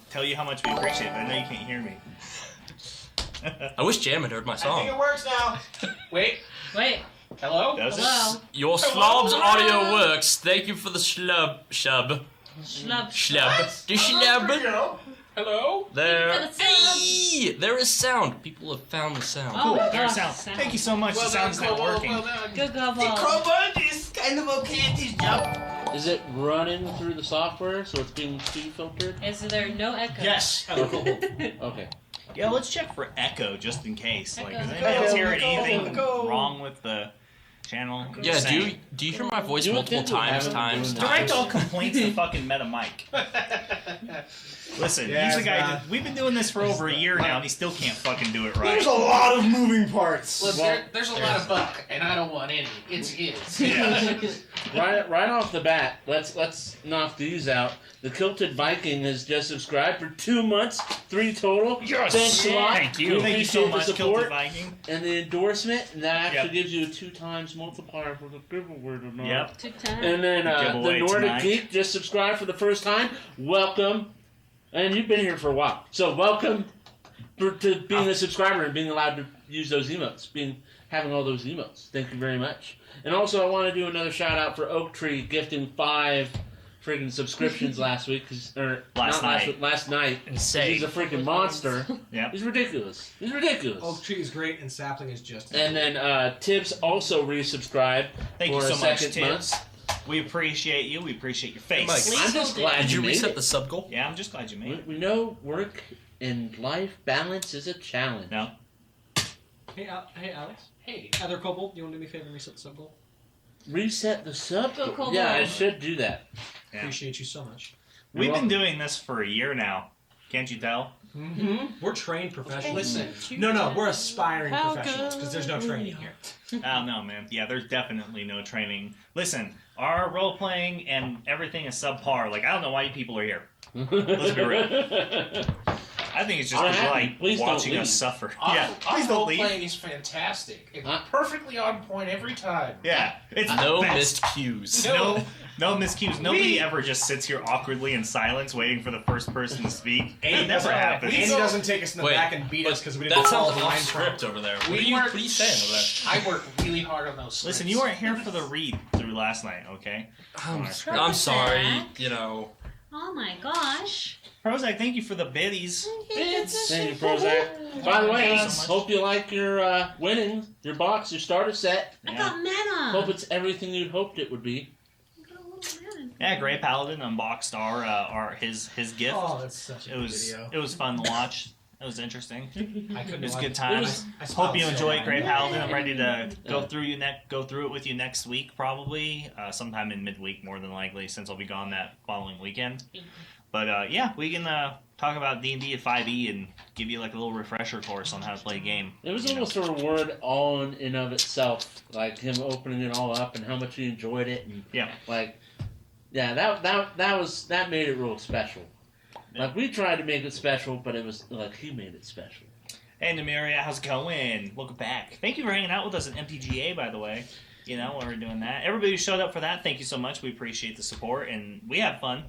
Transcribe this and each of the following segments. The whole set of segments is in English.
tell you how much we appreciate it. I know you can't hear me. I wish Jam had heard my song. I think it works now. Wait. Hello? Hello. Your slob's audio works. Thank you for the shub. Schlub. The schlub. Hello? There. Hey, there is sound. People have found the sound. Cool. Oh, There's gosh, sound. Thank you so much. The sound's not working. Good The God. crowbar is kind of okay at this job. Is it running through the software so it's being speed filtered? Is there no echo? Yes. Okay. Yeah, let's check for echo just in case. Like, is Echo. anybody else hearing Echo. anything Echo. wrong with the channel? Yeah, Just saying. do you hear my voice You would multiple think we times? haven't been doing Direct this. all complaints to fucking Meta Mike. Listen, he's the guy. We've been doing this for over a year now, and he still can't fucking do it right. There's a lot of moving parts. Look, there's a lot of buck, and I don't want any. It's his. Yeah. Right off the bat, let's knock these out. The Kilted Viking has just subscribed for 2 months, 3 total. Yes. Thanks a lot. Thank you. We Thank you so appreciate much, the Kilted support Viking. and the endorsement, and that actually Yep. gives you a 2 times multiplier for the giveaway tonight. Yep. Took time. And then the Giveaway Nordic tonight. Geek just subscribed for the first time. Welcome. And you've been here for a while. So welcome to being a subscriber and being allowed to use those emotes, having all those emotes. Thank you very much. And also I want to do another shout out for Oak Tree gifting 5 friggin' subscriptions last week. Last night. Insane. He's a freaking monster. Yep. He's ridiculous. Oak Tree is great, and Sapling is just. And then Tibbs also resubscribed Thank for you so a much, second Tibbs. month. We appreciate you. We appreciate your face. Mike, I'm just glad Did you made reset it. the sub goal? Yeah, I'm just glad you made it. We know work and life balance is a challenge. No. Hey, Alex. Hey. Heather Kobold, you want to do me a favor and reset the sub goal? Reset the sub Go goal. Kobold. Yeah, I should do that. Yeah. Appreciate you so much. We've been doing this for a year now. Can't you tell? Mm-hmm. We're trained professionals. Listen. No, we're aspiring How professionals because there's no good. training here. Oh, no, man. Yeah, there's definitely no training. Listen, our role-playing and everything is subpar. Like, I don't know why you people are here. Let's be real. I think it's just because you like Please don't watching leave. us suffer. Our, Yeah, please don't leave. playing is fantastic. It's perfectly on point every time. Yeah, it's No the best. missed cues. No miscues. Nobody ever just sits here awkwardly in silence waiting for the first person to speak. It never happens. Andy doesn't take us in the Wait, back and beat us because we didn't That follow sounds the like line a script over there. What are you saying over there? I work really hard on those. Listen, scripts. you weren't here for the read through last night, okay? I'm sorry, you know. Oh my gosh. Prozac, thank you for the biddies. Thank you, Prozac. By the way, Thank you so much. hope you like your winnings, your box, your starter set. I got meta. Hope it's everything you hoped it would be. I got a little meta. Yeah, Grey Paladin unboxed our his gift. Oh, that's such a It good was video. it was fun to watch. It was interesting. I couldn't It was a watch good time. I Hope you smiled so enjoy it, hard. Grey Paladin. I'm ready to go through it with you next week, probably sometime in midweek, more than likely, since I'll be gone that following weekend. But yeah, we can talk about D&D at 5e and give you like a little refresher course on how to play a game. It was you know. almost a reward all in of itself, like him opening it all up and how much he enjoyed it, and Yeah. like, yeah, that made it real special. Like we tried to make it special, but it was like he made it special. Hey, Namiria, how's it going? Welcome back. Thank you for hanging out with us at MTGA, by the way. You know, while we're doing that. Everybody who showed up for that, thank you so much. We appreciate the support, and we have fun.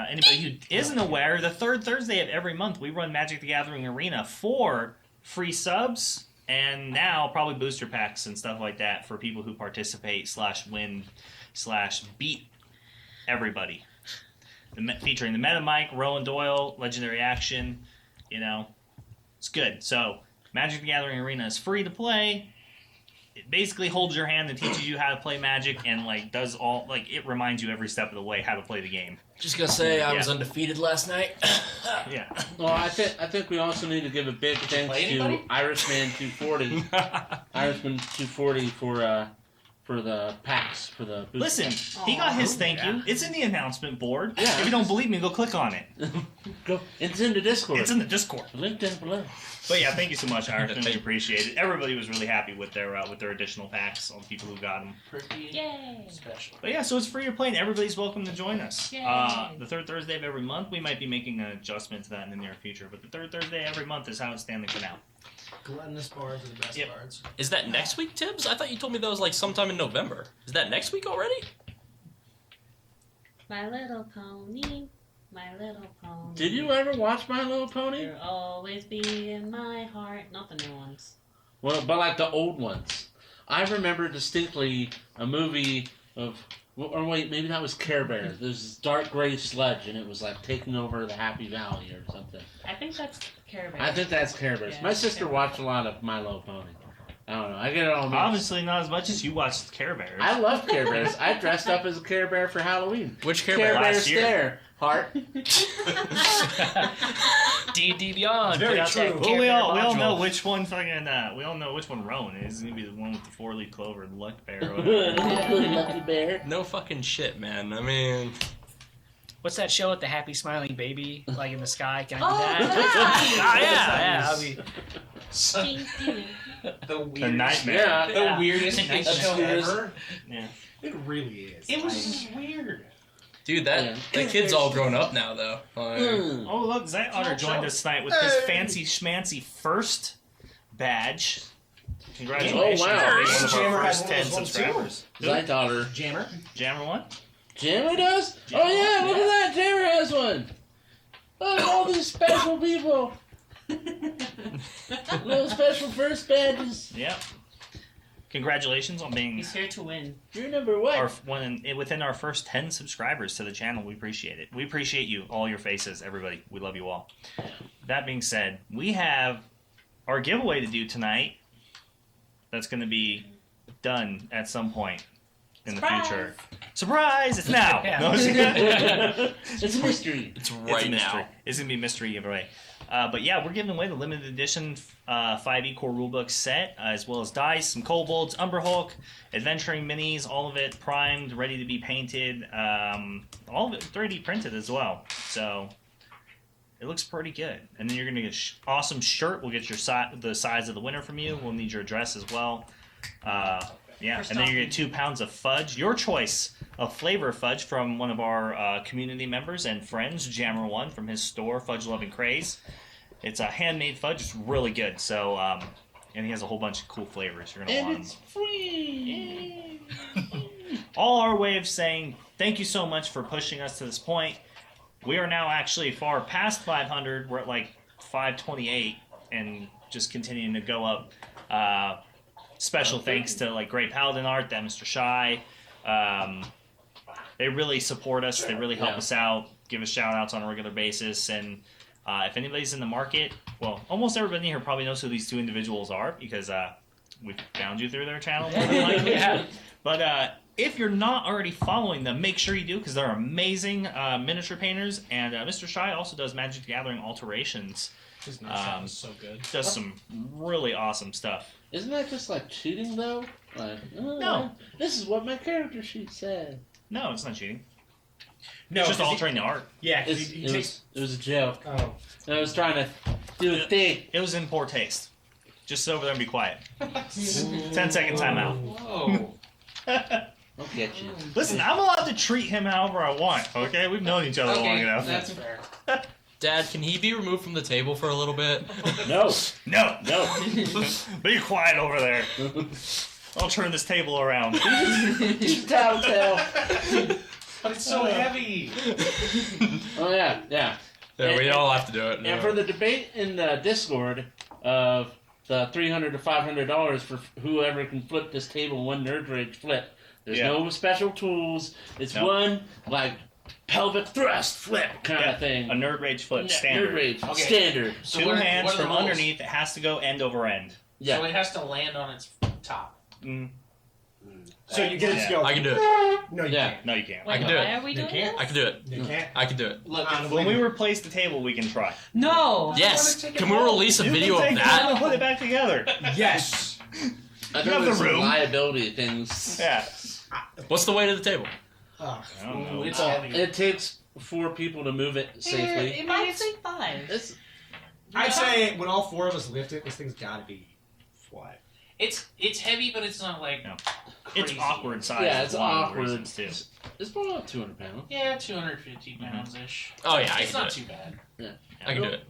Anybody who isn't aware, the third Thursday of every month, we run Magic the Gathering Arena for free subs, and now probably booster packs and stuff like that for people who participate /win /beat everybody. Featuring the Meta Mike, Rowan Doyle, Legendary Action, you know. It's good. So, Magic the Gathering Arena is free to play. It basically holds your hand and teaches you how to play Magic and, like, does all... Like, it reminds you every step of the way how to play the game. Just gonna say I Yeah. was undefeated last night. Yeah. Well, I think we also need to give a big thanks Play to anybody? Irishman 240, Irishman 240 for the packs for the booster Listen, he got his thank you. It's in the announcement board. Yeah. If you don't believe me, go click on it. Go. It's in the Discord. It's in the Discord. Link down below. But yeah, thank you so much, Irishman. We appreciate it. Everybody was really happy with their additional packs, all the people who got them. Pretty Yay. special. But yeah, so it's free to play, and everybody's welcome to join us. Yay. The third Thursday of every month, we might be making an adjustment to that in the near future, but the third Thursday every month is how it's standing for now. Gluttonous bards are the best Yep. bards. Is that next week, Tibbs? I thought you told me that was like sometime in November. Is that next week already? My Little Pony. My Little Pony. Did you ever watch My Little Pony? You'll always be in my heart. Not the new ones. Well, but like the old ones. I remember distinctly a movie of, or wait, maybe that was Care Bear. There's this dark gray sludge, and it was like taking over the Happy Valley or something. I think that's Care Bear. I think that's Care Bears. Yeah, My sister Care Bear. watched a lot of My Little Pony. I don't know. I get it all mixed. Obviously not as much as you watched Care Bears. I love Care Bears. I dressed up as a Care Bear for Halloween. Which Care Care Bear? Bear Last year. stare. Heart. D&D Beyond. Very put out that true. Well, Care we Bear all module. know which one fucking we all know which one Rowan is. It's gonna be the one with the 4-leaf clover, the luck bear. Or whatever. Lucky Bear. No fucking shit, man. I mean, What's that show with the happy smiling baby, like in the sky? Can I do Oh, that? yeah. Oh, yeah. I'll be... The The weirdest, nightmare. Yeah. the weirdest Yeah. show ever. Yeah. It really is. It was just weird. dude, that kid's all grown up now, though. Like, Oh look, Zach Otter joined us tonight with his fancy schmancy first badge. Congratulations! Oh, wow. on being one of Jammer our has first one of 10 those ones, too. subscribers. My daughter. Jammer. Jammer one. Jammer does? Oh yeah, look at that. Jammer has one. Look at all these special people. Little special first badges. Yep. Congratulations on being He's here to win. You're number what? within our first 10 subscribers to the channel. We appreciate it. We appreciate you, all your faces, everybody. We love you all. That being said, we have our giveaway to do tonight. That's going to be done at some point in Surprise! the future. Surprise! It's now. Yeah. No, it's It's a mystery. it's It's right a mystery. now. It's gonna be a mystery giveaway. But yeah, we're giving away the limited edition 5e core rulebook set, as well as dice, some kobolds, Umber Hulk, adventuring minis, all of it primed, ready to be painted, all of it 3D printed as well. So it looks pretty good. And then you're gonna get an awesome shirt. We'll get your the size of the winner from you. We'll need your address as well. Yeah, and then you're gonna get 2 pounds of fudge, your choice of flavor fudge from one of our community members and friends, Jammer1 from his store, Fudge Loving Craze. It's a handmade fudge. It's really good. So, and he has a whole bunch of cool flavors. You're gonna And want it's free. all our way of saying thank you so much for pushing us to this point. We are now actually far past 500. We're at like 528 and just continuing to go up. Special thanks to like Great Paladin Art, that Mr. Shy. They really support us. They really help us out, give us shout outs on a regular basis. And if anybody's in the market, well, almost everybody here probably knows who these 2 individuals are because we found you through their channel. More than likely. Yeah. But if you're not already following them, make sure you do because they're amazing miniature painters. And Mr. Shy also does Magic the Gathering alterations. His nutshell is so good. Does some really awesome stuff. Isn't that just like cheating though? Like, oh, No. This is what my character sheet said. No, it's not cheating. No, It's just 'cause altering the art. Yeah, because It was a joke. Oh. I was trying to do a thing. It was in poor taste. Just sit over there and be quiet. 10-second timeout. Whoa. I'll get you. Listen, I'm allowed to treat him however I want, okay? We've known each other long Okay, enough. that's fair. Dad, can he be removed from the table for a little bit? No. No, No. be quiet over there. I'll turn this table around. He's tattletale. But it's so heavy. Oh yeah, yeah. Yeah, we all have to do it. And for the debate in the Discord of the $300 to $500 for whoever can flip this table one Nerd Rage flip, there's Yeah. no special tools. It's Nope. one like pelvic thrust flip kind of thing. A Nerd Rage flip, standard. Nerd Rage Okay. standard. So 2 what are- hands what are the from rules? underneath. It has to go end over end. Yeah. So it has to land on its top. Mm. So you get a Yeah. skill. I can do it. No, you Yeah. can't. No, you can't. Wait, can do why it. are we You doing can't. I can do it. You can't. I can do it. Look, On the When we replace the table, we can try. No! Yes. Can we release a You video can of take time that? and put it back together. Yes. I You know have there's the some room. liability things. Yeah. What's the weight of the table? Oh, I don't know. Ooh, it's Oh, heavy. it takes 4 people to move it safely. I'd say 5. It's I'd say when all 4 of us lift it, this thing's got to be flat. It's heavy, but it's not like No. crazy. It's awkward size. yeah, for it's one of the awkward. reasons, too. It's probably about 200 pounds. Yeah, 250 pounds ish. Oh yeah, I It's can do not it. too bad. I can do it.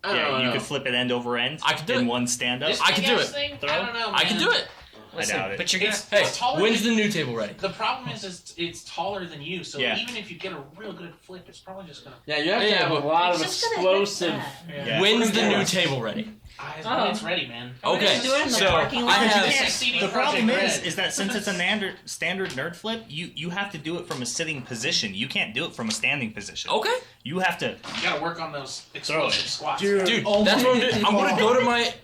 I Yeah, don't you know. could flip it end over end I can do in it. one stand up. This I can do big-ass it. Thing, Throw? I don't know, man. I can do it. Listen, doubt it. but you're gonna. Hey, It's taller when's than- the new table ready? The problem is it's taller than you, so Yeah. even if you get a real good flip, it's probably just gonna. Yeah, you have to Yeah, have a but- lot of It's just gonna hit explosive. that. Yeah. When's the new table ready? When it's ready, man. Okay, do it in the so parking lot? I have. Succeeding The problem Project is Red. that since it's a standard nerd flip, you have to do it from a sitting position. You can't do it from a standing position. Okay, You have to. You gotta work on those explosive squats. Dude. dude, Oh that's my what I'm doing. I'm God.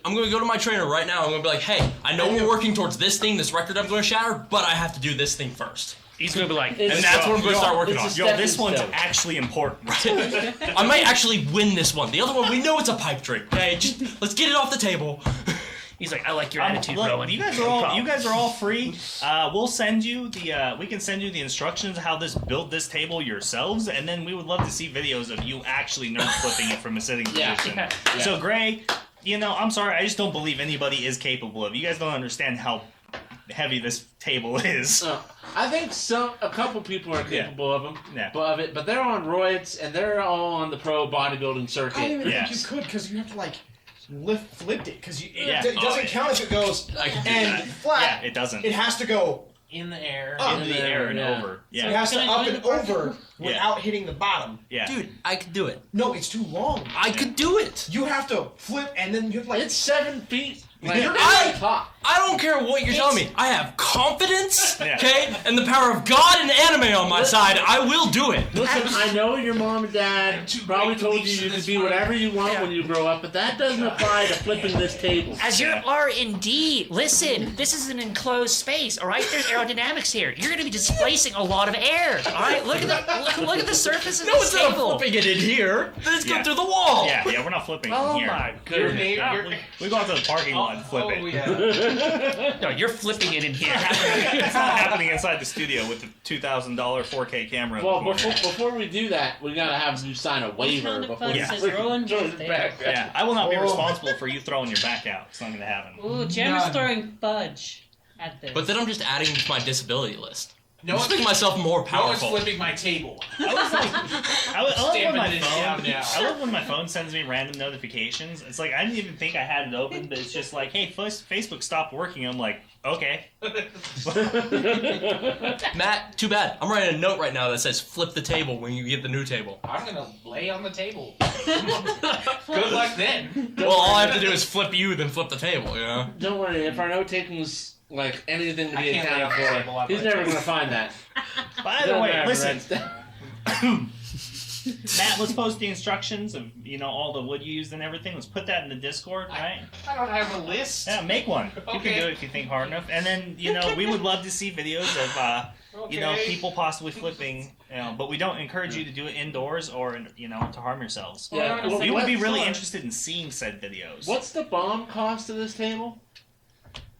gonna go to my trainer right now. I'm gonna be like, hey, I know we're working towards this thing, this record I'm gonna shatter, but I have to do this thing first. He's gonna be like, It's- And that's what I'm gonna start working on. it's a Yo, this stepping one's stone. actually important. I might actually win this one. The other one, we know it's a pipe dream. Okay, just let's get it off the table. he's like, I like your attitude, Look, Rowan. you guys are all free. We'll send you we can send you the instructions how build this table yourselves, and then we would love to see videos of you actually nerd flipping it from a sitting Yeah. position. Yeah. So Gray, I'm sorry, I just don't believe anybody is capable of. You guys don't understand how heavy this table is. I think a couple people are capable of them, Yeah. but they're on roids and they're all on the pro bodybuilding I circuit. don't even Yes. think you could because you have to like flip it because Yeah. it doesn't count if it goes I can do and that. flat. Yeah, it doesn't. It has to go. In the air. Up. Into the air and Yeah. over. So it Yeah. has to Can I up join and the party? over without hitting the bottom. Yeah. Dude, I could do it. No, it's too long. I could do it. You have to flip and then you have to like. It's 7 feet. Like, You're I- top. I don't care what you're telling me. I have confidence, Yeah. okay, and the power of God and anime on my side. I will do it. Listen, I know your mom and dad Two probably great told you leaps you in could this be fight. whatever you want when you grow up, but that doesn't apply to flipping this table. As your Yeah. R&D, listen, this is an enclosed space, all right? There's aerodynamics here. You're going to be displacing a lot of air, all right? Look at the surface of No, this instead of table. flipping it in here, let's Yeah. go through the wall. Yeah, we're not flipping Oh from here. my Your goodness. name, Yeah, your, we go out to the parking lot and flip it. Yeah. No, you're flipping it in here. It's not happening inside the studio with the $2,000 4K camera. in the Well, corner. before we do that, we gotta have you sign a waiver Sound before effect you Yeah. says we can Rowan join both the there. back. Yeah, I will not be Oh. responsible for you throwing your back out. It's not going to happen. Ooh, Jammer's None. throwing fudge at this. But then I'm just adding to my disability list. No I'm just one's, making myself more no one's powerful. flipping my table. I love when Stamping my it down phone. now. I love when my phone sends me random notifications. It's like I didn't even think I had it open, but it's just like, hey, Facebook stopped working. I'm like, okay. Matt, too bad. I'm writing a note right now that says flip the table when you get the new table. I'm gonna lay on the table. Good luck then. Well, all I have to do is flip you, then flip the table, you know? Don't worry, if our note taking's like anything to I be can't lay accounted on the table, for, I'm he's like- never gonna find that. By the Don't way, matter, listen, that's- Matt, let's post the instructions of all the wood you used and everything. Let's put that in the Discord, right? I don't have a list. Yeah, make one. You can Okay. do it if you think hard enough. And then we would love to see videos of Okay. people possibly flipping. But we don't encourage you to do it indoors or to harm yourselves. Yeah, Or We would be really Sorry. interested in seeing said videos. What's the bomb cost of this table?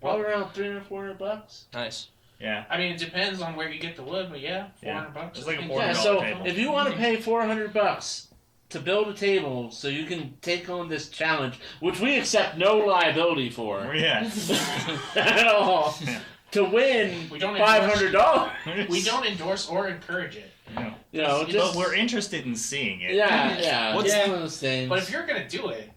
Probably around $300-400. Nice. Yeah. I mean, it depends on where you get the wood, but yeah, Yeah. $400. It's like a I think. $400 Yeah, so table. if you want to pay $400 to build a table so you can take on this challenge, which we accept no liability for Yeah. at all, Yeah. to win We don't $500, We don't endorse or encourage it. No. you know, But just we're interested in seeing it. yeah, What's- it's one of those things. But if you're gonna do it,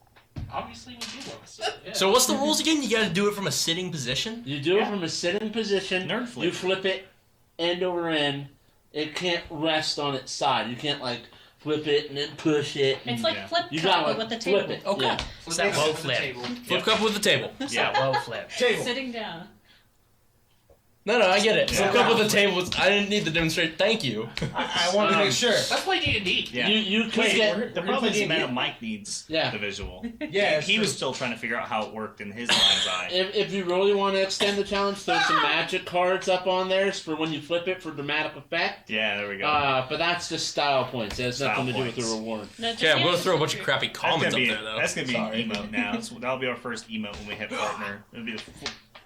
obviously we do want to see it. Yeah. So what's the rules again? You gotta do it from a sitting position? You do Yeah. it from a sitting position. Nerd flip. You flip it end over end. It can't rest on its side. You can't like flip it and then push it. It's like Yeah. flip You cup, gotta but like with the flip table. it. Okay. Yeah. Flip that it low to the flip. table. Flip cup with the table. Yeah, low flip. Table. Sitting down. No, I get it. Yeah. Flip cup with the table. I didn't need to demonstrate. Thank you. I wanted to make sure. Let's play D&D. Yeah. You could Wait, get the we're problem gonna is play that Mike needs Yeah. the visual. Yeah, he was still trying to figure out how it worked in his mind's eye. if you really want to extend the challenge, there's some magic cards up on there for when you flip it for dramatic effect. Yeah, there we go. But that's just style points. It has nothing to do with Style the points. reward. No, just Okay, I'm gonna answer throw a the bunch of truth. crappy comments up there, though. That's gonna be Sorry. an emote now. That'll be our first emote when we hit partner. It'll be the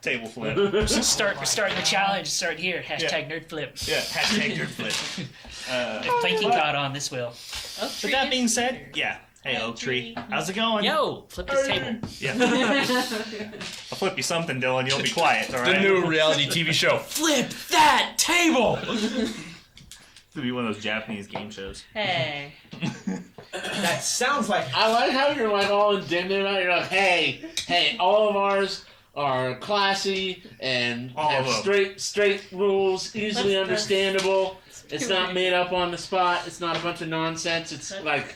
table flip. We're starting the challenge. Start here. Hashtag nerd flip. Yeah, hashtag nerd flip. If Planking caught on, this will. Oh, With that being said, yeah. Hey, Oak Tree, how's it going? Yo, flip this table. Yeah. I'll flip you something, Dylan. You'll be quiet, all right? The new reality TV show. Flip that table! It'll be one of those Japanese game shows. Hey. That sounds like I like how you're like all indignant about it. You're like, hey, all of ours are classy and All have of them. straight rules, easily That's- understandable. It's not made up on the spot. It's not a bunch of nonsense. It's like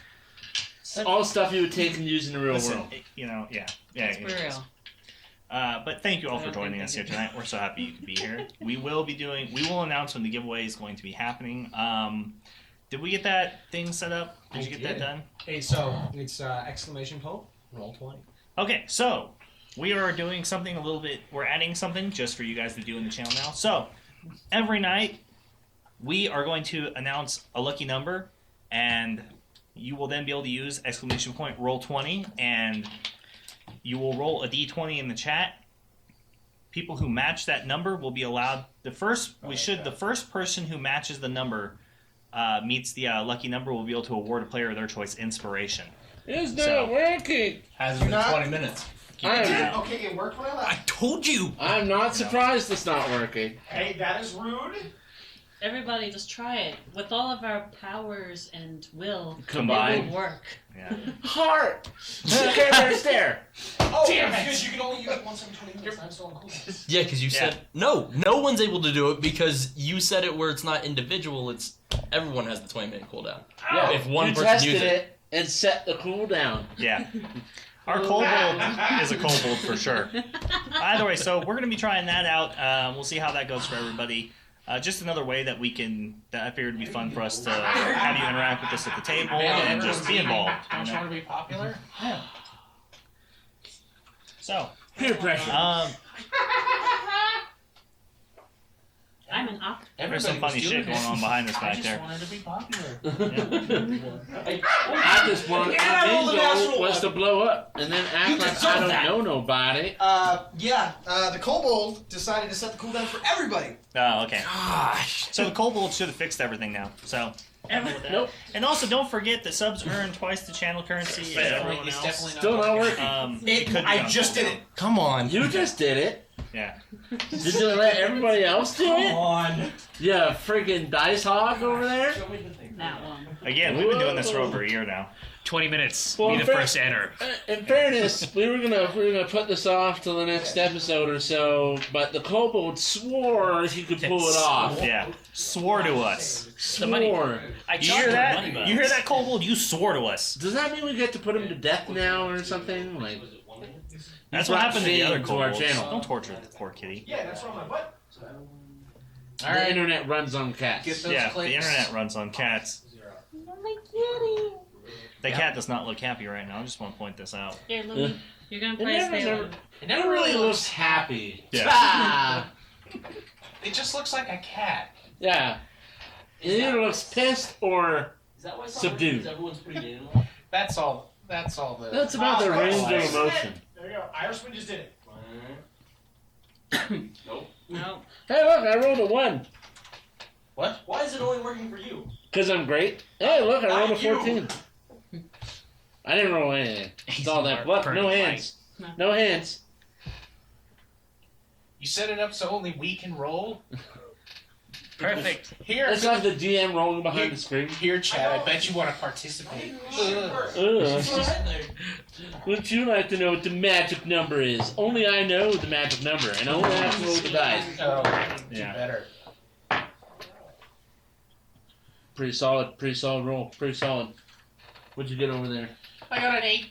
all stuff you would take and use in the real Listen, world. you know, yeah. Let's be real. But thank you all I for don't joining think us they here do. tonight. We're so happy you could be here. We will announce when the giveaway is going to be happening. Did we get that thing set up? Did you get that done? Hey, so it's exclamation point, roll 20. Okay, so we are doing something we're adding something just for you guys to do in the channel now. So every night we are going to announce a lucky number, and you will then be able to use exclamation point roll 20, and you will roll a d20 in the chat. People who match that number will be allowed. The first person who matches the number meets the lucky number will be able to award a player of their choice inspiration. It's not So- working. Has been 20 minutes. I'm, Okay, it worked when I I left. told you. I'm not surprised it's not working. Hey, that is rude. Everybody, just try it. With all of our powers and will, it Combined. will work. Yeah. Heart. Okay, right there. Oh, Damn it. because you can only use it once every 20 minutes. I'm still on cool. Yeah, because you said no one's able to do it because you said it where it's not individual. It's everyone has the 20-minute cooldown. Yeah, If one you person tested uses it and set the cooldown. Yeah. Our kobold is a kobold for sure. Either way, so we're going to be trying that out. We'll see how that goes for everybody. Just another way that I figured would be fun for us to have you interact with us at the table and just be involved. Don't You you know? want to be popular? So, Peer pressure. I'm an op. there's some funny shit going on behind us I back just there. wanted to be popular. I just want Yeah, roll the my natural goal was to one. blow up and then act You like deserve I don't that. know nobody. The kobold decided to set the cooldown for everybody. Oh, okay. Gosh. So the kobold should have fixed everything now. So, Nope. and also don't forget that subs earn twice the channel currency as everyone It's else. definitely Still not working. It could be I on just did kobold. it. Come on. You just did it. Yeah. Did you let everybody else do it? on. Yeah, freaking dice hog over there. That one. Again, we've been doing this for over a year now. 20 minutes. Well, Be the fair- first to enter. In fairness, we were gonna put this off till the next episode or so, but the kobold swore he could pull it off. Yeah. Swore to us. The money. Swore. I You charge hear the that? money bucks. You hear that, kobold? You swore to us. Does that mean we get to put him to death now or something? Like, That's brought what happened to the shame other to our kobolds. channel. Don't torture the poor kitty. Yeah, that's on my butt. the internet runs on cats. Get those Yeah, clicks. the internet runs on cats. My kitty. The cat does not look happy right now. I just want to point this out. Here, Louie. You're gonna It play as never, Taylor. It it never really looks. looks happy. Yeah. Ah, It just looks like a cat. yeah. It either looks pissed or subdued. That's all. That's all. That's about the range of emotion. There you go. Irishman just did it. No. Hey, look, I rolled a 1. What? Why is it only working for you? Because I'm great. Hey, look, I rolled a Not you. 14. I didn't roll anything. It's He's all that. more Look, no permanent hands. No hands. You set it up so only we can roll? Perfect. Here, Let's have the DM rolling behind the screen. here, Chad. I bet you want to participate. Would you like to know what the magic number is? Only I know the magic number, and only I have to roll the dice. Oh, Yeah. better. Pretty solid roll. Pretty solid. What'd you get over there? I got an 8.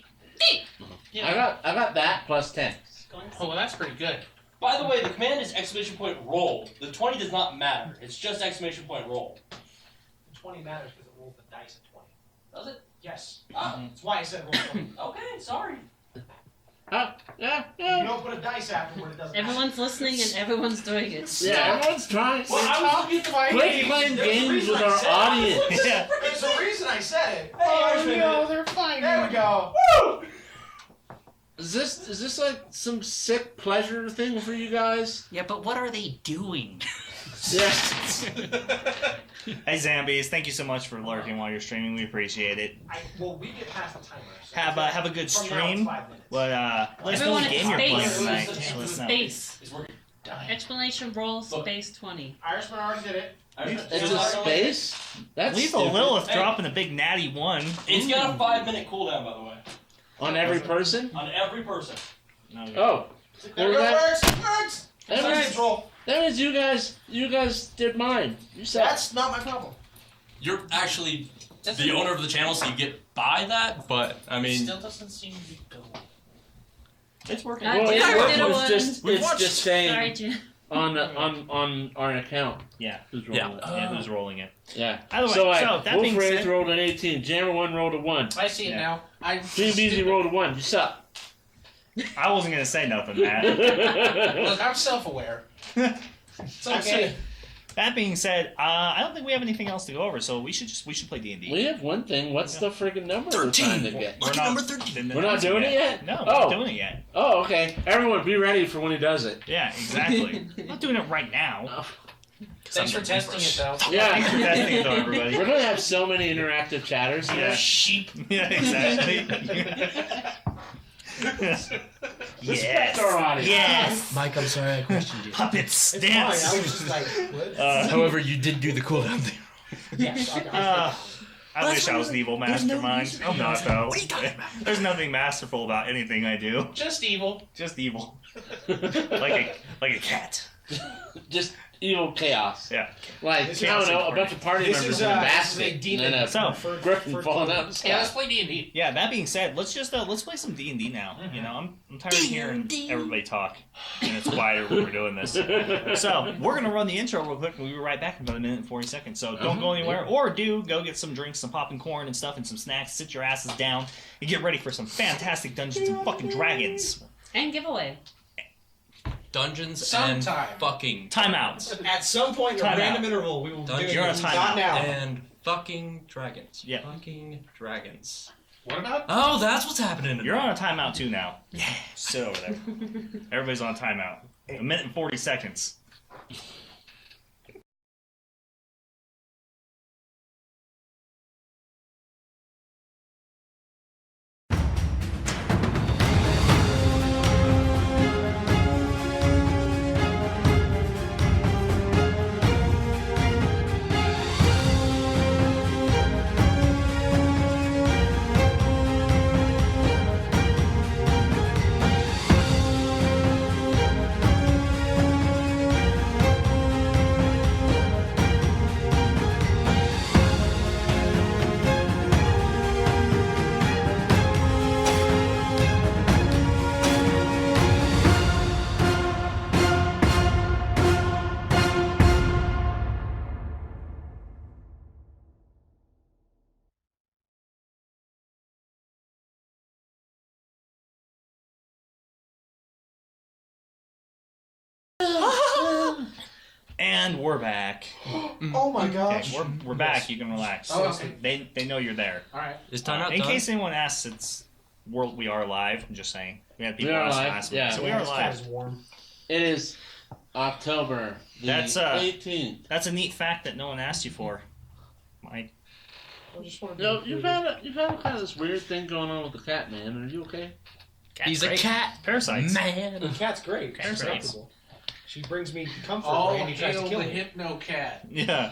Yeah. I got that plus 10. Oh, well, that's pretty good. By the way, the command is exclamation point roll. The 20 does not matter. It's just exclamation point roll. 20 matters because it rolls the dice at 20. Does it? Yes. Ah, That's why I said roll 20. okay, sorry. Yeah. You don't put a dice afterward, it doesn't Everyone's listening and everyone's doing it. Yeah, everyone's trying. Well, I was looking for Quit playing games with our audience. Yeah. There's a reason I said it. Oh, no, they're fine. There we go. Is this like some sick pleasure thing for you guys? Yeah, but what are they doing? Yeah. Hey, Zambies, thank you so much for lurking while you're streaming. We appreciate it. Well, we get past the timer. So Have a good from now it's stream. 5 minutes. But let us know Everyone what at game you're playing space. tonight. Let us know. Space. It's working. Explanation roll space 20. Irishman already did it. It's a space? That's Lethal stupid. Lilith Hey. dropping a big natty 1. It's got a 5-minute cooldown, by the way, On every person? on every person. Okay. Oh. There we go. Works. That means you guys did mine. You said That's not my problem. You're actually the owner of the channel, so you get by that. But I It mean, still doesn't seem to be going. It's working. I Well, did it's one. just Sorry, saying Jim. on our account. Yeah. Who's rolling Yeah. it? Yeah, who's rolling it? Yeah. Either way, So, that being Wolf Wraith said, rolled an 18. Jammer 1 rolled a 1. I see it Yeah. now. Dream Easy rolled a 1. You suck. I wasn't gonna say nothing, Matt. Look, I'm self-aware. It's okay. That being said, I don't think we have anything else to go over, so we should play D&D. We have one thing. What's the friggin' number we're trying to get? Lucky number 13. We're not doing it yet? No, Oh. we're not doing it yet. Oh, okay. Everyone, be ready for when he does it. Yeah, exactly. I'm not doing it right now. Thanks for testing it, though. Thanks for Yeah. testing it, though, everybody. We're gonna have so many interactive chatters. Yeah. Sheep. Yeah, exactly. Respect our audience. Yes. Mike, I'm sorry I questioned you. Puppets It's dance. fine. I was just like, what? However, you did do the cooldown thing. Yes. I wish I was an evil mastermind. I'm not, though. What are you talking about? There's nothing masterful about anything I do. Just evil. Just evil. like a cat. Just evil chaos. Yeah. Like, This I don't is- know, a bunch of party This members is in a a basket. demon. And then a So, griffin falling out of the Yeah, let's sky. play D&D. Yeah, that being said, let's play some D&D now. You know, I'm tired of hearing everybody talk, and it's quieter when we're doing this. So, we're going to run the intro real quick, and we'll be right back in about a minute and 40 seconds. So, don't go anywhere, or go get some drinks, some popping corn and stuff, and some snacks, sit your asses down, and get ready for some fantastic Dungeons and fucking Dragons. And giveaway. Dungeons Sometime. and fucking Timeouts. At some point in a Time random out. interval, we will do Dungeons You're on it. a timeout. Not now. and fucking dragons. Yeah. Fucking dragons. What about? Oh, that's what's happening. You're on a timeout too now. Yeah. Sit over there. Everybody's on a timeout. A minute and 40 seconds. And we're back. Oh my Okay, gosh. we're back. You can relax. Oh, okay. They know you're there. All right. Is time out In done? case anyone asks, we are live. I'm just saying. We had people We are ask live, last yeah. week, so we Yeah, are this live. guy's warm. It is October the That's, 18th. That's a neat fact that no one asked you for, Mike. I just wanna be No, you've included. had kind of this weird thing going on with the cat, man. Are you okay? Cat's He's a great. cat. Parasites. Man. The cat's great. Cat's She's great. comfortable. She brings me comfort Oh, when he tries to hail kill the me. hypno cat. Yeah.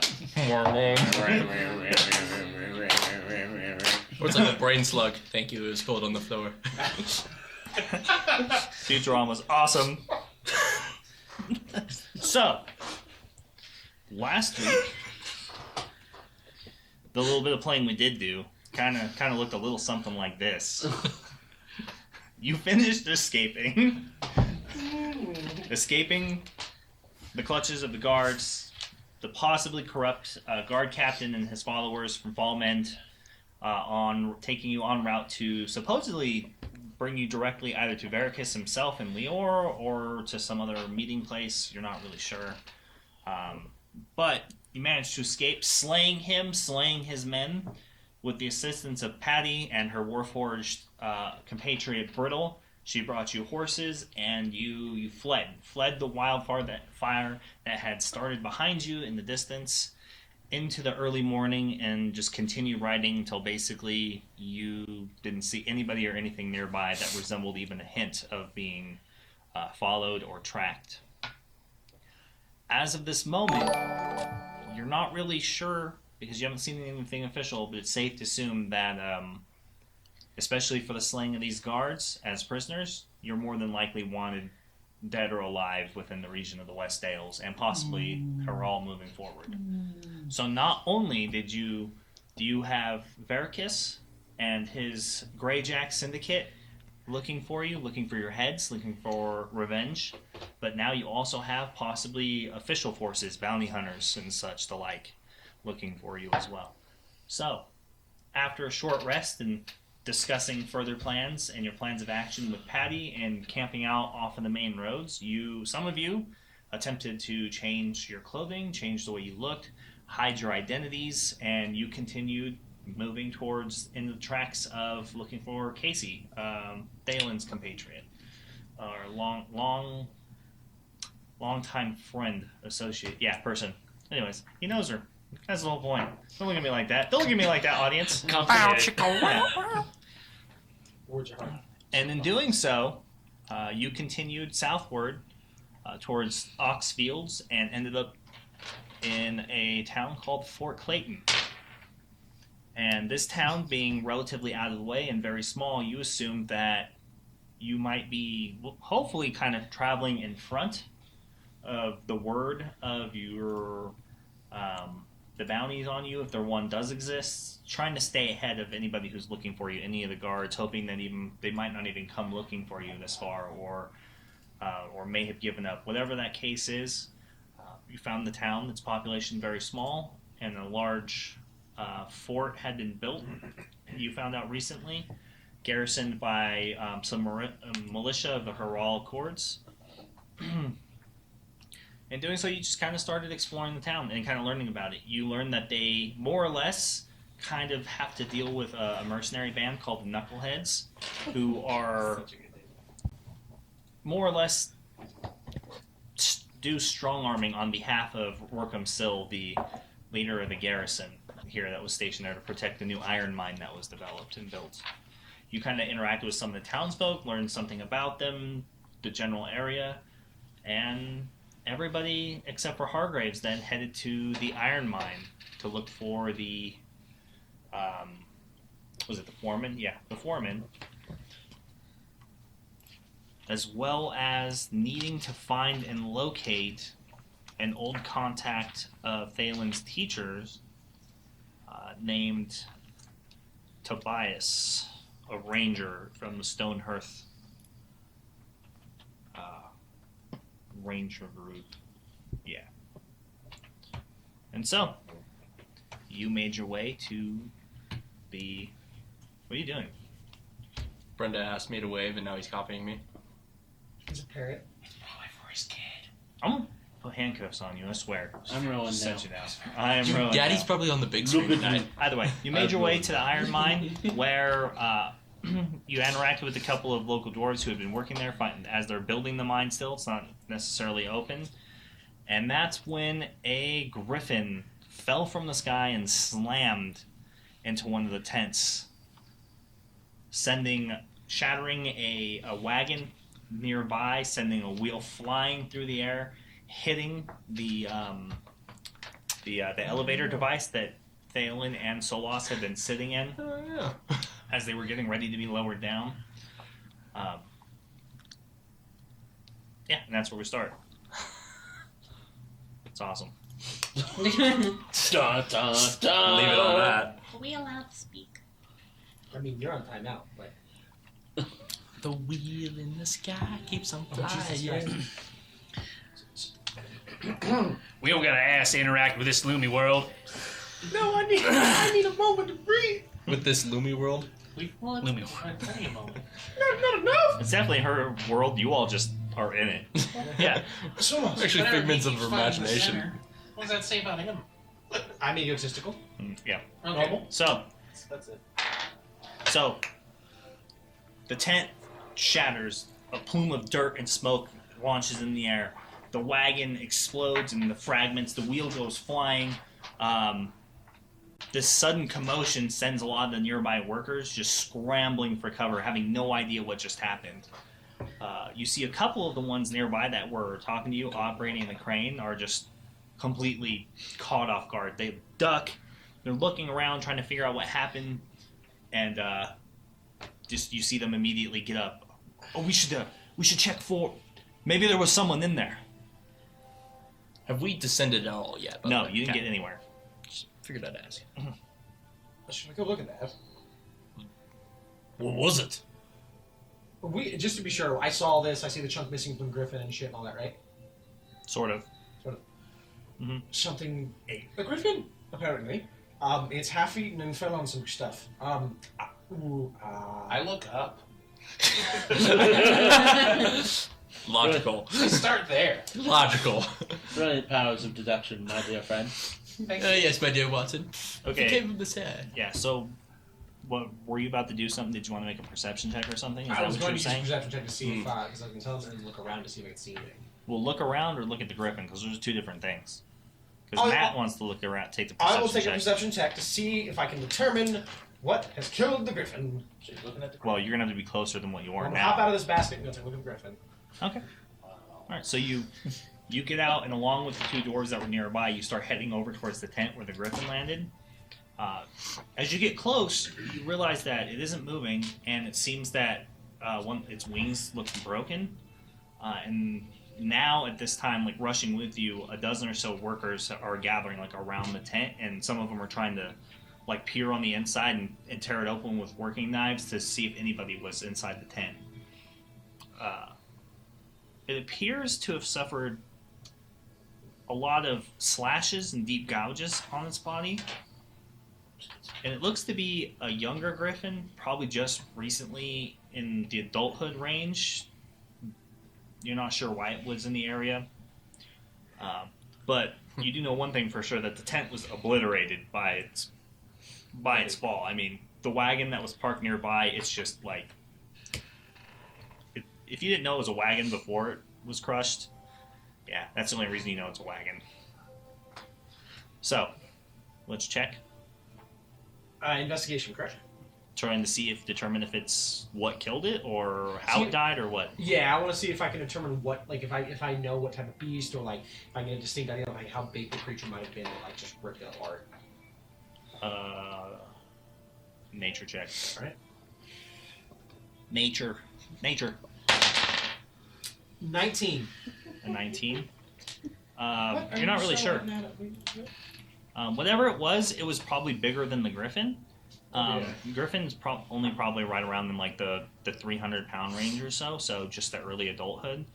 Or it's like a brain slug. Thank you. It was cold on the floor. Futurama was awesome. So, last week, the little bit of playing we did do kind of looked a little something like this. You finished escaping the clutches of the guards, the possibly corrupt guard captain and his followers from Fallmend, on taking you en route to supposedly bring you directly either to Veracus himself in Leor or to some other meeting place. You're not really sure. But you managed to escape, slaying his men, with the assistance of Patty and her warforged compatriot Brittle. She brought you horses, and you fled the wildfire that had started behind you in the distance into the early morning, and just continued riding until basically you didn't see anybody or anything nearby that resembled even a hint of being followed or tracked. As of this moment, you're not really sure because you haven't seen anything official, but it's safe to assume that, especially for the slaying of these guards as prisoners, you're more than likely wanted dead or alive within the region of the West Dales, and possibly Harral moving forward. So not only do you have Veracus and his Greyjack Syndicate looking for you, looking for your heads, looking for revenge, but now you also have possibly official forces, bounty hunters and such the like, looking for you as well. So, after a short rest and discussing further plans and your plans of action with Patty and camping out off of the main roads, some of you attempted to change your clothing, change the way you looked, hide your identities, and you continued moving towards in the tracks of looking for Casey, Thalen's compatriot, or long time friend, associate, person. Anyways, he knows her. That's the whole point. Don't look at me like that. Don't look at me like that, audience. Yeah. And in doing so, you continued southward towards Ox Fields and ended up in a town called Fort Clayton. And this town being relatively out of the way and very small, you assumed that you might be hopefully kind of traveling in front of the word of your the bounties on you, if there one does exist, trying to stay ahead of anybody who's looking for you, any of the guards, hoping that they might not even come looking for you this far, or may have given up. Whatever that case is, you found the town, its population very small, and a large fort had been built. You found out recently, garrisoned by some militia of the Harral Accords. In doing so, you just kind of started exploring the town and kind of learning about it. You learned that they more or less kind of have to deal with a mercenary band called the Knuckleheads, who are more or less do strong arming on behalf of Workham Sill, the leader of the garrison here that was stationed there to protect the new iron mine that was developed and built. You kind of interacted with some of the townsfolk, learned something about them, the general area, and everybody except for Hargraves then headed to the iron mine to look for the was it the foreman? Yeah, the foreman, as well as needing to find and locate an old contact of Thalen's teachers named Tobias, a ranger from the Stonehearth ranger group. Yeah. And so, you made your way to the... What are you doing? Brenda asked me to wave, and now he's copying me. He's a parrot. Probably for his kid. I'm gonna put handcuffs on you, I swear. I'm rolling Just now. set you down. I am Dude, rolling Daddy's now. probably on the big screen tonight. Either way, you made your way to the iron mine where you interacted with a couple of local dwarves who had been working there as they're building the mine still. It's not necessarily open. And that's when a griffin fell from the sky and slammed into one of the tents, shattering a wagon nearby, sending a wheel flying through the air, hitting the elevator device that Thalen and Solas had been sitting in as they were getting ready to be lowered down. And that's where we start. It's awesome. Dun, dun, dun. Leave it on that. Are we allowed to speak? I mean, you're on timeout, but The wheel in the sky keeps on Jesus flying. We all got an ass to interact with this gloomy world. no, I need a moment to breathe. With this Lumi world. Well, it's Gloomy. Plenty of moment. Not enough. It's definitely her world. You all just are in it. Yeah. So much. Actually, Whatever, figments he of keeps her finding the imagination. center. What does that say about him? I'm egotistical. Yeah. Okay. Normal. So, That's it. the tent shatters. A plume of dirt and smoke launches in the air. The wagon explodes and the fragments. The wheel goes flying. This sudden commotion sends a lot of the nearby workers just scrambling for cover, having no idea what just happened. You see a couple of the ones nearby that were talking to you, operating the crane, are just completely caught off guard. They duck. They're looking around, trying to figure out what happened, and just you see them immediately get up. Oh, we should check for Maybe there was someone in there. Have we descended at all yet? by the No, way? you didn't Okay. get anywhere. Just figured I'd ask. Should we go look at that? What was it? We just to be sure, I saw this. I see the chunk missing from Griffin and shit and all that, right? Sort of. Something ate the Griffin, apparently. It's half-eaten and fell on some stuff. I look up. Logical. Start there. Logical. Brilliant powers of deduction, my dear friend. Thank you. Yes, my dear Watson. Okay. You gave him this head. Yeah, so what were you about to do something? Did you want to make a perception check or something? Is I that was what going you're to use a saying? perception check to see if, because I can tell them and look around to see if I can see anything. We'll look around or look at the griffin, because those are two different things. Oh, Because Matt wants to look around, take the perception I will take check. a perception check to see if I can determine what has killed the Griffin. So you're looking at the Well, you're gonna have to be closer than what you are I'm gonna now. hop out of this basket and go take a look at the Griffin. Okay. All right. So you get out, and along with the two doors that were nearby, you start heading over towards the tent where the griffin landed. As you get close, you realize that it isn't moving, and it seems that its wings look broken. And now, at this time, like rushing with you, a dozen or so workers are gathering like around the tent, and some of them are trying to like peer on the inside and tear it open with working knives to see if anybody was inside the tent. It appears to have suffered a lot of slashes and deep gouges on its body. And it looks to be a younger griffin, probably just recently in the adulthood range. You're not sure why it was in the area. But you do know one thing for sure, that the tent was obliterated by its fall. I mean, the wagon that was parked nearby, it's just like... If you didn't know it was a wagon before it was crushed, yeah, that's the only reason you know it's a wagon. So, let's check. Investigation, correct? Trying to determine if it's what killed it, or how it died, or what. Yeah, I want to see if I can determine what, like, if I know what type of beast, or like, if I get a distinct idea of like how big the creature might have been, or like just ripped it apart. Nature check. All right. Nature. 19. A 19. You're not really sure. Whatever it was probably bigger than the griffin. Griffin's only probably right around in like the 300-pound range or so, so just the early adulthood.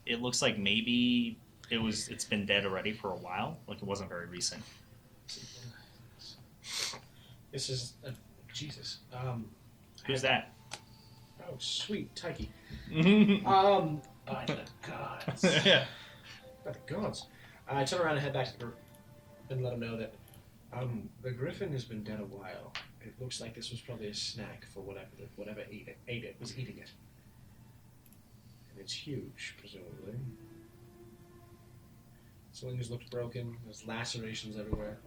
It looks like maybe it's been dead already for a while, like it wasn't very recent. This is Jesus. Who's that? Oh, sweet, Tyke. By the gods. Yeah. By the gods. I turn around and head back to the group and let them know that the griffin has been dead a while. It looks like this was probably a snack for whatever was eating it. And it's huge, presumably. Its wings looked broken. There's lacerations everywhere.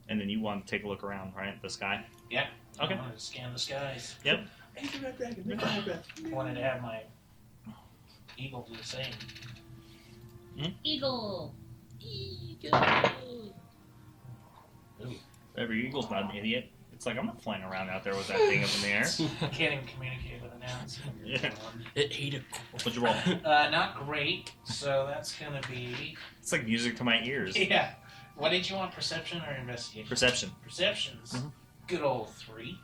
And then you want to take a look around, right? The sky? Yeah. Okay. I wanted to scan the skies. Yep. Wanted to have my eagle do the same. Eagle. Every eagle's not an idiot. It's like, I'm not flying around out there with that thing up in the air. Can't even communicate with announcers. Yeah. It ate it. What'd you roll? Not great. So that's gonna be. It's like music to my ears. Yeah. What did you want? Perception or investigation? Perception. Perceptions. Mhm. Good old 3.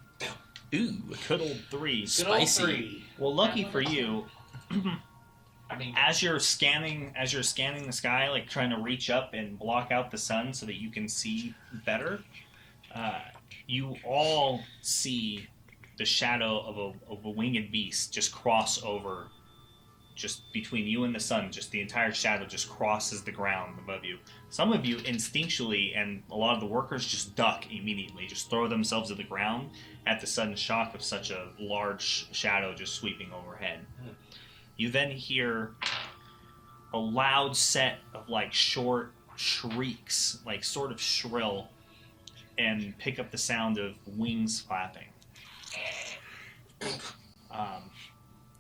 Ooh, a good old 3. Good Spicy. old 3. Well, lucky for you, I mean, as you're scanning the sky, like trying to reach up and block out the sun so that you can see better, you all see the shadow of a winged beast just cross over, just between you and the sun. Just the entire shadow just crosses the ground above you. Some of you instinctually, and a lot of the workers, just duck immediately, just throw themselves to the ground at the sudden shock of such a large shadow just sweeping overhead. You then hear a loud set of like short shrieks, like sort of shrill, and pick up the sound of wings flapping.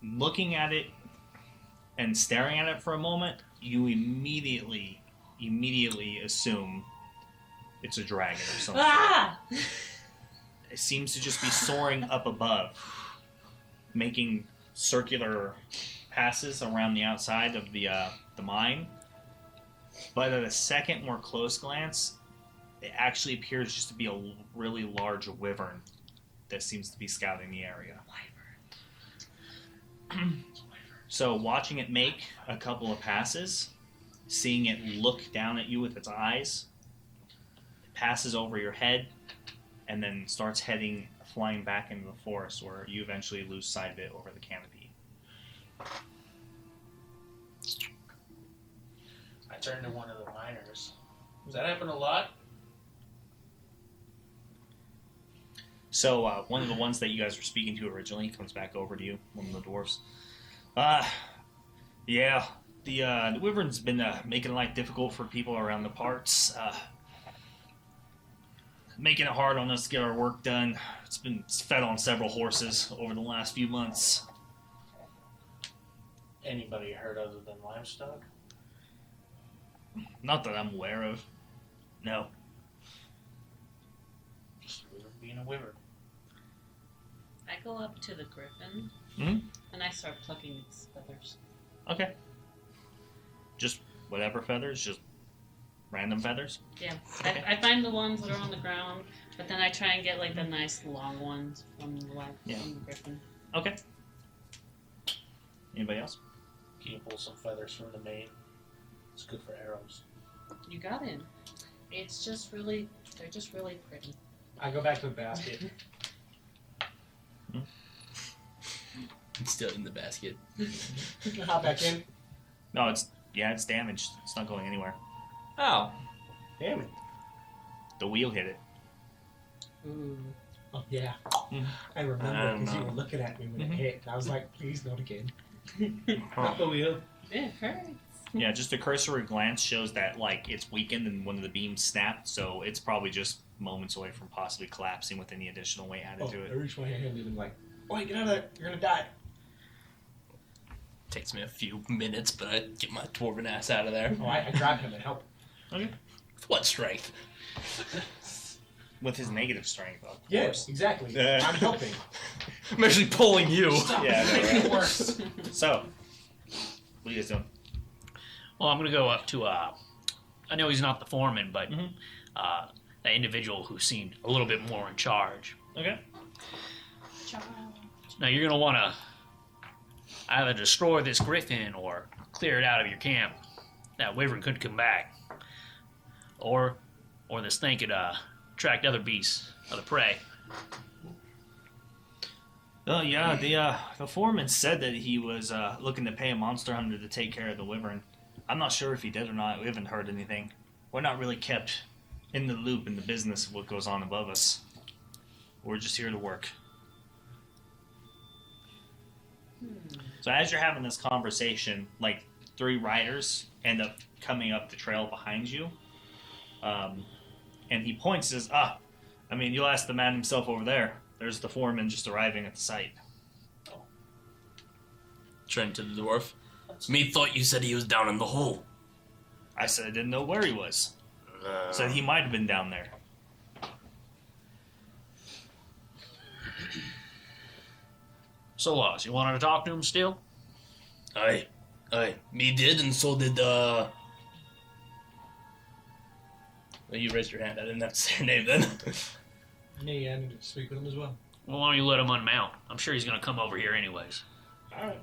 Looking at it and staring at it for a moment, you immediately assume it's a dragon or something. Ah! It seems to just be soaring up above. making circular passes around the outside of the mine. But at a second more close glance, it actually appears just to be a really large wyvern that seems to be scouting the area. So watching it make a couple of passes, seeing it look down at you with its eyes, it passes over your head, and then starts flying back into the forest, where you eventually lose sight of it over the canopy. I turned to one of the miners. Does that happen a lot? So one of the ones that you guys were speaking to originally comes back over to you, one of the dwarves. Yeah, the wyvern's been making life difficult for people around the parts. Making it hard on us to get our work done. It's fed on several horses over the last few months. Anybody heard other than livestock? Not that I'm aware of. No. Just a wyvern being a wyvern. I go up to the griffin and I start plucking its feathers. Okay. Just whatever feathers, just random feathers? Yeah. Okay. I find the ones that are on the ground, but then I try and get like the nice long ones from the from the griffin. Okay. Anybody else? Can you pull some feathers from the mane? It's good for arrows. You got it. They're just really pretty. I go back to the basket. It's still in the basket. Hop back in. No, it's damaged. It's not going anywhere. Oh. Damn it. The wheel hit it. Ooh. Oh, yeah. I remember because you were looking at me when it hit. And I was like, please, not again. Not the wheel. It hurts. Yeah, just a cursory glance shows that like it's weakened and one of the beams snapped, so it's probably just moments away from possibly collapsing with any additional weight added to I it. reached my hand and I'm like, "Oi, get out of there! You're gonna die." Takes me a few minutes, but I get my dwarven ass out of there. Oh, I grab him and help. Okay. With what strength? With his negative strength, of Yes, course. exactly. Yeah. I'm helping. I'm actually pulling you. Yeah, I know, Make it right? worse. So, what are you guys doing? Well, I'm going to go up to, I know he's not the foreman, but the individual who seemed a little bit more in charge. Okay. Now, you're going to want to either destroy this griffin or clear it out of your camp. That wyvern could come back. Or this thing could attract other beasts of the prey. Oh yeah, the foreman said that he was looking to pay a monster hunter to take care of the wyvern. I'm not sure if he did or not. We haven't heard anything. We're not really kept in the loop in the business of what goes on above us. We're just here to work. So as you're having this conversation, like 3 riders end up coming up the trail behind you. And he points and says, you'll ask the man himself over there. There's the foreman just arriving at the site. Turn to the dwarf. Me thought you said he was down in the hole. I said I didn't know where he was. Said he might have been down there. So, Loz, you wanted to talk to him still? Aye. Me did, and so did, Well, you raised your hand. I didn't have to say your name then. Me and speak with him as well. Well, why don't you let him unmount? I'm sure he's going to come over here anyways. Alright.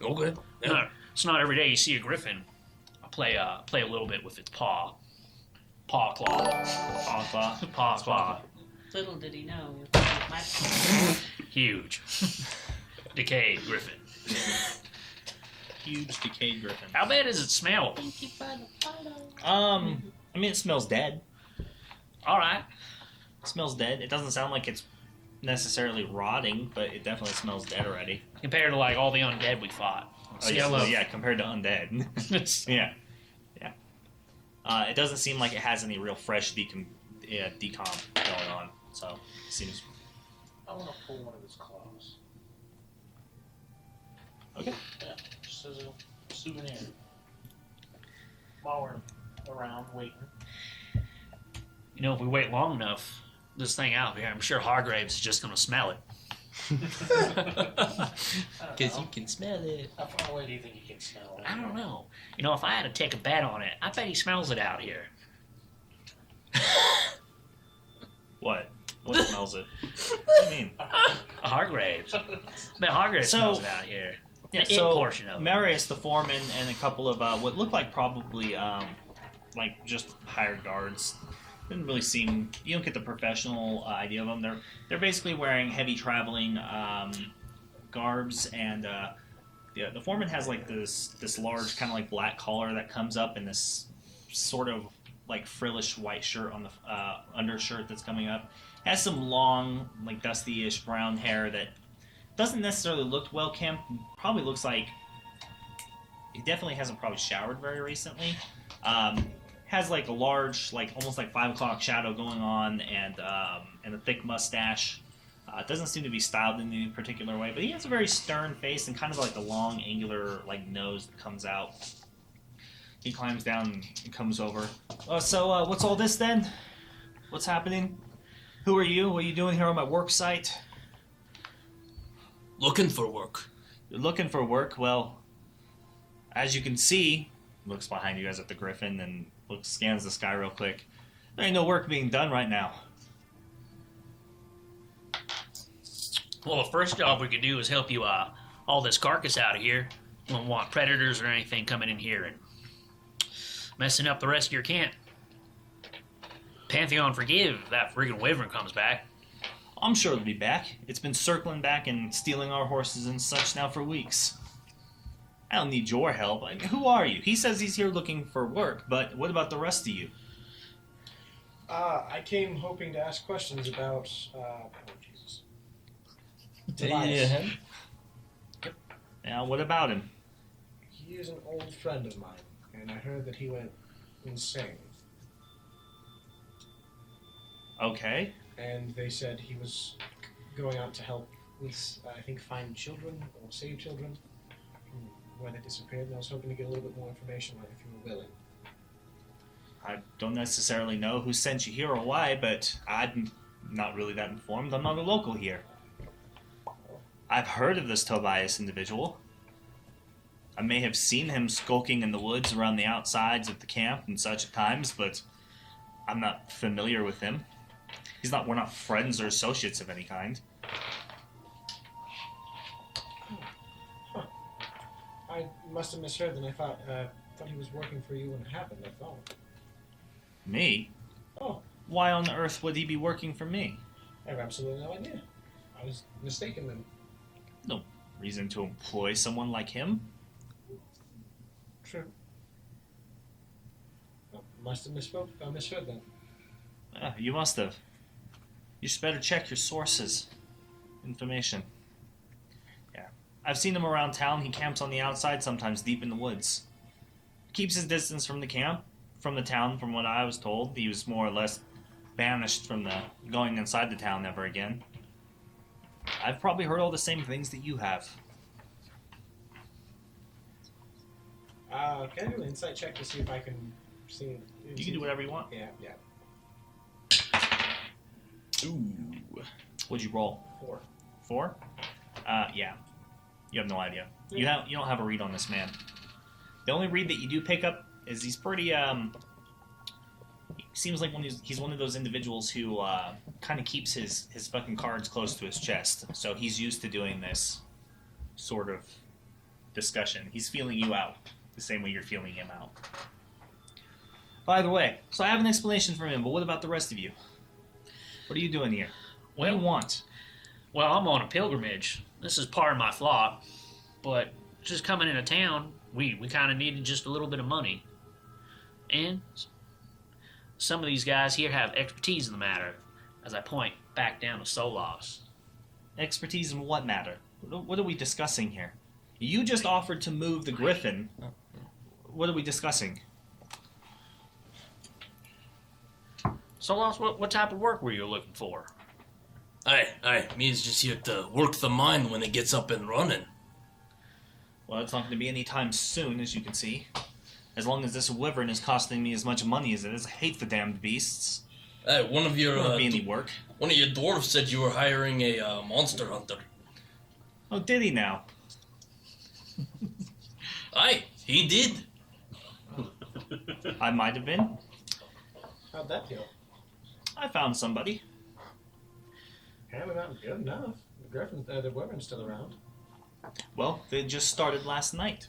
Okay. Yeah. It's not every day you see a griffin play a little bit with its paw. Paw claw. Paw claw. Paw claw. Little did he know. My Huge. Decayed griffin. Huge decayed griffin. How bad does it smell? Thank you for the photo. It smells dead. Alright. It smells dead. It doesn't sound like it's necessarily rotting, but it definitely smells dead already. Compared to like all the undead we fought. Yeah, compared to undead. Yeah. It doesn't seem like it has any real fresh decomp going on. So, it seems... I want to pull one of his claws. Okay. Yeah, just as a souvenir. While we're around waiting. You know, if we wait long enough, this thing out here, I'm sure Hargraves is just going to smell it. Because you can smell it. How far away do you think you can smell it? I don't know. You know, if I had to take a bet on it, I bet he smells it out here. What? What smells it? What do you mean? Hargraves. I bet Hargraves So- smells it out here. Yeah, The it so portion of it. Marius, the foreman, and a couple of what looked like probably like just hired guards. Didn't really seem. You don't get the professional idea of them. They're basically wearing heavy traveling garbs, and the foreman has like this large kind of like black collar that comes up, and this sort of like frillish white shirt on the undershirt that's coming up. Has some long, like dusty-ish brown hair that doesn't necessarily look well kempt. Probably looks like he definitely hasn't probably showered very recently. Has like a large, like almost like 5 o'clock shadow going on, and a thick mustache. Doesn't seem to be styled in any particular way, but he has a very stern face and kind of like a long, angular like nose that comes out. He climbs down and comes over. So what's all this then? What's happening? Who are you? What are you doing here on my work site? Looking for work. You're looking for work? Well, as you can see, looks behind you guys at the griffin and scans the sky real quick. There ain't no work being done right now. Well, the first job we could do is help you haul this carcass out of here. We don't want predators or anything coming in here and messing up the rest of your camp. Pantheon forgive if that friggin' wyvern comes back. I'm sure it'll be back. It's been circling back and stealing our horses and such now for weeks. I don't need your help. I mean, who are you? He says he's here looking for work, but what about the rest of you? I came hoping to ask questions about. Oh Jesus. Yeah. Now, what about him? He is an old friend of mine, and I heard that he went insane. Okay. And they said he was going out to help with, I think, find children or save children from where they disappeared. And I was hoping to get a little bit more information on it if you were willing. I don't necessarily know who sent you here or why, but I'm not really that informed. I'm not a local here. I've heard of this Tobias individual. I may have seen him skulking in the woods around the outsides of the camp and such at times, but I'm not familiar with him. We're not friends or associates of any kind. I must have misheard, and I thought he was working for you when it happened. I thought. Me? Oh, Why on earth would he be working for me? I have absolutely no idea. I was mistaken then. No reason to employ someone like him. True. Well, must have misheard then. You must have. You should better check your sources. Information. Yeah. I've seen him around town. He camps on the outside, sometimes deep in the woods. Keeps his distance from the camp, from the town, from what I was told. He was more or less banished from the going inside the town ever again. I've probably heard all the same things that you have. Can I do an insight check to see if I can see? You can do whatever you want. Yeah. Ooh. What'd you roll? 4. 4? Yeah. You have no idea. You don't have a read on this man. The only read that you do pick up is he's pretty he seems like he's one of those individuals who kind of keeps his fucking cards close to his chest. So he's used to doing this sort of discussion. He's feeling you out the same way you're feeling him out. By the way, so I have an explanation for him, but what about the rest of you? What are you doing here? What do you want? Well, I'm on a pilgrimage. This is part of my flock. But just coming into town, we kind of needed just a little bit of money. And some of these guys here have expertise in the matter, as I point back down to Solos. Expertise in what matter? What are we discussing here? You just offered to move the griffin. What are we discussing? Solos, what type of work were you looking for? Aye, me is just here to work the mine when it gets up and running. Well, it's not going to be any time soon, as you can see. As long as this wyvern is costing me as much money as it is, I hate the damned beasts. Hey, one of There your won't be any work. One of your dwarves said you were hiring a monster hunter. Oh, did he now? Aye, he did. I might have been. How'd that feel? I found somebody. Apparently not good enough. The wyvern's still around. Well, they just started last night.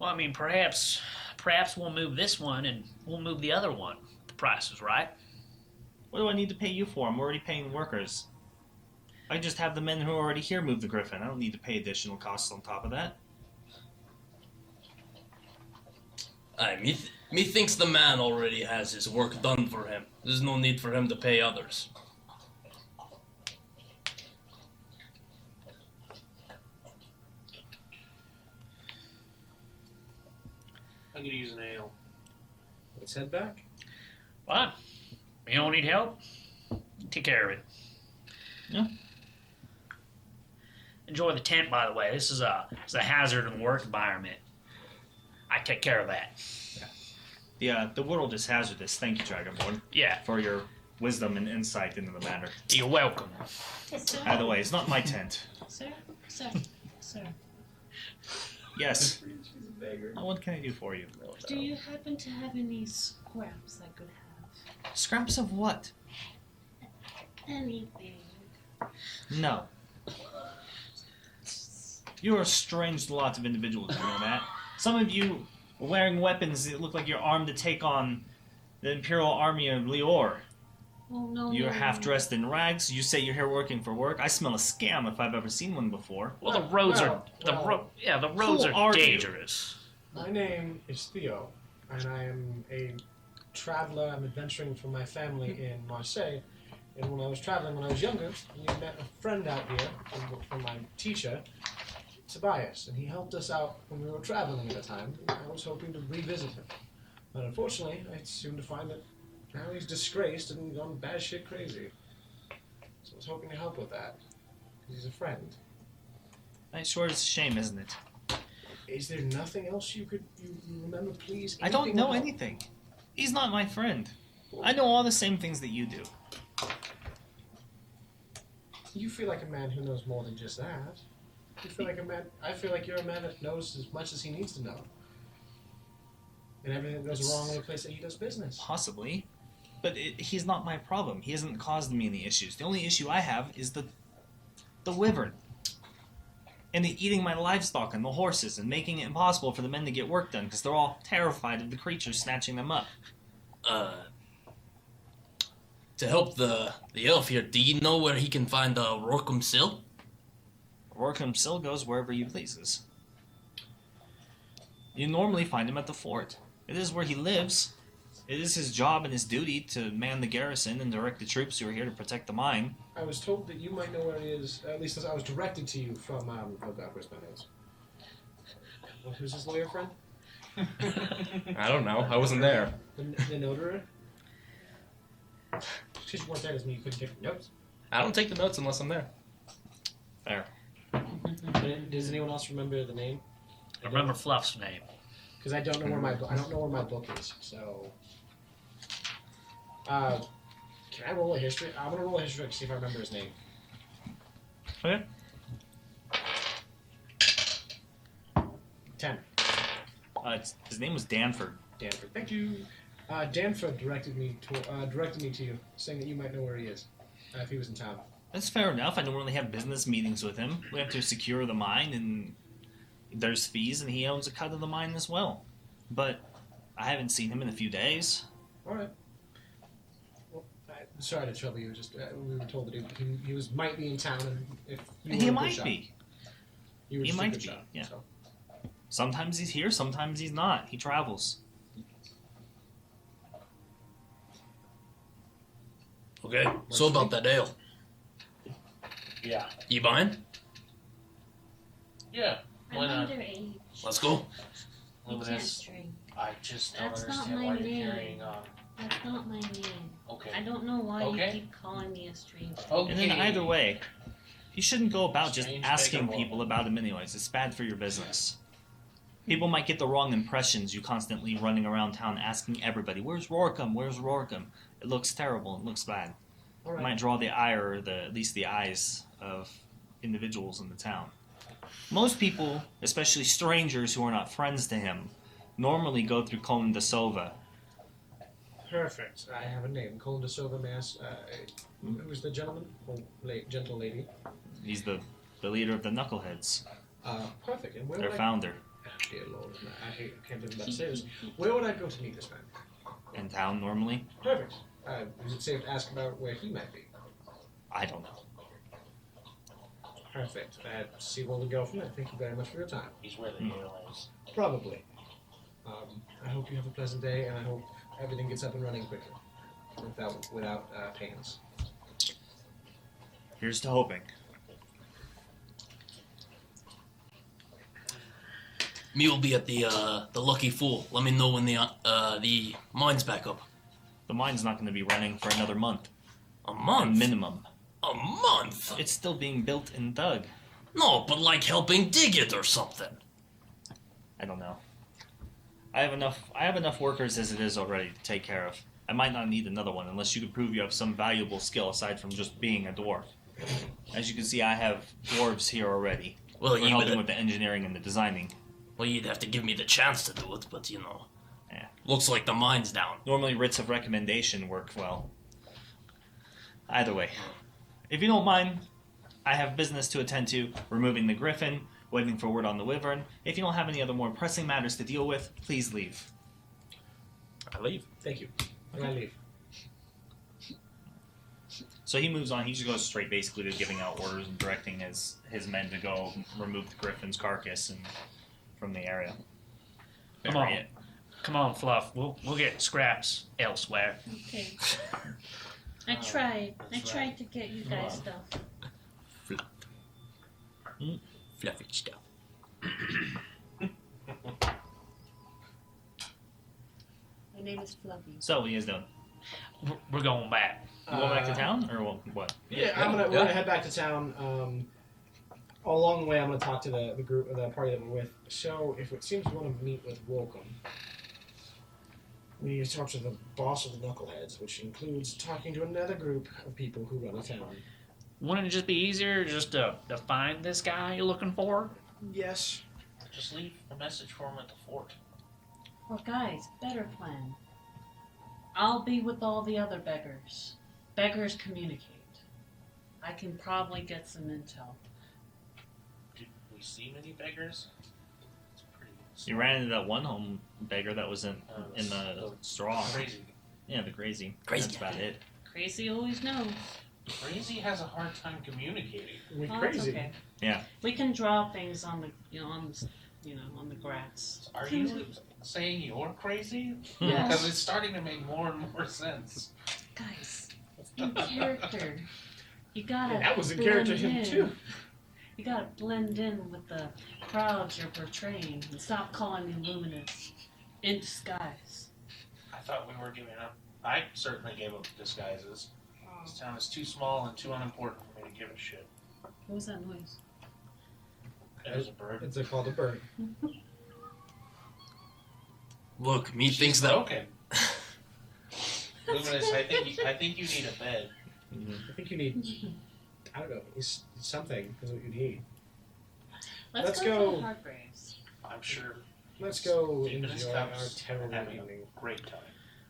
Well, I mean, perhaps we'll move this one and we'll move the other one. The price is right. What do I need to pay you for? I'm already paying workers. I just have the men who are already here move the griffin. I don't need to pay additional costs on top of that. Aye, methinks the man already has his work done for him. There's no need for him to pay others. I'm gonna use an ale. Let's head back. Fine. You don't need help? Take care of it. Yeah. Enjoy the tent, by the way. This is a hazard in the work environment. I take care of that. The world is hazardous. Thank you, Dragonborn, Yeah, for your wisdom and insight into the matter. you're welcome. Sir, By the way, it's not my tent. sir, sir. Yes. What can I do for you? Do you happen to have any scraps I could have? Scraps of what? Anything. No. You're a strange lot of individuals, you know that? Some of you are wearing weapons that look like you're armed to take on the Imperial Army of Lior. Oh no. You're no, half no. dressed in rags. You say you're here working for work. I smell a scam if I've ever seen one before. Well, the roads Well, the roads who are are you? dangerous. My name is Theo, and I am a traveler. I'm adventuring for my family in Marseille. And when I was traveling when I was younger, we met a friend out here from my teacher, Tobias, and he helped us out when we were traveling at the time. I was hoping to revisit him. But unfortunately, I soon to find that now he's disgraced and gone batshit crazy. So I was hoping to help with that. Because he's a friend. That sure is a shame, isn't it? Is there nothing else you remember, please? I don't Anything know about- anything. He's not my friend. I know all the same things that you do. You feel like a man who knows more than just that. You feel like a man. I feel like you're a man that knows as much as he needs to know. And everything goes wrong in the place that he does business. Possibly. But he's not my problem. He hasn't caused me any issues. The only issue I have is the wyvern. And the eating my livestock and the horses and making it impossible for the men to get work done because they're all terrified of the creatures snatching them up. To help the elf here, do you know where he can find Rorkham Sill? Rorkham Sill goes wherever he pleases. You normally find him at the fort. It is where he lives. It is his job and his duty to man the garrison and direct the troops who are here to protect the mine. I was told that you might know where he is. At least I was directed to you from. Oh God, where's my notes? Who's his lawyer friend? I don't know. I wasn't there. The notary. Because you weren't there doesn't mean you couldn't take notes. I don't take the notes unless I'm there. Fair. Does anyone else remember the name? I remember Fluff's name. Because I don't know where my book is. So, can I roll a history? I'm gonna roll a history to see if I remember his name. Okay. 10. His name was Danford. Danford. Thank you. Danford directed me to you, saying that you might know where he is, if he was in town. That's fair enough. I don't really have business meetings with him. We have to secure the mine, and there's fees, and he owns a cut of the mine as well. But I haven't seen him in a few days. All right. Well, sorry to trouble you. Just we were told that he might be in town, and if you were He a good might shot. be. You were He just a might good be, shot, yeah. So. Sometimes he's here, sometimes he's not. He travels. Okay. So about that ale. Yeah. You buying? Yeah. Why I'm not? underage. Let's go. I can't Luminous. drink. I just don't That's not understand my why you're name. carrying on. That's not my name. Okay. I don't know why Okay. you keep calling me a stranger. Okay. And then either way, you shouldn't go about just Strange asking beggar people woman. about him anyways. It's bad for your business. People might get the wrong impressions you constantly running around town asking everybody, where's Rorkham? Where's Rorkham? It looks terrible. It looks bad. All right. Might draw the ire, or at least the eyes of individuals in the town. Most people, especially strangers who are not friends to him, normally go through Colin de Sova. Perfect. I have a name. Colin de Silva Mass. Who's the gentleman? Gentle lady. He's the leader of the Knuckleheads, Perfect. And where their would founder. Dear Lord, I can't believe I'm about to say this. Where would I go to meet this man? In town, normally? Perfect. Is it safe to ask about where he might be? I don't know. Perfect. See where we go from there. Thank you very much for your time. He's where the hero is. Probably. I hope you have a pleasant day, and I hope everything gets up and running quickly, without pains. Here's to hoping. Me will be at the Lucky Fool. Let me know when the mine's back up. The mine's not going to be running for another month. A month? Minimum. A month? It's still being built and dug. No, but like helping dig it or something. I don't know. I have enough workers as it is already to take care of. I might not need another one unless you could prove you have some valuable skill aside from just being a dwarf. As you can see, I have dwarves here already. Well, We're you helping would. with the engineering and the designing. Well, you'd have to give me the chance to do it, but Yeah. looks like the mine's down. Normally, writs of recommendation work well. Either way, if you don't mind, I have business to attend to. Removing the griffin, waiting for word on the wyvern. If you don't have any other more pressing matters to deal with, please leave. I leave. Thank you. And I leave. So he moves on. He just goes straight, basically, to giving out orders and directing his men to go remove the griffin's carcass from the area. Come Bury on. it. Come on, Fluff. We'll get scraps elsewhere. Okay. I tried. I tried to get you guys stuff. Fluffy stuff. My name is Fluffy. So, what are you guys doing? We're going back. You going back to town, or what? Yeah, we're gonna head back to town. Along the way, I'm gonna talk to the group, the party that we're with. So, if it seems we want to meet with Welcome, we need to talk to the boss of the Knuckleheads, which includes talking to another group of people who run a town. Wouldn't it just be easier just to find this guy you're looking for? Yes. Just leave a message for him at the fort. Well, guys, better plan. I'll be with all the other beggars. Beggars communicate. I can probably get some intel. Did we see many beggars? It's pretty. You ran into that one home beggar that was in the straw. Crazy. Yeah, the crazy. Crazy. That's about it. Crazy always knows. Crazy has a hard time communicating. We're Oh, crazy. it's okay. Yeah. We can draw things on the on the grass. Are you saying you're crazy? Yes. Because it's starting to make more and more sense. Guys, in character. You gotta. And that was in blend character him in. too. You gotta blend in with the crowds you're portraying and stop calling me luminous in disguise. I thought we were giving up. I certainly gave up disguises. This town is too small and too unimportant for me to give a shit. What was that noise? It was a bird. It's called a bird. Look, me She's thinks that. broken. Luminous, I think you need a bed. I think you need. I don't know. It's something is what you need. Let's Let's go. go. To the Hargraves. I'm sure Let's go Deep in his enjoy our cups Terrowyn and having evening. a great time.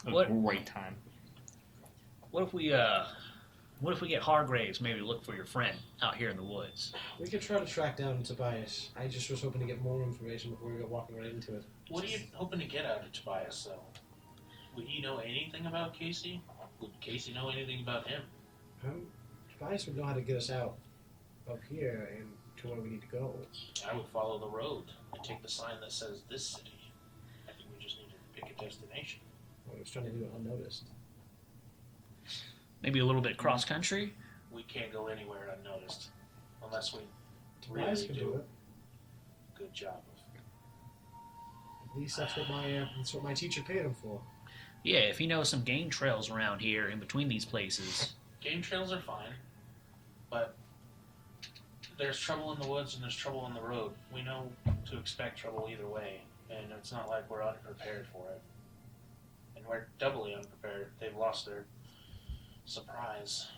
A What? great time. What if we get Hargraves maybe to look for your friend out here in the woods? We could try to track down Tobias. I just was hoping to get more information before we go walking right into it. What are you hoping to get out of Tobias, though? Would he know anything about Casey? Would Casey know anything about him? Tobias would know how to get us out of here and to where we need to go. I would follow the road and take the sign that says this city. I think we just need to pick a destination. I was trying to do it unnoticed. Maybe a little bit cross country? We can't go anywhere unnoticed unless we Tobias really can do do a it. good job of. At least that's what my teacher paid him for. Yeah, if you know some game trails around here in between these places. Game trails are fine, but there's trouble in the woods and there's trouble on the road. We know to expect trouble either way, and it's not like we're unprepared for it. And we're doubly unprepared. They've lost their surprise.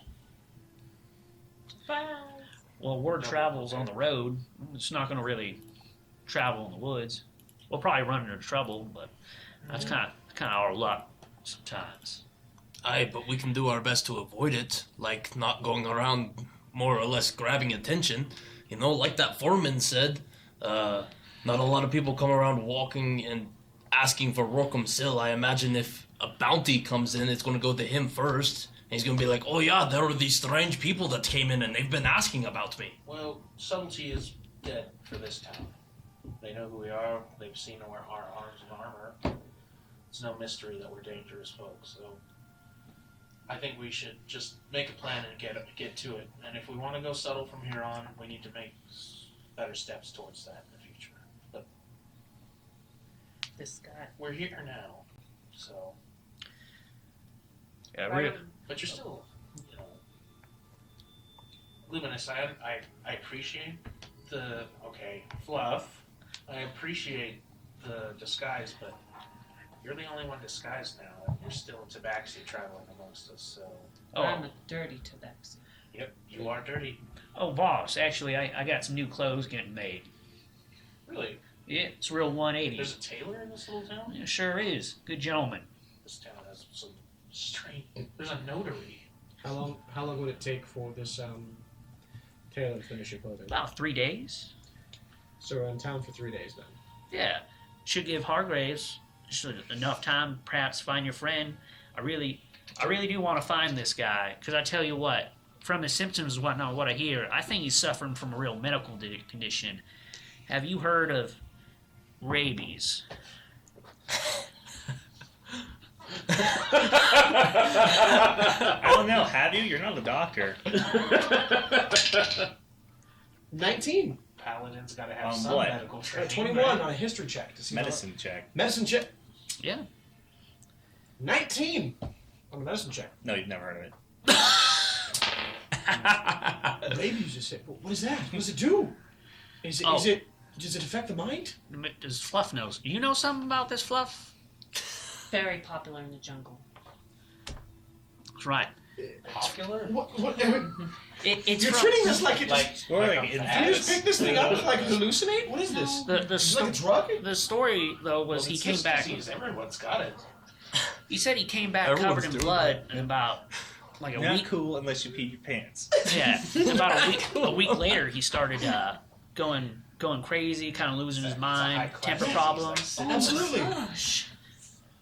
Well, word travels on the road. It's not going to really travel in the woods. We'll probably run into trouble, but that's kind of our luck sometimes. Aye, but we can do our best to avoid it, like not going around more or less grabbing attention. You know, like that foreman said, not a lot of people come around walking and asking for Rorkham Sill. I imagine if a bounty comes in, it's going to go to him first. And he's going to be like, oh yeah, there are these strange people that came in and they've been asking about me. Well, subtlety is dead for this town. They know who we are. They've seen our arms and armor. It's no mystery that we're dangerous folks. So I think we should just make a plan and get to it. And if we want to go subtle from here on, we need to make better steps towards that in the future. But This guy. we're here now, so. Yeah, But you're still, you know, Luminous. I appreciate the fluff. I appreciate the disguise, but you're the only one disguised now, and you're still in Tabaxi traveling amongst us. So. I'm a dirty tabaxi. Yep, you are dirty. Oh, boss, actually, I got some new clothes getting made. Really? Yeah, it's real 180. There's a tailor in this little town. Yeah, sure is. Good gentleman. This town has some strange. There's a notary. How long would it take for this tailor to finish your clothing? About 3 days. So we're in town for 3 days then. Yeah. Should give Hargraves enough time, perhaps, to find your friend. I really do want to find this guy, because I tell you what, from his symptoms and whatnot, what I hear, I think he's suffering from a real medical condition. Have you heard of rabies? I don't know. Have you? You're not a doctor. 19. Paladin's got to have some what? medical training. 21 right? on a history check to see Medicine check. Medicine check. Yeah. 19 on a medicine check. No, you've never heard of it. Rabies, you say. What is that? What does it do? Does it affect the mind? Does Fluff knows? You know something about this, Fluff? Very popular in the jungle. That's right. Popular? What It's you're from, treating this like it's... Like Did you just pick this thing up and like hallucinate? What is this? the Is it like a drug? The story, though, was he came back. Everyone's got it. He said he came back Everyone's covered in doing blood in about like a Not week. cool unless you pee your pants. Yeah, about a week later, he started going crazy, kind of losing his mind, temper problems. Absolutely. Gosh.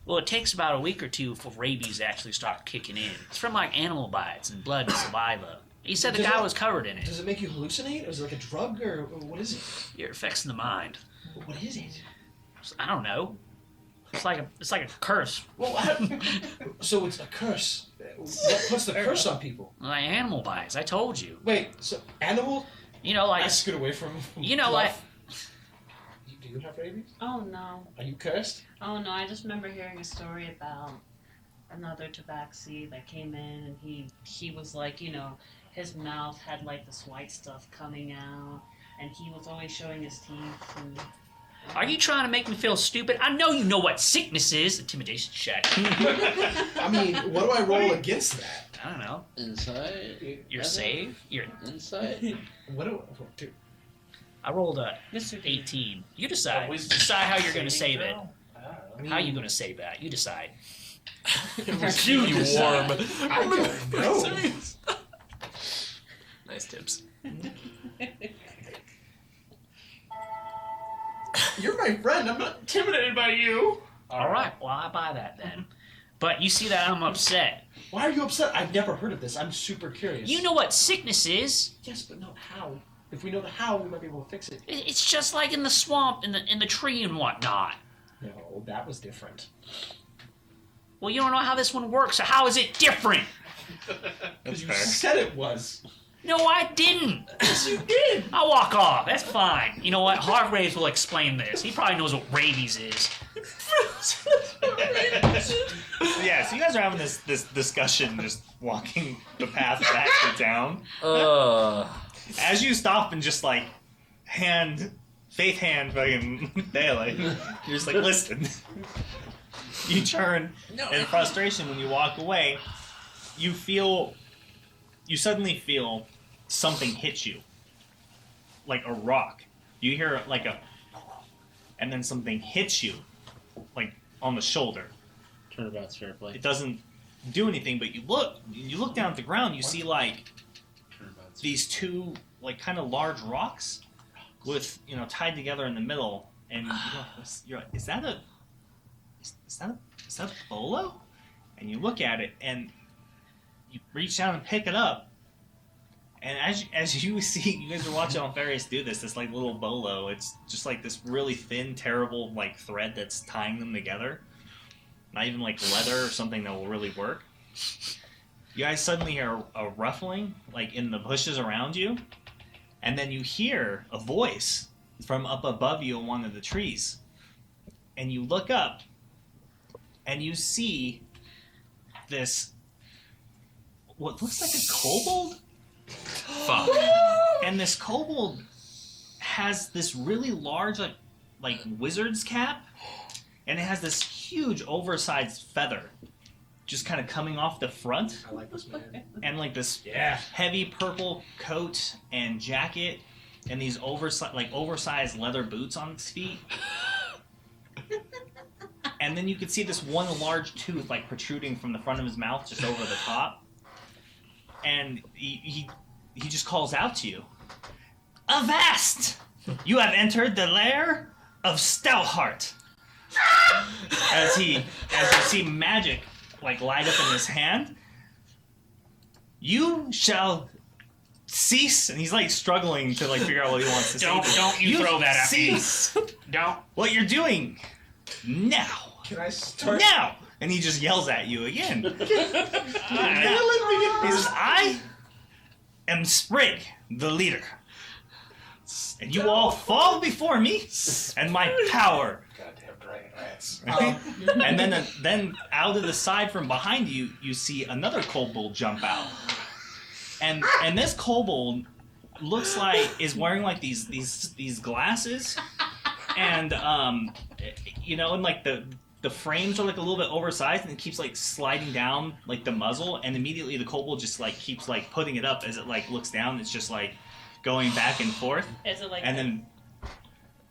Well, it takes about a week or two for rabies actually start kicking in. It's from like animal bites and blood and saliva. He said the Does guy it- was covered in it. Does it make you hallucinate? Or is it like a drug or what is it? It affects the mind. What is it? I don't know. It's like a curse. Well, so it's a curse. What puts the curse on people? Like animal bites. I told you. Wait, so animal? You know, like I scoot away from. you know, like Do you have rabies? Oh no. Are you cursed? Oh no, I just remember hearing a story about another tabaxi that came in and he was like, you know, his mouth had like this white stuff coming out and he was always showing his teeth and Are you trying to make me feel stupid? I know you know what sickness is. Intimidation check. I mean, what do I roll against that? I don't know. Inside. Your save? Your Inside. What do I rolled a Mr. D. 18. You decide. Always Decide how you're going to save it. I mean, How are you going to save that? You decide. You warm. I don't know. Nice tips. You're my friend. I'm not intimidated by you. All right. Well, I buy that then. But you see that I'm upset. Why are you upset? I've never heard of this. I'm super curious. You know what sickness is? Yes, but not how. If we know the how, we might be able to fix it. It's just like in the swamp, in the tree and whatnot. No, that was different. Well, you don't know how this one works, so how is it different? That's You fair. said it was. No, I didn't. Yes, you did. I'll walk off. That's fine. You know what? Hargraves will explain this. He probably knows what rabies is. Yeah, so you guys are having this discussion, just walking the path back to town. As you stop and just like faith hand fucking daylight, you're just like, listen. You turn in frustration when you walk away. you suddenly feel something hit you, like a rock. You hear like a, and then something hits you, like on the shoulder. Turnabout's fair play. It doesn't do anything, but you look down at the ground. You see like these two like kind of large rocks with tied together in the middle, and you're like, is that a bolo? And you look at it, and you reach down and pick it up, and as you see, you guys are watching Alfarius do this like little bolo. It's just like this really thin, terrible like thread that's tying them together. Not even like leather or something that will really work. You guys suddenly hear a ruffling like in the bushes around you, and then you hear a voice from up above you in one of the trees, and you look up, and you see this what looks like a kobold. Fuck. And this kobold has this really large like wizard's cap, and it has this huge oversized feather just kind of coming off the front, I like this man. and like this Yeah. heavy purple coat and jacket, and these oversized leather boots on its feet. And then you could see this one large tooth like protruding from the front of his mouth just over the top. And he just calls out to you. Avast! You have entered the lair of Stoutheart. As you see magic like light up in his hand. You shall cease, and he's like struggling to like figure out what he wants to say. Don't you throw that at me. Cease Don't. what you're doing now. Can I start? Now! And he just yells at you again. He says, I am Sprig, the leader. And you all fall before me and my power. Goddamn dragon rats. And then out of the side from behind you, you see another kobold jump out. And this kobold looks like is wearing like these glasses, and and like the frames are like a little bit oversized, and it keeps like sliding down like the muzzle, and immediately the kobold just like keeps like putting it up as it like looks down. It's just like going back and forth, Is it like and then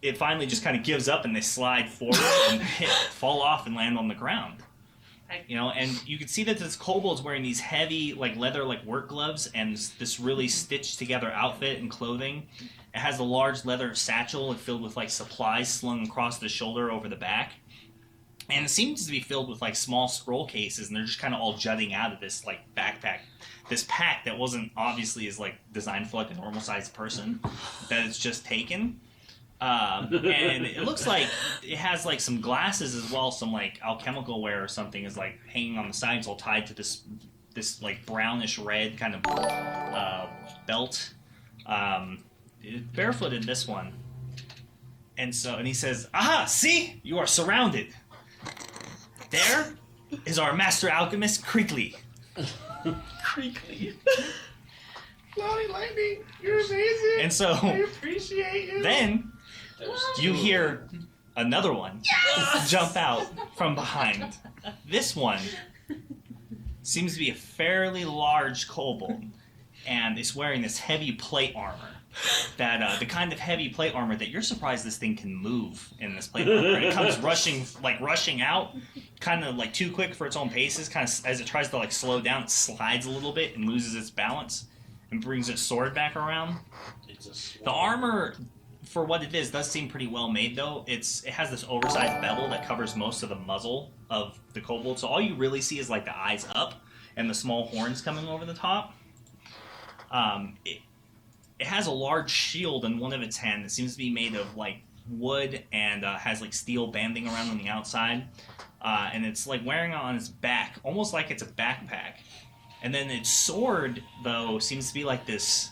it finally just kind of gives up, and they slide forward and fall off and land on the ground. And you can see that this kobold's wearing these heavy like leather like work gloves and this really stitched together outfit and clothing. It has a large leather satchel filled with like supplies slung across the shoulder over the back. And it seems to be filled with like small scroll cases, and they're just kind of all jutting out of this like backpack, this pack that wasn't obviously is like designed for like a normal sized person, that it's just taken. And it looks like it has like some glasses as well, some like alchemical wear or something is like hanging on the sides, all tied to this like brownish red kind of belt. Barefooted, this one. And he says, "Aha! See, you are surrounded. There is our master alchemist, Creakley." Creakley. Cloudy Lightning, you're amazing. And so I appreciate you. then you hear another one jump out from behind. This one seems to be a fairly large kobold, and is wearing this heavy plate armor. That the kind of heavy plate armor that you're surprised this thing can move in this plate armor. And it comes rushing out, kind of like too quick for its own paces. Kind of as it tries to like slow down, it slides a little bit and loses its balance and brings its sword back around. The armor, for what it is, does seem pretty well made though. It has this oversized bevel that covers most of the muzzle of the kobold, so all you really see is like the eyes up and the small horns coming over the top. It has a large shield in one of its hands. It seems to be made of like wood and has like steel banding around on the outside, and it's like wearing it on its back, almost like it's a backpack. And then its sword though seems to be like this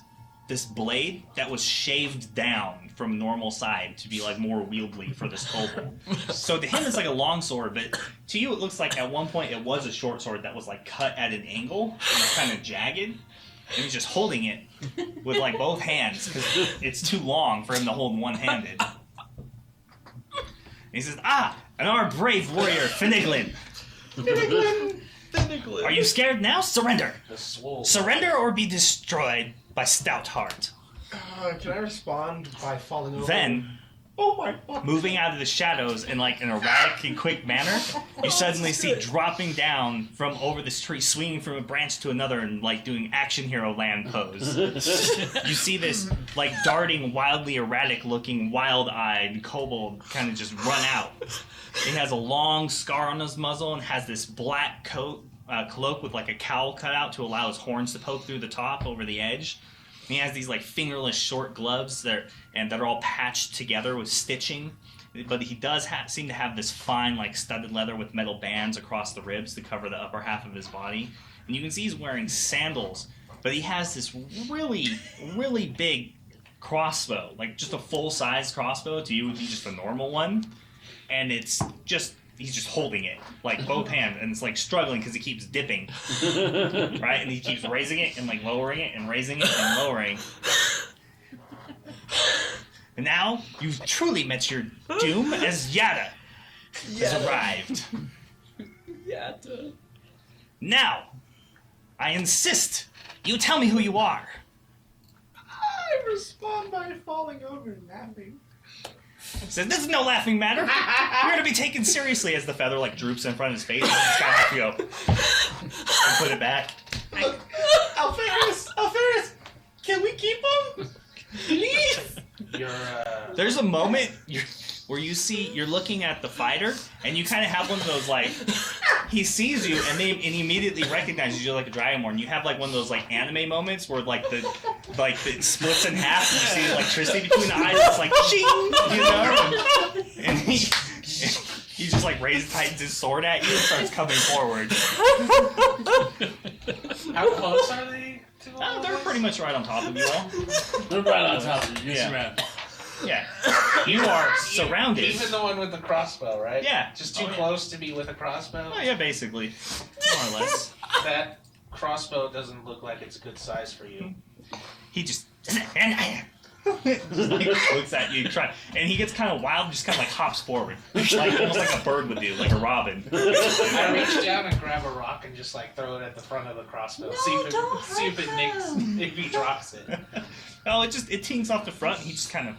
blade that was shaved down from normal side to be like more wieldy for this kobold. So to him it's like a long sword, but to you it looks like at one point it was a short sword that was like cut at an angle and it's kind of jagged. And he's just holding it with like both hands because it's too long for him to hold one-handed. And he says, "Ah, and our brave warrior Finneglin." Are you scared now? Surrender. The swole. Surrender or be destroyed by Stout Heart. Can I respond by falling over? Then, Oh my fuck. moving out of the shadows in like an erratic and quick manner, you suddenly see dropping down from over this tree, swinging from a branch to another and like doing action hero land pose. You see this like darting, wildly erratic looking, wild-eyed kobold kind of just run out. He has a long scar on his muzzle and has this black cloak with like a cowl cut out to allow his horns to poke through the top over the edge. And he has these like fingerless short gloves that are all patched together with stitching. But he does seem to have this fine like studded leather with metal bands across the ribs to cover the upper half of his body. And you can see he's wearing sandals, but he has this really, really big crossbow, like just a full-size crossbow. To you would be just a normal one. And it's just, he's just holding it, like both hands, and it's like struggling because he keeps dipping, right? And he keeps raising it and like lowering it and raising it and lowering. And now you've truly met your doom as Yada has arrived. Yada. Now, I insist you tell me who you are. I respond by falling over and laughing. Says, this is no laughing matter. You're to be taken seriously as the feather like droops in front of his face. And he's gotta have to go and put it back. Look, Alferis, can we keep him? Please. There's a moment where you're looking at the fighter, and you kind of have one of those like, he sees you and he immediately recognizes you like a Dragonborn. You have like one of those like anime moments where like it splits in half and you see the electricity between the eyes. It's like ching, you know, and he just like tightens his sword at you and starts coming forward. How close are they to all They're this? pretty much right on top of you all. They're right on top of you. You're Yeah. surrounded. Yeah, you are surrounded. Even the one with the crossbow, right? Yeah. Just too Oh, yeah. close to be with a crossbow? Oh yeah, basically, more or less. That crossbow doesn't look like it's a good size for you. He just like, looks at you, and he gets kind of wild, and just kind of like hops forward, like almost like a bird would do, like a robin. I reach down and grab a rock and just like throw it at the front of the crossbow. No, see if it nicks, if he drops it. Oh, it tings off the front, and he just kind of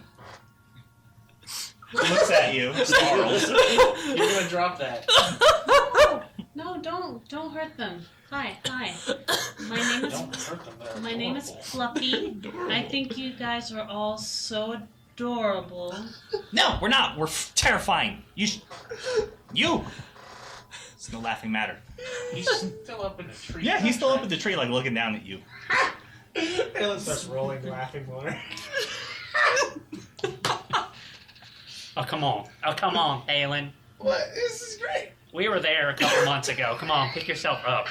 looks at you, snarls. You're gonna drop that. No, don't hurt them. Hi. My name is Don't hurt them. They're My name is adorable. Fluffy. I think you guys are all so adorable. No, we're not. We're terrifying. You. It's no laughing matter. He's still up in the tree. Yeah, he's still up in the tree, like looking down at you. Alan starts rolling, laughing more. Oh, come on, Alan. What? This is great. We were there a couple months ago. Come on, pick yourself up.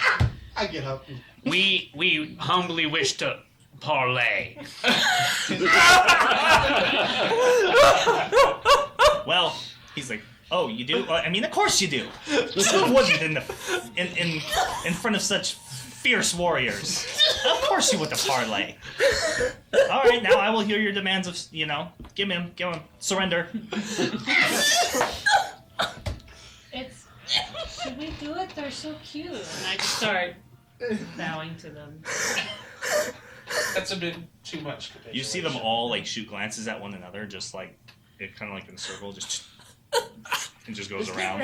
I get up. We humbly wish to parlay. Well, he's like, oh, you do? I mean, of course you do. Who wouldn't in front of such fierce warriors? Of course you would to parlay. All right, now I will hear your demands of, give him, surrender. Should we do it? They're so cute. And I just start bowing to them. That's a bit too much capitulation. You see them all like shoot glances at one another, just like it kind of like in a circle, just it just goes around.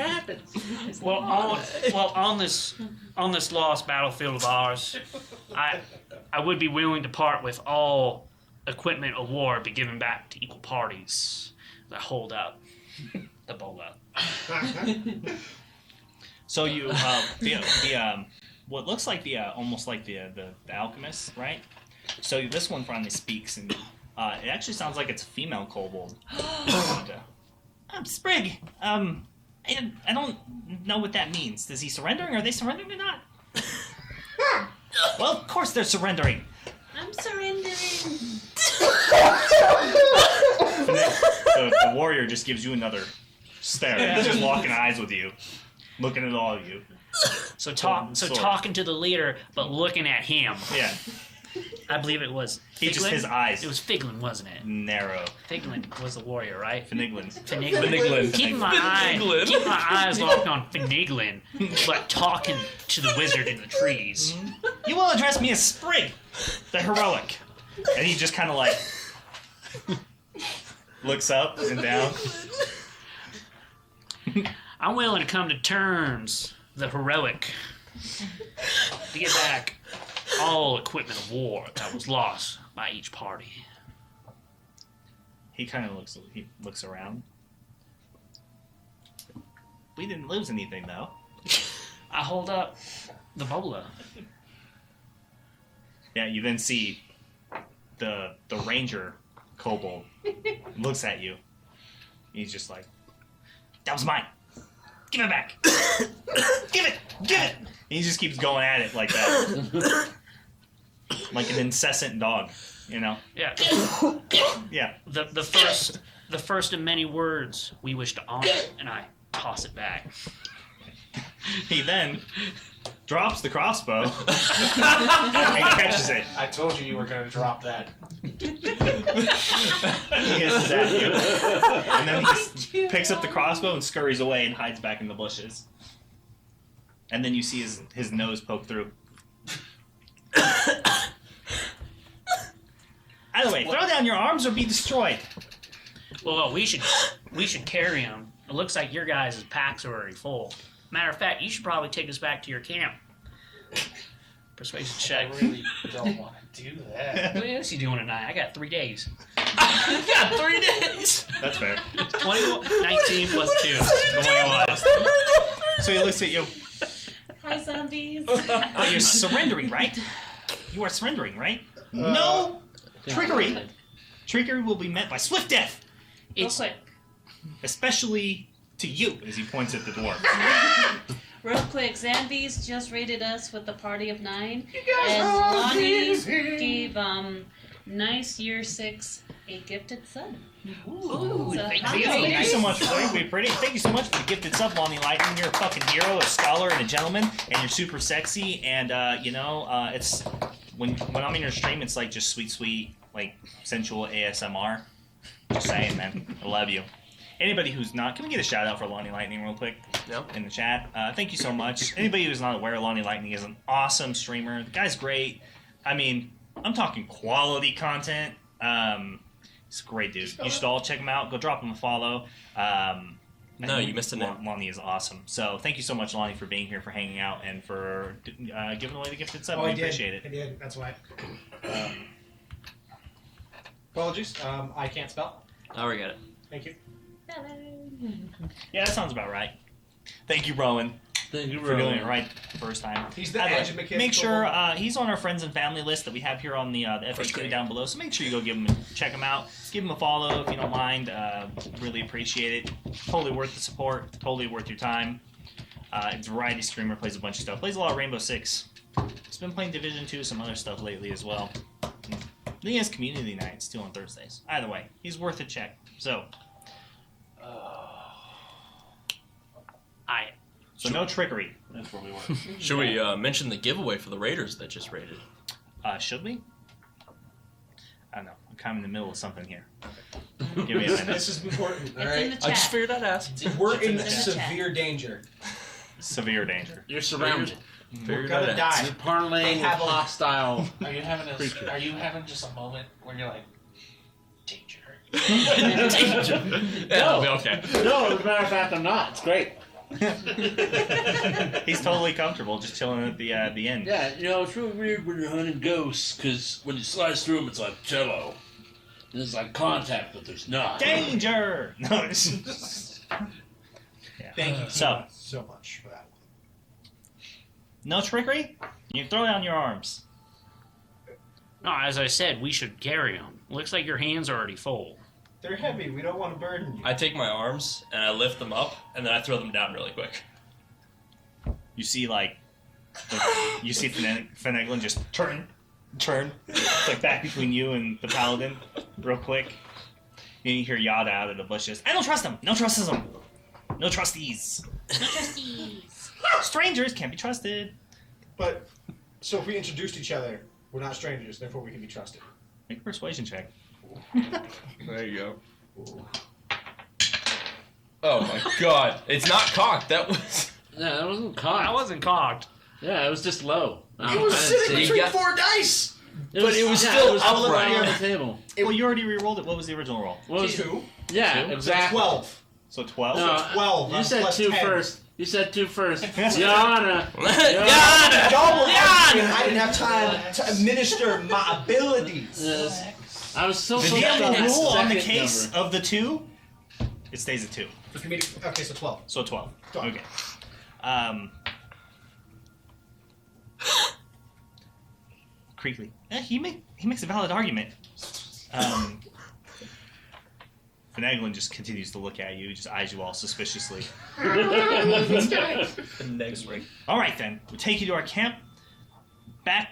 Well, on this lost battlefield of ours, I would be willing to part with all equipment of war, be given back to equal parties that hold up the bowl up. So you what looks like almost like the alchemist, right? So this one finally speaks, and it actually sounds like it's a female kobold. Sprig, I don't know what that means. Is he surrendering? Are they surrendering or not? Well, of course they're surrendering. I'm surrendering. The warrior just gives you another stare, just locking eyes with you, looking at all of you. So talking to the leader, but looking at him. Yeah. I believe it was He just Figlin? his eyes It was Figlin, wasn't it? narrow. Figlin was the warrior, right? Finiglin. Finiglin. Keeping my eyes locked on Finiglin, but talking to the wizard in the trees. You will address me as Sprig, the heroic. And he just kind of like looks up and down. I'm willing to come to terms, the heroic, to get back all equipment of war that was lost by each party. He kind of looks around. We didn't lose anything though. I hold up the bola. Yeah, you then see the ranger kobold looks at you. He's just like, that was mine. Give it back. Give it. And he just keeps going at it like that. Like an incessant dog, you know? Yeah. Yeah. The first of many words we wish to honor, and I toss it back. He then drops the crossbow and catches it. I told you were going to drop that. He hisses at you. And then he just picks up the crossbow and scurries away and hides back in the bushes. And then you see his nose poke through. Either way, throw down your arms or be destroyed. Well, we should carry him. It looks like your guys' packs are already full. Matter of fact, you should probably take us back to your camp. Persuasion check. I really don't want to do that. What else you doing tonight? I got 3 days. You got 3 days. That's fair. 19 plus 2. 21. So he looks at you. Hi, zombies. Oh, you're surrendering, right? You are surrendering, right? No trickery. Trickery will be met by swift death. Real quick. Especially to you, as he points at the dwarf. Real quick, Zambies just rated us with a party of 9. And Lonnie gave nice year 6 a gifted son. Ooh, So thank happy you. Thank you so much for Thank you so much for the gifted sub, Lonnie Lightning. You're a fucking hero, a scholar, and a gentleman, and you're super sexy. And it's when I'm in your stream, it's like just sweet, like sensual ASMR. Just saying, man, I love you. Anybody who's not, can we get a shout out for Lonnie Lightning real quick? Yep. In the chat. Thank you so much. Anybody who's not aware, Lonnie Lightning is an awesome streamer. The guy's great. I mean, I'm talking quality content. He's a great dude. You should all check him out. Go drop him a follow. No, you missed a name. Lonnie is awesome. So thank you so much, Lonnie, for being here, for hanging out, and for giving away the gifted sub. We appreciate it. I did. That's why. Apologies. I can't spell. I already got it. Thank you. Yeah, that sounds about right. Thank you, Rowan, Thank you, for doing it right the first time. He's the By way, adjumate. make sure he's on our friends and family list that we have here on the FAQ down below. So make sure you go check him out. Give him a follow if you don't mind. Really appreciate it. Totally worth the support. Totally worth your time. It's a variety streamer. Plays a bunch of stuff. Plays a lot of Rainbow Six. He's been playing Division 2, some other stuff lately as well. Then he has community nights too on Thursdays. Either way, he's worth a check. So no trickery. That's where we were. Should we mention the giveaway for the Raiders that just raided? Should we? I don't know. I'm kind of in the middle of something here. Give me a minute. This is important. All It's in right. the I just chat. figured I'd ask. We're in the chat. severe danger. Severe danger. You're surrounded. We're Figured gonna I'd ask. die. You're parlaying They have a- hostile. Are you having Creature. Are you having just a moment where you're like, danger? Danger. Yeah, it'll be okay. No, as a matter of fact, I'm not. It's great. He's totally comfortable, just chilling at the end. Yeah, it's really weird when you're hunting ghosts, because when you slice through them, it's like cello. And it's like contact, but there's not. Danger! No, it's yeah. Thank you so much for that one. No trickery? You throw down your arms. No, as I said, we should carry him. Looks like your hands are already full. They're heavy. We don't want to burden you. I take my arms and I lift them up and then I throw them down really quick. You see, Fineglin just turn, like back between you and the paladin, real quick. And you hear Yada out of the bushes. I don't trust him. No trustism. No trusties. No trustees. Strangers can't be trusted. But so if we introduced each other, We're not strangers, therefore we can be trusted. Make a persuasion check. There you go. Oh my god. It's not cocked. That was... Yeah, that wasn't I cocked. wasn't cocked. Yeah, it was just low. It was sitting you between got- 4 dice! But it was still it was upright. on the table. Well, you already re-rolled it. What was the original roll? What was 2. Yeah, Two? exactly. 12. So 12? No, 12. You I'm said plus 2 10. first. You said 2 first. Yana. Yana! Y'all were arguing. I didn't have time to administer my abilities. Yes. I was so The focused on that rule on the second case number. of the 2, it stays at 2. Okay, so 12. So 12. 12. Okay. Creakley. He makes a valid argument. Finaglin just continues to look at you, just eyes you all suspiciously. Next ring. All right, then. We'll take you to our camp. Back.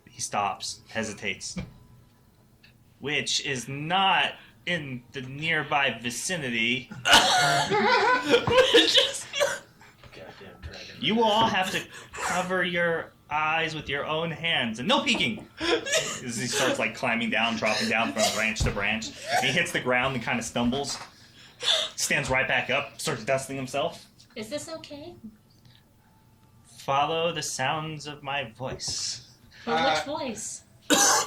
He stops, hesitates. Which is not in the nearby vicinity. Goddamn dragon. You will all have to cover your eyes with your own hands, and no peeking. As he starts like climbing down, dropping down from branch to branch, and he hits the ground and kind of stumbles, stands right back up, starts dusting himself. Is this okay? Follow the sounds of my voice. Or which voice?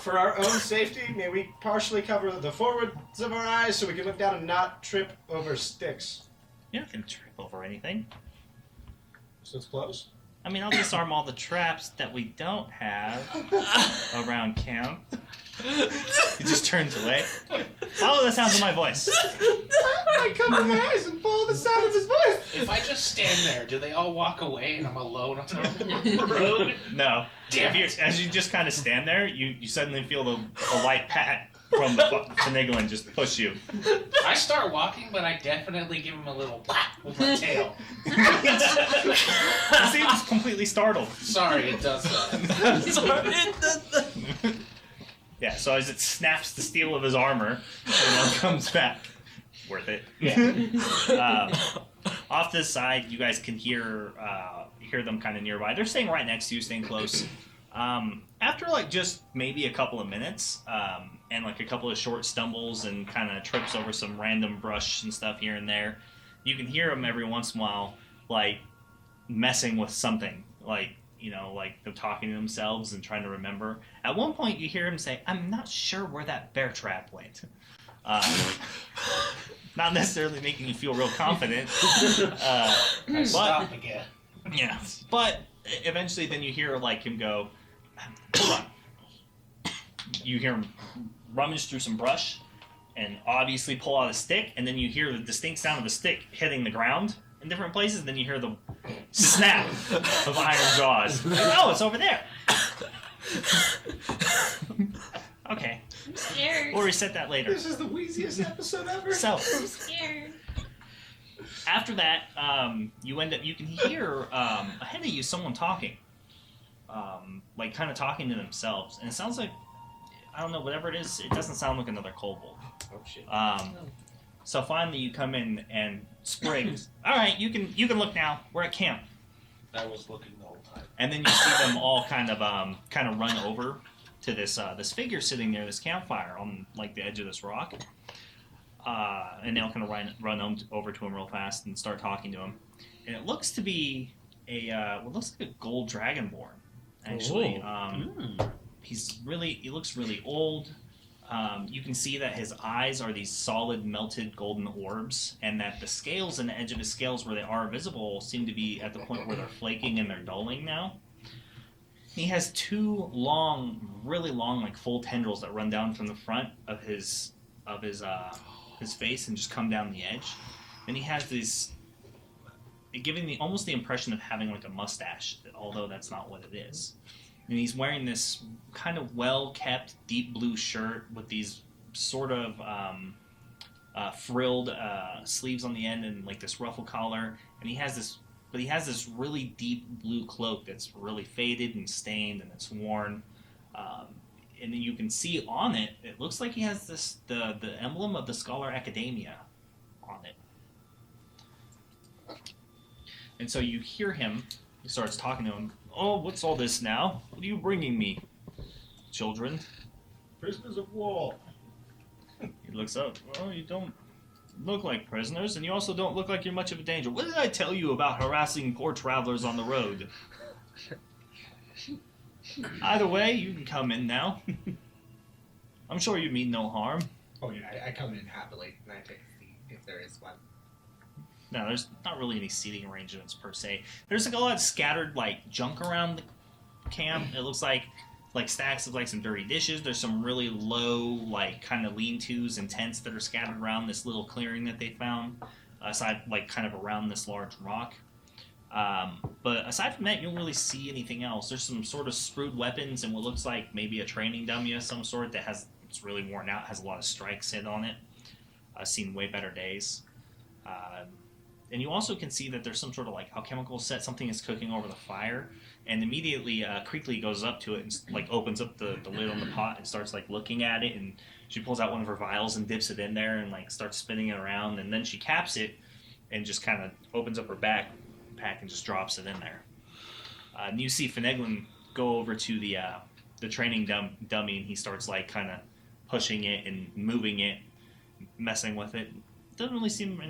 For our own safety, may we partially cover the forwards of our eyes so we can look down and not trip over sticks. You're not gonna trip over anything. So it's close. I mean, I'll disarm all the traps that we don't have around camp. He just turns away. Follow the sounds of my voice. I cover my eyes and follow the sound of his voice. If I just stand there, do they all walk away and I'm alone on the road? No. Damn If as you just kind of stand there, you suddenly feel a light pat from Finaglin just push you. I start walking, but I definitely give him a little whack with my tail. He seems completely startled. Sorry, it does that. Yeah, so as it snaps the steel of his armor, and then comes back. Worth it. Off this side, you guys can hear them kind of nearby. They're staying right next to you, staying close. After like just maybe a couple of minutes, and like a couple of short stumbles and kind of trips over some random brush and stuff here and there, you can hear them every once in a while, like messing with something, like they're talking to themselves and trying to remember. At one point, you hear him say, "I'm not sure where that bear trap went." Not necessarily making you feel real confident. I stop again. Yeah, but eventually, then you hear like him go, "Hold on." You hear him rummage through some brush, and obviously pull out a stick, and then you hear the distinct sound of the stick hitting the ground in different places. And then you hear the snap of iron jaws. Oh, it's over there. Okay, I'm scared. we'll reset that later. This is the wheeziest episode ever. So. I'm scared. After that, you can hear ahead of you someone talking, like kind of talking to themselves, and it sounds like, I don't know, whatever it is, it doesn't sound like another kobold. Oh shit. So finally you come in and Spriggs, all right, you can look now. We're at camp, I was looking the whole time. and then you see them all kind of run over to this figure sitting near this campfire on like the edge of this rock. And they'll kind of run over to him real fast and start talking to him. And it looks to be what looks like a gold dragonborn, actually. He looks really old. You can see that his eyes are these solid melted golden orbs, and that the scales and the edge of his scales where they are visible seem to be at the point where they're flaking and they're dulling now. He has two really long, like full tendrils that run down from the front of his face and just come down the edge. And he has these, giving almost the impression of having like a mustache, although that's not what it is. And he's wearing this kind of well-kept deep blue shirt with these sort of frilled sleeves on the end and like this ruffle collar. And he has this really deep blue cloak that's really faded and stained and it's worn. And then you can see on it, it looks like he has the emblem of the Scholar Academia on it. And so you hear him, he starts talking to him, Oh, what's all this now? What are you bringing me? Children? Prisoners of war. He looks up. Well, you don't look like prisoners, and you also don't look like you're much of a danger. What did I tell you about harassing poor travelers on the road? Either way, you can come in now. I'm sure you mean no harm. Oh yeah, I come in happily and I take a seat if there is one. No, there's not really any seating arrangements per se. There's like a lot of scattered like junk around the camp. It looks like stacks of like some dirty dishes. There's some really low like kind of lean-tos and tents that are scattered around this little clearing that they found, aside like kind of around this large rock. But aside from that, you don't really see anything else. There's some sort of sprued weapons and what looks like maybe a training dummy of some sort that it's really worn out, has a lot of strikes hit on it. I've seen way better days. And you also can see that there's some sort of like alchemical set, something is cooking over the fire, and immediately Creakley goes up to it and like opens up the lid on the pot and starts like looking at it, and she pulls out one of her vials and dips it in there and like starts spinning it around, and then she caps it and just kind of opens up her backpack and just drops it in there. And you see Fineglin go over to the training dummy, and he starts like kind of pushing it and moving it, messing with it. Doesn't really seem for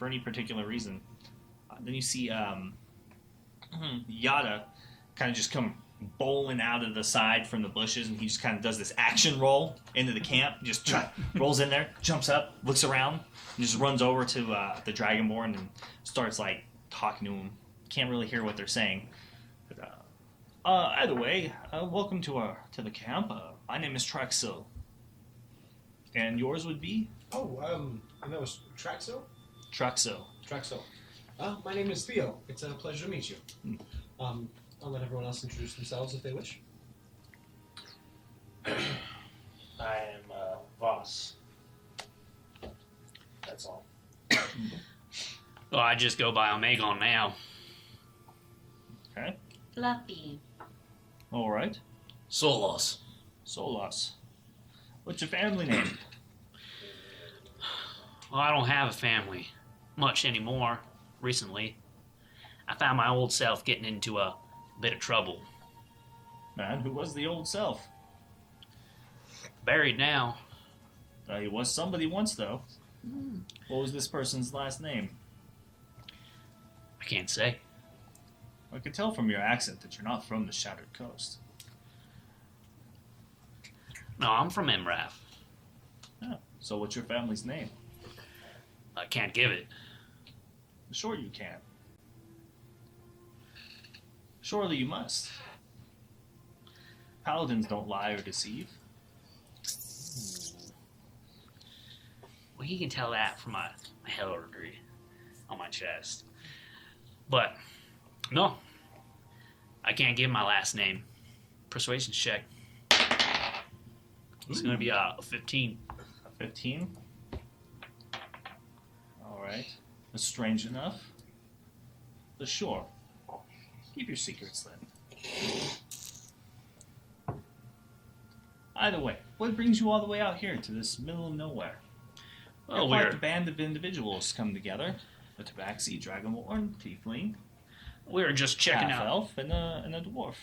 any particular reason. Then you see Yada kind of just come bowling out of the side from the bushes, and he just kind of does this action roll into the camp, just rolls in there, jumps up, looks around, and just runs over to the Dragonborn and starts like talking to him. Can't really hear what they're saying. But, either way, welcome to the camp. My name is Traxil. And yours would be? Oh, and that was Traxo? Traxil. Traxo. My name is Theo. It's a pleasure to meet you. I'll let everyone else introduce themselves if they wish. I am Voss. That's all. Well, I just go by Omegon now. Okay. Fluffy. All right. Solos. Solas. What's your family name? Well, I don't have a family much anymore. Recently, I found my old self getting into a bit of trouble. Man, who was the old self? Buried now. He was somebody once, though. What was this person's last name? I can't say. I could tell from your accent that you're not from the Shattered Coast. No, I'm from Emrath. Oh, so what's your family's name? I can't give it. Sure you can. Surely you must. Paladins don't lie or deceive. Well, you can tell that from my heraldry on my chest. But, no. I can't give my last name. Persuasion check. It's going to be a 15. A 15? Alright. That's strange enough. But sure. Keep your secrets then. Either way, what brings you all the way out here to this middle of nowhere? Well, Quite we're a band of individuals come together. A tabaxi, dragonborn, tiefling, we were just checking out. half-elf, and a dwarf.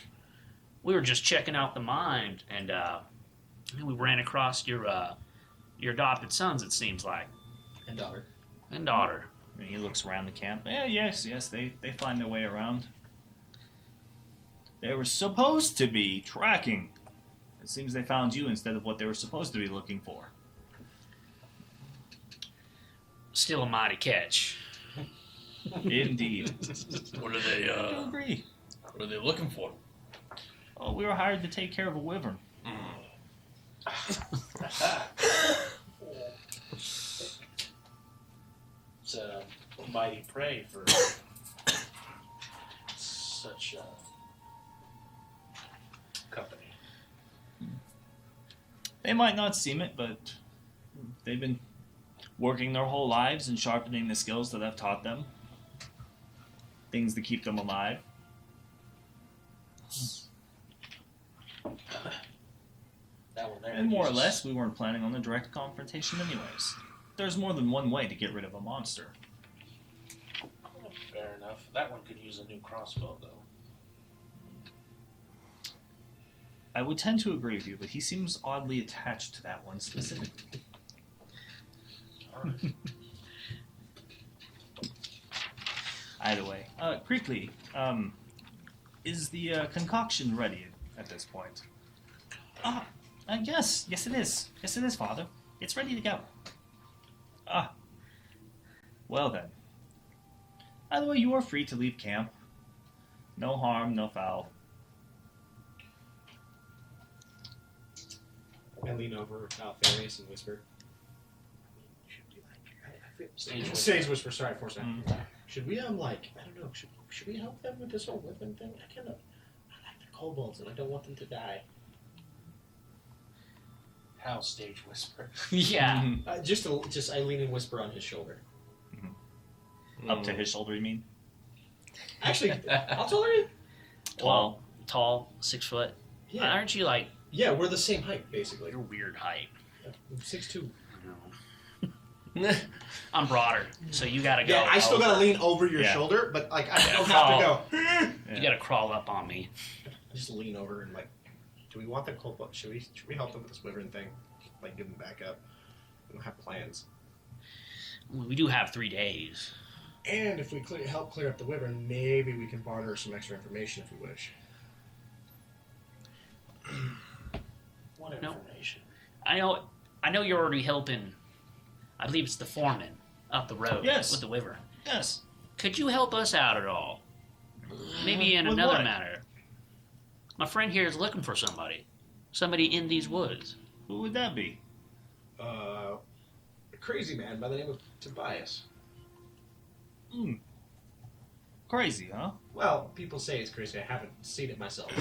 We were just checking out the mine, and we ran across your adopted sons. It seems like, And daughter. and daughter. And he looks around the camp. Yeah, yes, they find their way around. They were supposed to be tracking. It seems they found you instead of what they were supposed to be looking for. Still a mighty catch. Indeed. What are they? I do agree. What are they looking for? Oh, we were hired to take care of a wyvern. It's a mighty prey for such a company. They might not seem it, but they've been working their whole lives and sharpening the skills that I've taught them. Things to keep them alive. That one there. And more or uses- less, we weren't planning on a direct confrontation anyways. There's more than one way to get rid of a monster. Fair enough. That one could use a new crossbow, though. I would tend to agree with you, but he seems oddly attached to that one specifically. Either way, Creakley, is the concoction ready at this point? Yes it is. Yes it is, Father. It's ready to go. Well then. Either way, you are free to leave camp. No harm, no foul. I lean over Alfarius and whisper. Stage whisper. Sorry, for a second. Should we I don't know. Should we help them with this whole whipping thing? I like the kobolds and I don't want them to die. How stage whisper. Yeah. I lean and whisper on his shoulder. Up to his shoulder, you mean? Actually, how tall are you? Tall, 6 foot. Yeah. Aren't you like Yeah, we're the same height basically. you're weird height? I'm 6'2". I'm broader, so you gotta go. Yeah, I still gotta over. lean over your Yeah. shoulder, but like I don't crawl. have to go. You gotta crawl up on me. I just lean over and like, do we want the kobold? Should we help them with this wyvern thing? Like, give them back up. We don't have plans. We do have 3 days. And if we help clear up the wyvern, maybe we can barter some extra information if we wish. What No. information? I know you're already helping. I believe it's the foreman up the road Yes. with the wyvern. Yes. Could you help us out at all? Maybe in With another what? matter. My friend here is looking for somebody. Somebody in these woods. Who would that be? A crazy man by the name of Tobias. Crazy, huh? Well, people say it's crazy. I haven't seen it myself.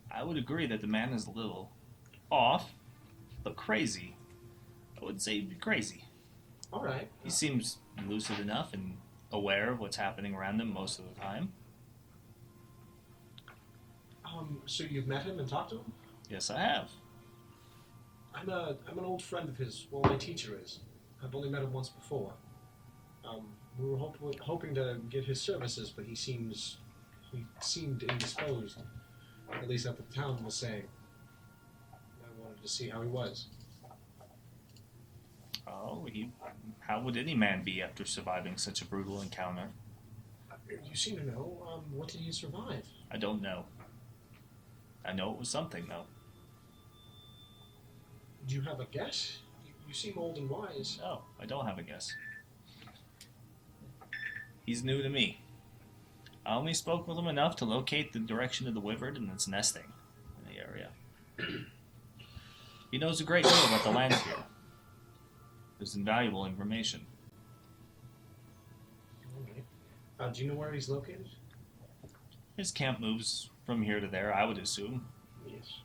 I would agree that the man is a little off, but crazy. I wouldn't say he'd be crazy. All right. He seems lucid enough and aware of what's happening around him most of the time. So you've met him and talked to him? Yes, I have. I'm an old friend of his. Well, my teacher is. I've only met him once before. We were hoping to get his services, but he seemed indisposed. At least at the town was saying. I wanted to see how he was. Oh, how would any man be after surviving such a brutal encounter? You seem to know. What did he survive? I don't know. I know it was something, though. Do you have a guess? You seem old and wise. No, I don't have a guess. He's new to me. I only spoke with him enough to locate the direction of the wyvern and its nesting in the area. He knows a great deal about the land here. There's invaluable information. All right. Do you know where he's located? His camp moves from here to there, I would assume. Yes.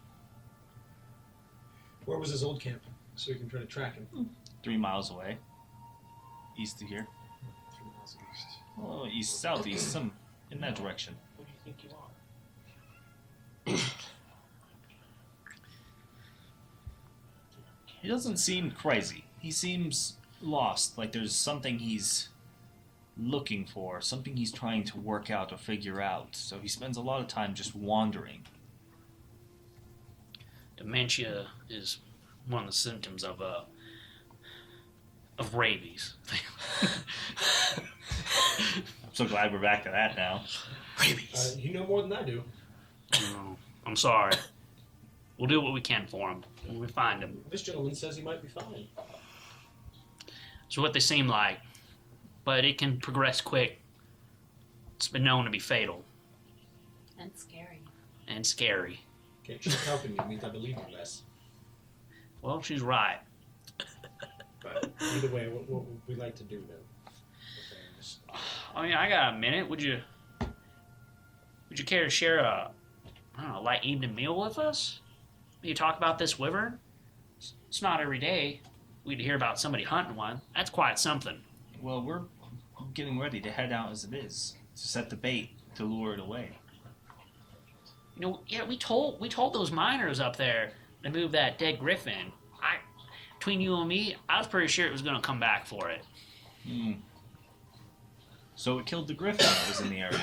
Where was his old camp? So we can try to track him. 3 miles away. East of here. 3 miles east. Oh, east, southeast, some in that direction. Who do you think you are? He doesn't seem crazy. He seems lost, like there's something he's looking for, something he's trying to work out or figure out. So he spends a lot of time just wandering. Dementia is one of the symptoms of rabies. I'm so glad we're back to that now. Rabies. You know more than I do. No, I'm sorry. We'll do what we can for him when we find him. This gentleman says he might be fine. It's what they seem like, but it can progress quick. It's been known to be fatal And scary. and scary. Okay, she's helping me means I believe you less. Well, she's right. But either way, what would we like to do then? I mean, I got a minute. Would you care to share a light evening meal with us? You talk about this wyvern? It's not every day we'd hear about somebody hunting one. That's quite something. Well, we're getting ready to head out as it is, to set the bait to lure it away. You know, yeah, we told those miners up there to move that dead griffin. Between you and me, I was pretty sure it was going to come back for it. So it killed the griffin that was in the area,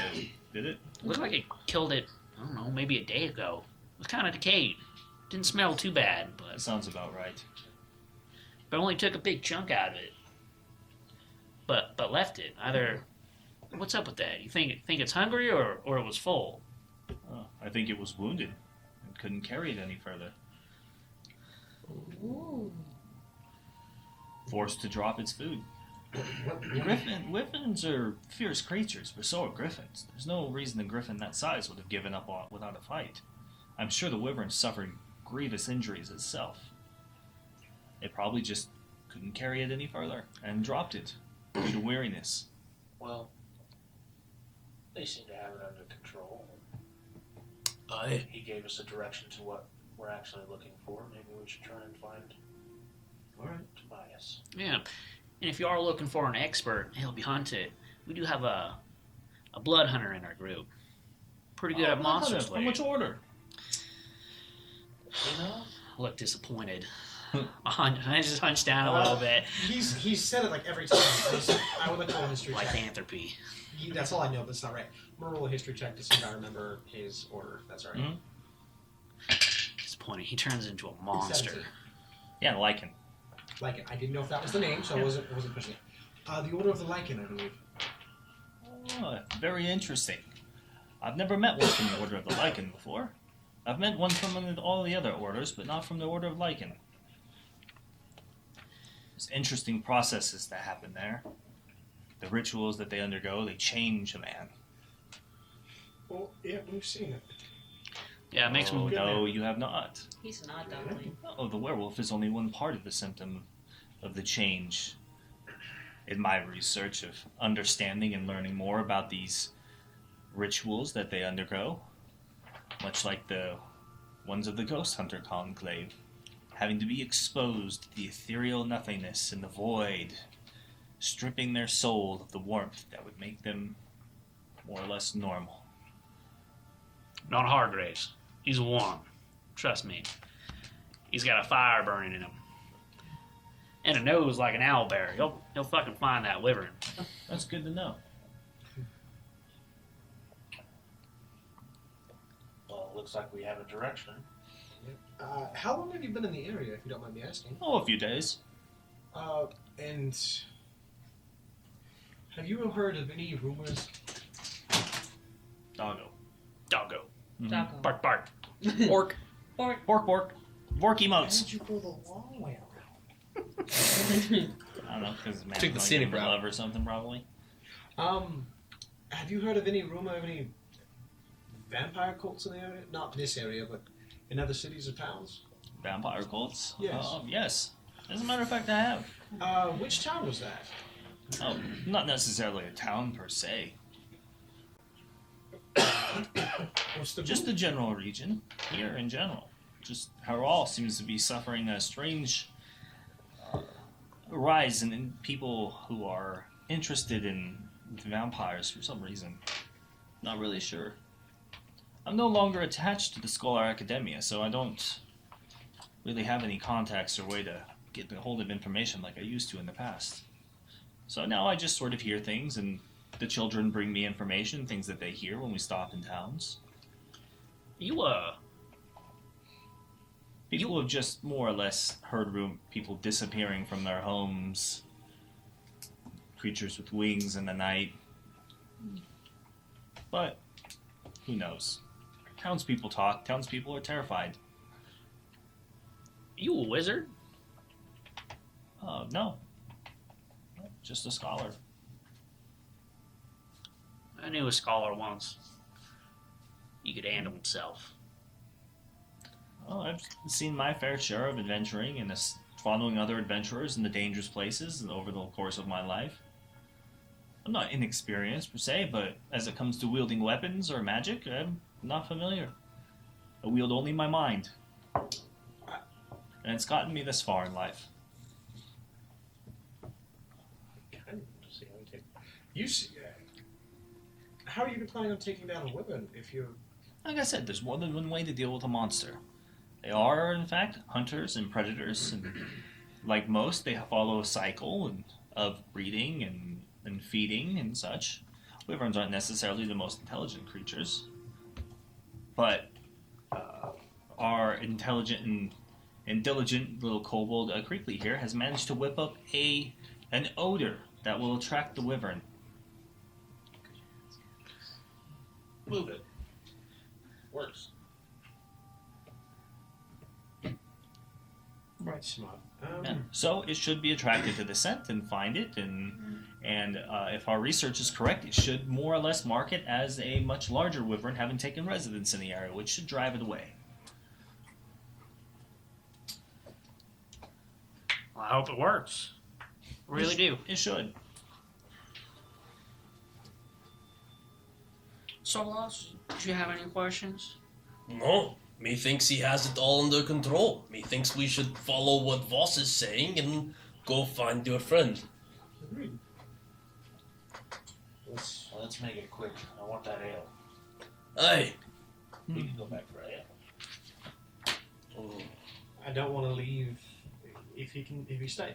did it? Looked like it killed it, I don't know, maybe a day ago. was kind of decayed. Didn't smell too bad, That but sounds about right. only took a big chunk out of it. But left it. Either, what's up with that? You think it's hungry or it was full? I think it was wounded and couldn't carry it any further. Ooh. Forced to drop its food. Griffins are fierce creatures, but so are griffins. There's no reason a griffin that size would have given up without a fight. I'm sure the wyvern suffered grievous injuries itself. It probably just couldn't carry it any further and dropped it due to weariness. Well, they seem to have it under control. Aye. He gave us a direction to what we're actually looking for. Maybe we should try and find Tobias. Yeah. And if you are looking for an expert to help you hunt it, we do have a blood hunter in our group. Pretty good at monsters. From which order? You know? Look disappointed. I just hunched down a little bit. He's said it like every time. I would like to roll a history check. Lycanthropy. That's all I know, but it's not right. I'm gonna roll a history check to see if I remember his order. If that's all right. Mhm. Disappointed. He turns into a monster. 17. Yeah, lichen. Lichen. I didn't know if that was the name, so I wasn't pushing it. The Order of the Lichen, I believe. Oh, very interesting. I've never met one from the Order of the Lichen before. I've met one from all the other orders, but not from the Order of Lichen. There's interesting processes that happen there. The rituals that they undergo, they change a man. Well, yeah, we've seen it. Yeah, it makes Oh, me. no, you have not. He's not dumpling. Oh, the werewolf is only one part of the symptom of the change. In my research of understanding and learning more about these rituals that they undergo, much like the ones of the Ghost Hunter Conclave, having to be exposed to the ethereal nothingness and the void, stripping their soul of the warmth that would make them more or less normal. Not Hargraves. He's warm. Trust me. He's got a fire burning in him. And a nose like an owlbear. He'll fucking find that wyvern. That's good to know. Well, it looks like we have a direction. How long have you been in the area, if you don't mind me asking? Oh, a few days. And have you heard of any rumors? Doggo. Doggo. Doggo. Bark, bark. Orc. Or Bork, bork. Bork Why emotes. don't you go the long way around? I don't know, because man, Took the like scenic in route. love or something, probably. Have you heard of any rumor of any vampire cults in the area? Not this area, but in other cities or towns? Vampire cults? Yes. Yes. As a matter of fact, I have. Which town was that? Oh, not necessarily a town per se. What's the Just the general region. Here in general. Just how all seems to be suffering a strange rise in people who are interested in vampires for some reason. Not really sure. I'm no longer attached to the Scholar Academia, so I don't really have any contacts or way to get a hold of information like I used to in the past. So now I just sort of hear things, and the children bring me information, things that they hear when we stop in towns. People have just more or less heard people disappearing from their homes, creatures with wings in the night. But who knows? Townspeople talk. Townspeople are terrified. You a wizard? No. Just a scholar. I knew a scholar once. He could handle himself. Well, I've seen my fair share of adventuring and following other adventurers in the dangerous places over the course of my life. I'm not inexperienced per se, but as it comes to wielding weapons or magic, I'm not familiar. I wield only my mind. And it's gotten me this far in life. How are you planning on taking down a wyvern if you're... Like I said, there's more than one way to deal with a monster. They are, in fact, hunters and predators, and like most, they follow a cycle of breeding and feeding and such. Wyverns aren't necessarily the most intelligent creatures, but our intelligent and diligent little kobold Creakley here has managed to whip up an odor that will attract the wyvern. Move it. Works. Right, smart. Yeah. So it should be attracted to the scent and find it, and if our research is correct, it should more or less mark it as a much larger wyvern having taken residence in the area, which should drive it away. Well, I hope it works. Really do. It should. Solas, did you have any questions? No, methinks he has it all under control. Methinks we should follow what Voss is saying and go find your friend. Agreed. Let's make it quick. I want that ale. Aye. We can go back for ale. Oh, I don't want to leave. If he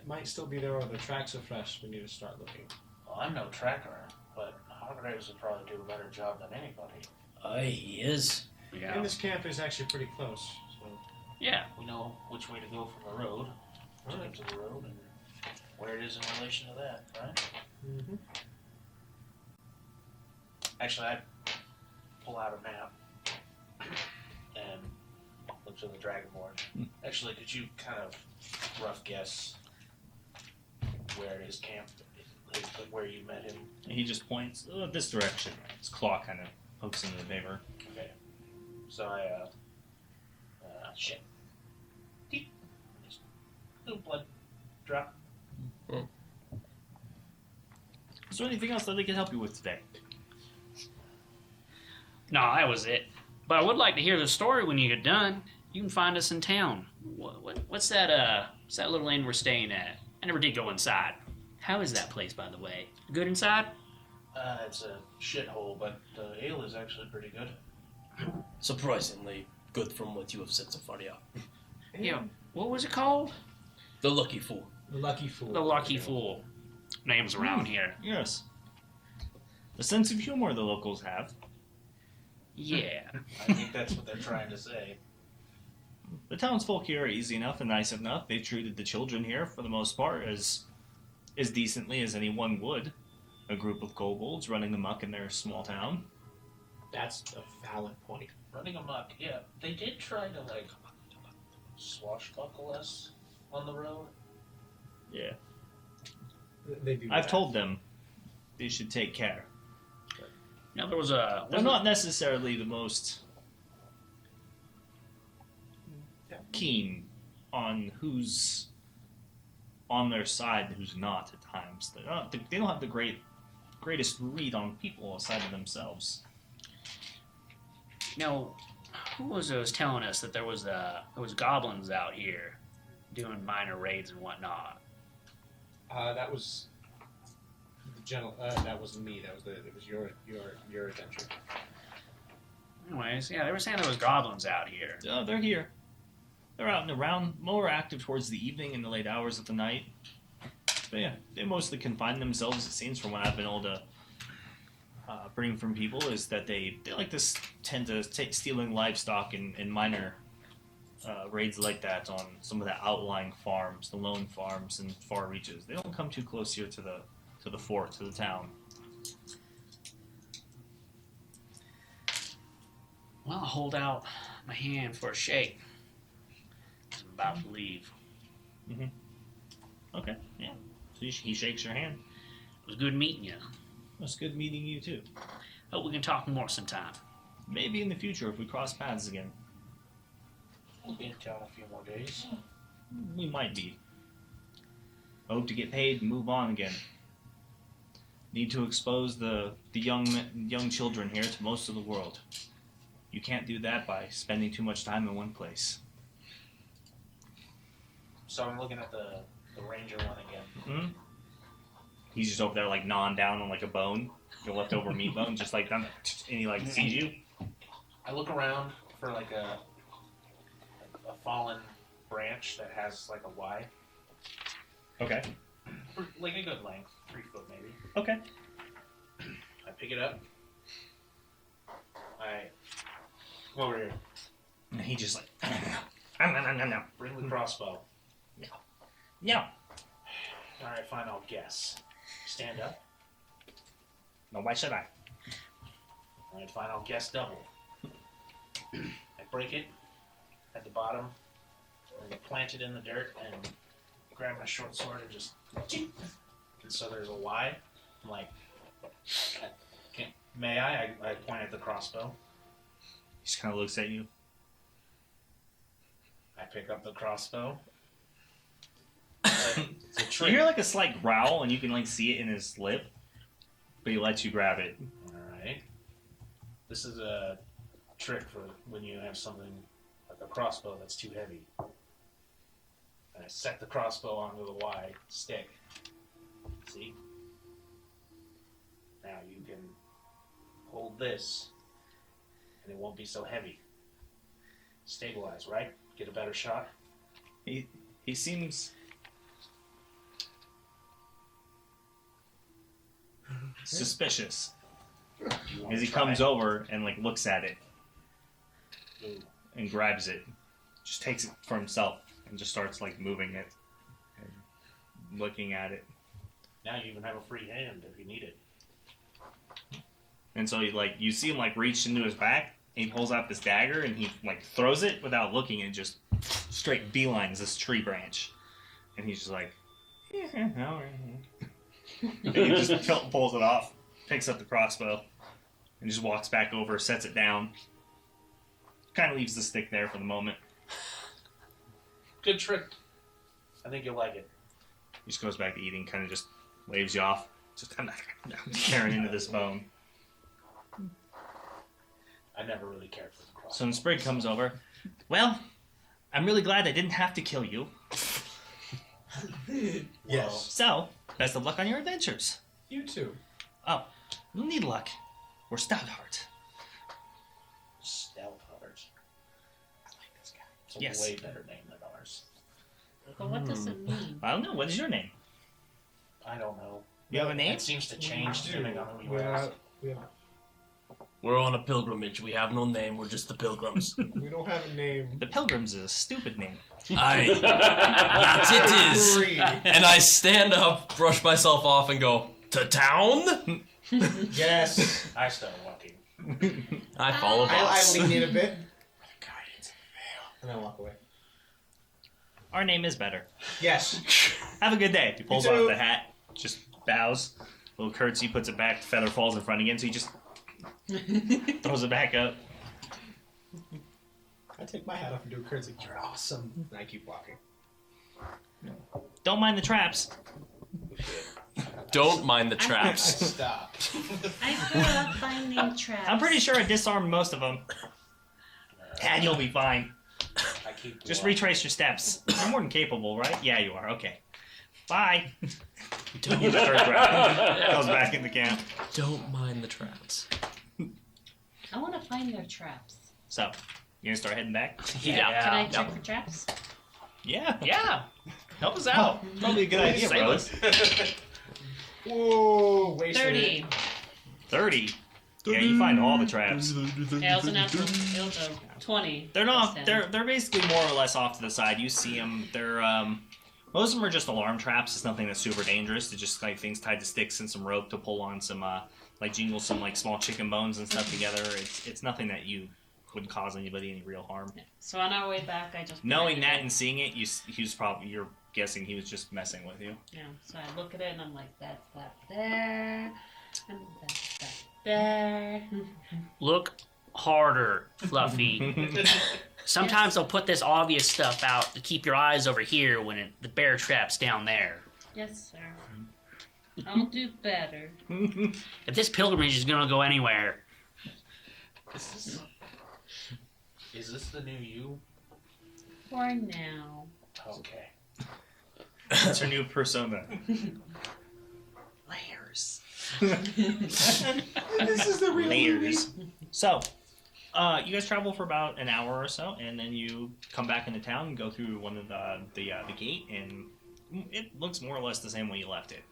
might still be there, or the tracks are fresh. We need to start looking. Well, I'm no tracker, but Hargraves would probably do a better job than anybody. aye, he is. Yeah. And this camp is actually pretty close. So. Yeah. We know which way to go from the road, to get to the road, and where it is in relation to that, right? Mm-hmm. Actually, I pull out a map and look to the Dragonborn. Actually, could you kind of rough guess where his camp, where you met him? And he just points this direction. His claw kind of pokes into the paper. Okay. So I, shit. Deep. Just little blood drop. Is there anything else that they can help you with today? No, that was it. But I would like to hear the story when you get done. You can find us in town. What's that little inn we're staying at? I never did go inside. How is that place, by the way? Good inside? It's a shithole, but the ale is actually pretty good. Surprisingly good from what you have said so far, yeah. Yeah. What was it called? The Lucky Fool. The Lucky Fool. The Lucky Fool. Names around here. Yes. The sense of humor the locals have. Yeah. I think that's what they're trying to say. The townsfolk here are easy enough and nice enough. They've treated the children here, for the most part, as decently as anyone would. A group of kobolds running amok in their small town. That's a valid point. Running amok, yeah. They did try to, like, swashbuckle us on the road. Yeah. They do. I've that. told them they should take care. Now there was a. They're not necessarily the most keen on who's on their side and who's not at times. They don't have the greatest read on people aside of themselves. No, who was telling us that there was goblins out here doing minor raids and whatnot? That was the general. That wasn't me. It was your adventure. Anyways, yeah, they were saying there was goblins out here. Oh, they're here. They're out and around, more active towards the evening and the late hours of the night. But yeah, they mostly confine themselves, it seems, from what I've been able to bring from people, is that they like to tend to take stealing livestock in minor raids like that on some of the outlying farms, the lone farms and far reaches. They don't come too close here to the fort, to the town. Well, I'll hold out my hand for a shake. I'm about to leave. Okay, yeah. So he shakes your hand. It was good meeting you. It's good meeting you too. Hope we can talk more sometime. Maybe in the future if we cross paths again. We'll be in town a few more days. We might be. I hope to get paid and move on again. Need to expose the young children here to most of the world. You can't do that by spending too much time in one place. So I'm looking at the ranger one again. Mm-hmm. He's just over there like gnawing down on like a bone, your leftover meat bone, just like and he like sees you. I look around for like a fallen branch that has like a Y. Okay. Like a good length, 3 foot maybe. Okay. I pick it up. I come over here. And he just like, Bring the crossbow. no. Alright, fine, I'll guess. Stand up. No, why should I? Alright, fine, I'll guess double. I break it at the bottom, and plant it in the dirt, and grab my short sword and just... And so there's a Y. I'm like, may I? I point at the crossbow. He just kind of looks at you. I pick up the crossbow. It's a You trick. hear like a slight growl, and you can like see it in his lip, but he lets you grab it. Alright. This is a trick for when you have something like a crossbow that's too heavy. And I set the crossbow onto the Y stick. See? Now you can hold this, and it won't be so heavy. Stabilize, right? Get a better shot. He seems suspicious Do you want as he to try comes it? over and like looks at it Ooh. and grabs it, just takes it for himself and just starts like moving it and looking at it. Now you even have a free hand if you need it. And so he like you see him like reach into his back and he pulls out this dagger and he like throws it without looking and just straight beelines this tree branch. And he's just like, yeah, all right. And he just pulls it off, picks up the crossbow, and just walks back over, sets it down. Kind of leaves the stick there for the moment. Good trick. I think you'll like it. He just goes back to eating, kind of just waves you off. Just I'm tearing into this bone. I never really cared for the crossbow. So when Sprig comes over, well, I'm really glad I didn't have to kill you. Yes. So, best of luck on your adventures. You too. Oh, no need luck. We're Stoutheart. Stout Heart. I like this guy. It's a Yes. way better name than ours. But what does it mean? I don't know. What is your name? I don't know. You have a name? It seems to change We depending do. on who you We ask. have- We're on a pilgrimage. We have no name. We're just the pilgrims. we don't have a name. The Pilgrims is a stupid name. Yes, it is. Free. And I stand up, brush myself off, and go, to town? Yes. I start walking. I follow I boss. lean in a bit. And I walk away. Our name is better. Yes. Have a good day. He pulls You too. off the hat, just bows, little curtsy, puts it back, feather falls in front again, so he just throws it back up. I take my hat off and do a curtsy. You're awesome. And I keep walking. Don't mind the traps. Don't mind the I traps. stopped. I grew up finding traps. I'm pretty sure I disarmed most of them. And you'll be fine. I keep Just walking. retrace your steps. You're more than capable, right? Yeah, you are. Okay. Bye. Don't, Goes back in the camp. don't mind the traps. I want to find their traps. So, you gonna start heading back? Yeah. Can I check for traps? Yeah. Yeah. Help us out. Probably a good idea, Save brother. us. Whoa, wasted 30. 30. Yeah, you find all the traps. Tails and natural. Tails are 20. They're not. Plus 10. They're basically more or less off to the side. You see them. They're most of them are just alarm traps. It's nothing that's super dangerous. It's just like things tied to sticks and some rope to pull on some like jingle some like small chicken bones and stuff together. It's nothing that you wouldn't cause anybody any real harm. So on our way back, I just Knowing that and seeing it, he was probably you're guessing he was just messing with you. Yeah. So I look at it and I'm like, that's that there, and that's that there. Look harder, Fluffy. Sometimes they'll put this obvious stuff out to keep your eyes over here when the bear trap's down there. Yes, sir. I'll do better. If this pilgrimage is gonna go anywhere, Is this the new you? For now. Okay. That's her new persona. Layers. This is the real layers. So, you guys travel for about an hour or so, and then you come back into town and go through one of the gate, and it looks more or less the same way you left it.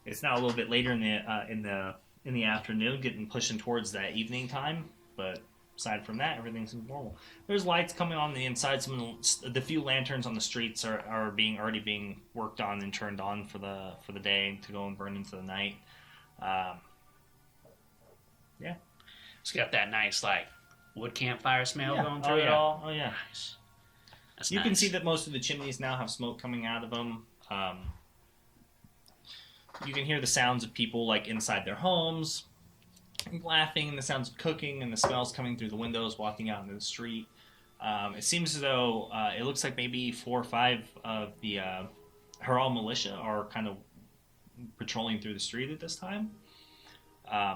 It's now a little bit later in the afternoon, getting pushing towards that evening time, but aside from that, everything seems normal. There's lights coming on the inside. Some of the few lanterns on the streets are already being worked on and turned on for the day to go and burn into the night. Yeah. It's got that nice, like, wood campfire smell Yeah. going through it all. Oh yeah. Nice. That's You nice. can see that most of the chimneys now have smoke coming out of them. You can hear the sounds of people like inside their homes, laughing, and the sounds of cooking, and the smells coming through the windows, walking out into the street. It seems as though it looks like maybe 4 or 5 of the Harrow militia are kind of patrolling through the street at this time.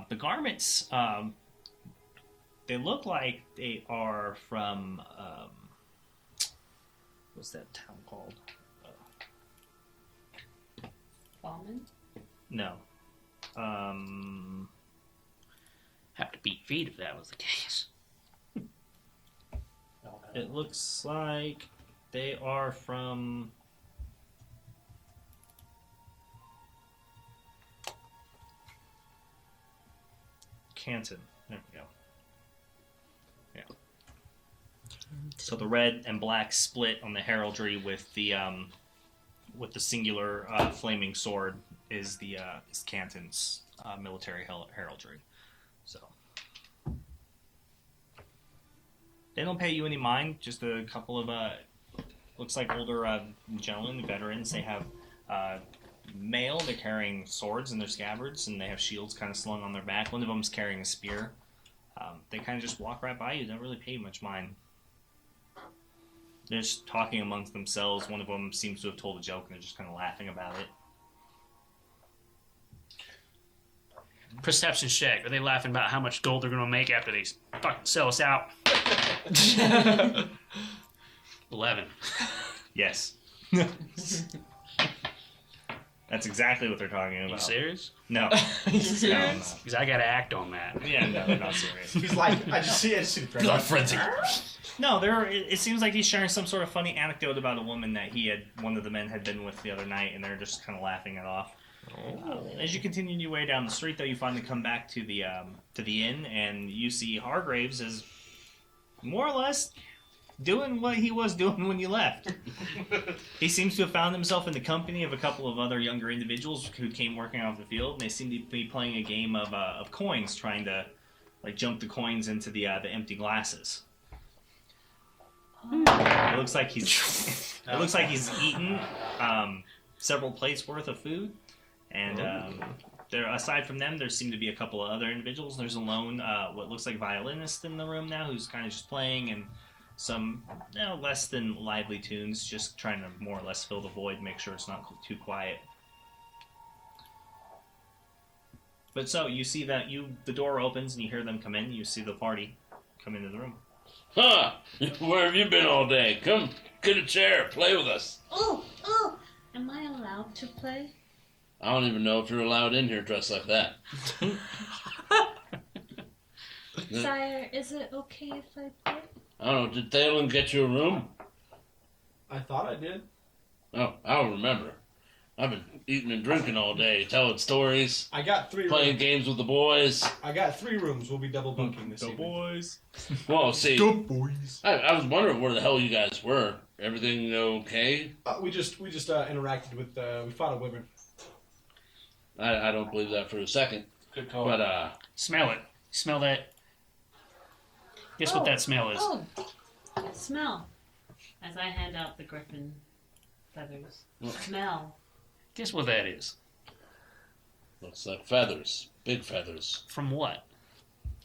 The garments, they look like they are from, what's that town called? Ballman? No. Have to beat feet if that was the case. It looks like they are from... Canton. There we go. Yeah. So the red and black split on the heraldry with the singular flaming sword is Canton's military heraldry. So they don't pay you any mind. Just a couple of looks like older gentlemen, veterans. They have mail. They're carrying swords in their scabbards, and they have shields kind of slung on their back. One of them's carrying a spear. They kind of just walk right by you. Don't really pay you much mind. They're just talking amongst themselves. One of them seems to have told a joke, and they're just kind of laughing about it. Perception check. Are they laughing about how much gold they're going to make after they fucking sell us out? 11. Yes. That's exactly what they're talking You about. serious? No. Serious? No, I'm Because I got to act on that. not. Yeah, no, they're not serious. He's like, I just see the thread. Blood frenzy. No, it seems like he's sharing some sort of funny anecdote about a woman that one of the men had been with the other night, and they're just kind of laughing it off. As you continue your way down the street, though, you finally come back to the inn, and you see Hargraves is more or less doing what he was doing when you left. He seems to have found himself in the company of a couple of other younger individuals who came working off the field, and they seem to be playing a game of coins, trying to like jump the coins into the empty glasses. It looks like he's eaten several plates worth of food, and there. Aside from them, there seem to be a couple of other individuals. There's a lone, what looks like violinist in the room now, who's kind of just playing, and some less than lively tunes, just trying to more or less fill the void, make sure it's not too quiet. But so you see that the door opens and you hear them come in. You see the party come into the room. Huh! Where have you been all day? Come, get a chair, play with us. Oh, am I allowed to play? I don't even know if you're allowed in here dressed like that. Sire, is it okay if I play? I don't know, did Thalen get you a room? I thought I did. Oh, I don't remember. I've been eating and drinking all day, telling stories, I got 3 playing rooms. games with the boys. I got 3 rooms. We'll be double bunking this evening. boys. Well, see, boys. I was wondering where the hell you guys were. Everything okay? We just interacted with. We fought a wyvern. I don't believe that for a second. Good call. But, Smell it. Smell that. Guess what that smell is. Oh, smell. As I hand out the griffin feathers. Smell. Guess what that is. looks like feathers. Big feathers. From what?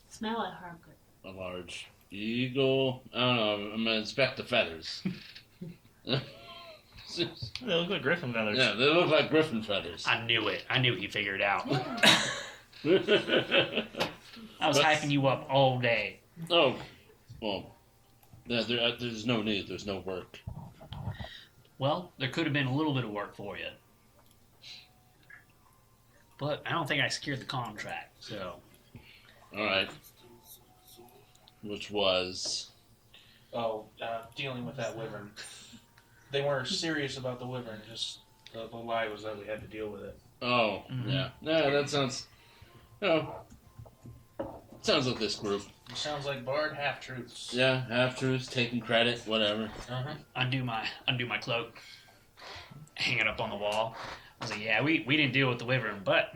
Smell it, Harker. A large eagle. I don't know. I'm going to inspect the feathers. They look like griffin feathers. Yeah, they look like griffin feathers. I knew it. I knew he figured it out. I was But- hyping you up all day. Oh, well, there's no need. There's no work. Well, there could have been a little bit of work for you. But I don't think I secured the contract, so... All right. Which was... Dealing with that wyvern. They weren't serious about the wyvern, just the lie was that we had to deal with it. Oh, Mhm. yeah. Yeah, that sounds... Oh. Sounds like this group. Sounds like Bard half truths. Yeah, half-truths, taking credit, whatever. Uh-huh. Undo my cloak. Hang it up on the wall. I was like, yeah, we didn't deal with the wyvern, but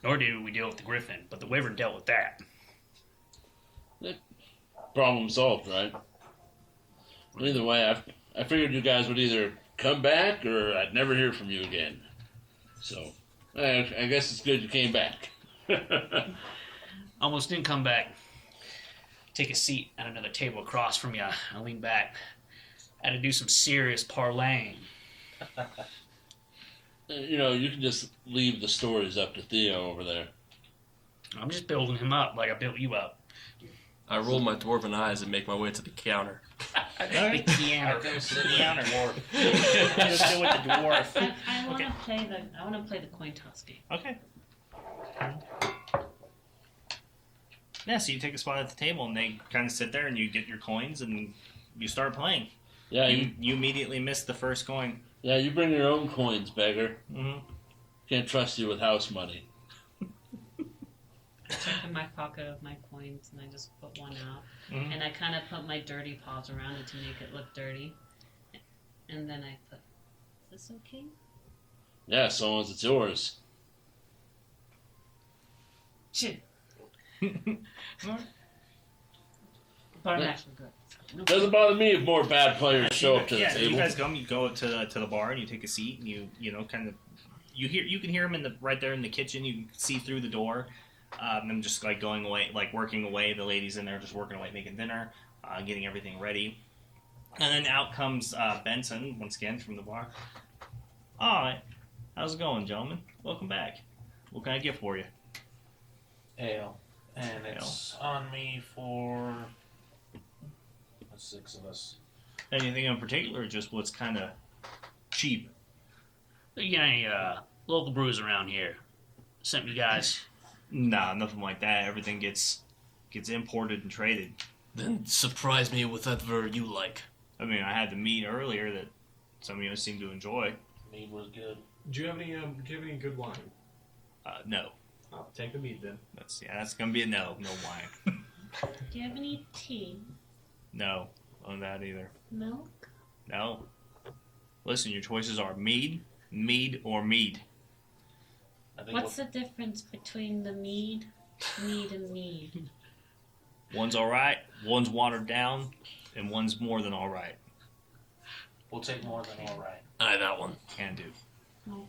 nor did we deal with the griffin, but the wyvern dealt with that. Problem solved, right? Either way, I figured you guys would either come back or I'd never hear from you again. So, I guess it's good you came back. Almost didn't come back. Take a seat at another table across from you. I lean back. Had to do some serious parlaying. You can just leave the stories up to Theo over there. I'm just building him up like I built you up. I roll my dwarven eyes and make my way to the counter. The piano. Dwarf. Just go with the dwarf. I want to Okay. play the coin toss game. Okay. Yeah, so you take a spot at the table, and they kind of sit there, and you get your coins, and you start playing. Yeah, You immediately miss the first coin. you bring your own coins, beggar. Mm-hmm. Can't trust you with house money. I check in my pocket of my coins and I just put one out. Mhm. And I kind of put my dirty paws around it to make it look dirty. And then I put, is this okay? Yeah, so long as it's yours. Shit. But I'm Yeah. actually good. No. Doesn't bother me if more bad players show up to the Yeah, table. you guys come. You go to the bar and you take a seat and you kind of you can hear them right there in the kitchen. You can see through the door. Them just like going away, like working away. The ladies in there just working away, making dinner, getting everything ready. And then out comes Benson once again from the bar. All right, how's it going, gentlemen? Welcome back. What can I get for you? Ale. And it's on me for the 6 of us. Anything in particular, or just what's kind of cheap? You got any local brews around here? Sent you guys. Nah, nothing like that. Everything gets imported and traded. Then surprise me with whatever you like. I mean, I had the meat earlier that some of you seem to enjoy. Mead was good. Do you have any good wine? No, I'll take the mead then. that's gonna be a no. No wine. Do you have any tea? No, on that either. Milk? No. Listen, your choices are mead, or mead. I think What's the difference between the mead and mead? One's all right, one's watered down, and one's more than all right. we'll take more than all right. Aye, that one. Can do.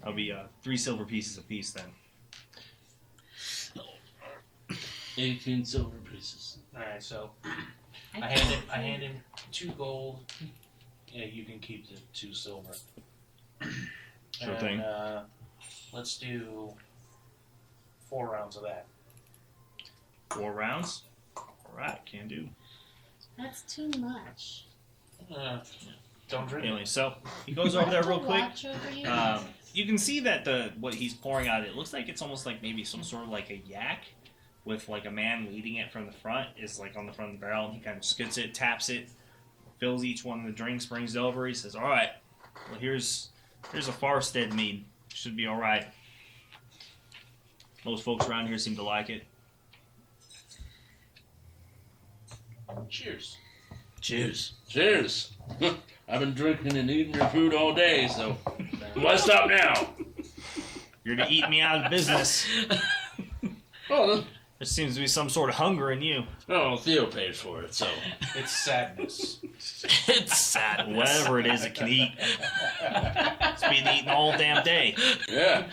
I'll be 3 silver pieces apiece then. 18 silver pieces. Alright, so I hand him 2 gold. Yeah, you can keep the 2 silver. Sure thing. Let's do 4 rounds of that. 4 rounds. All right, can do. That's too much. Don't drink Anyway, so he goes over there real quick. Watch over you. You can see that what he's pouring out, it looks like it's almost like maybe some sort of like a yak with like a man leading it from the front, is like on the front of the barrel, and he kind of scoots it, taps it, fills each one of the drinks, brings it over. He says, all right, well, here's a Farstead mead. Should be all right. Most folks around here seem to like it. Cheers. Cheers. Cheers. I've been drinking and eating your food all day, so why stop now? You're to eat me out of business. Oh, There seems to be some sort of hunger in you. Theo paid for it, so. It's sadness. It's sad. Whatever it is, it can eat. It's been eating all damn day. Yeah.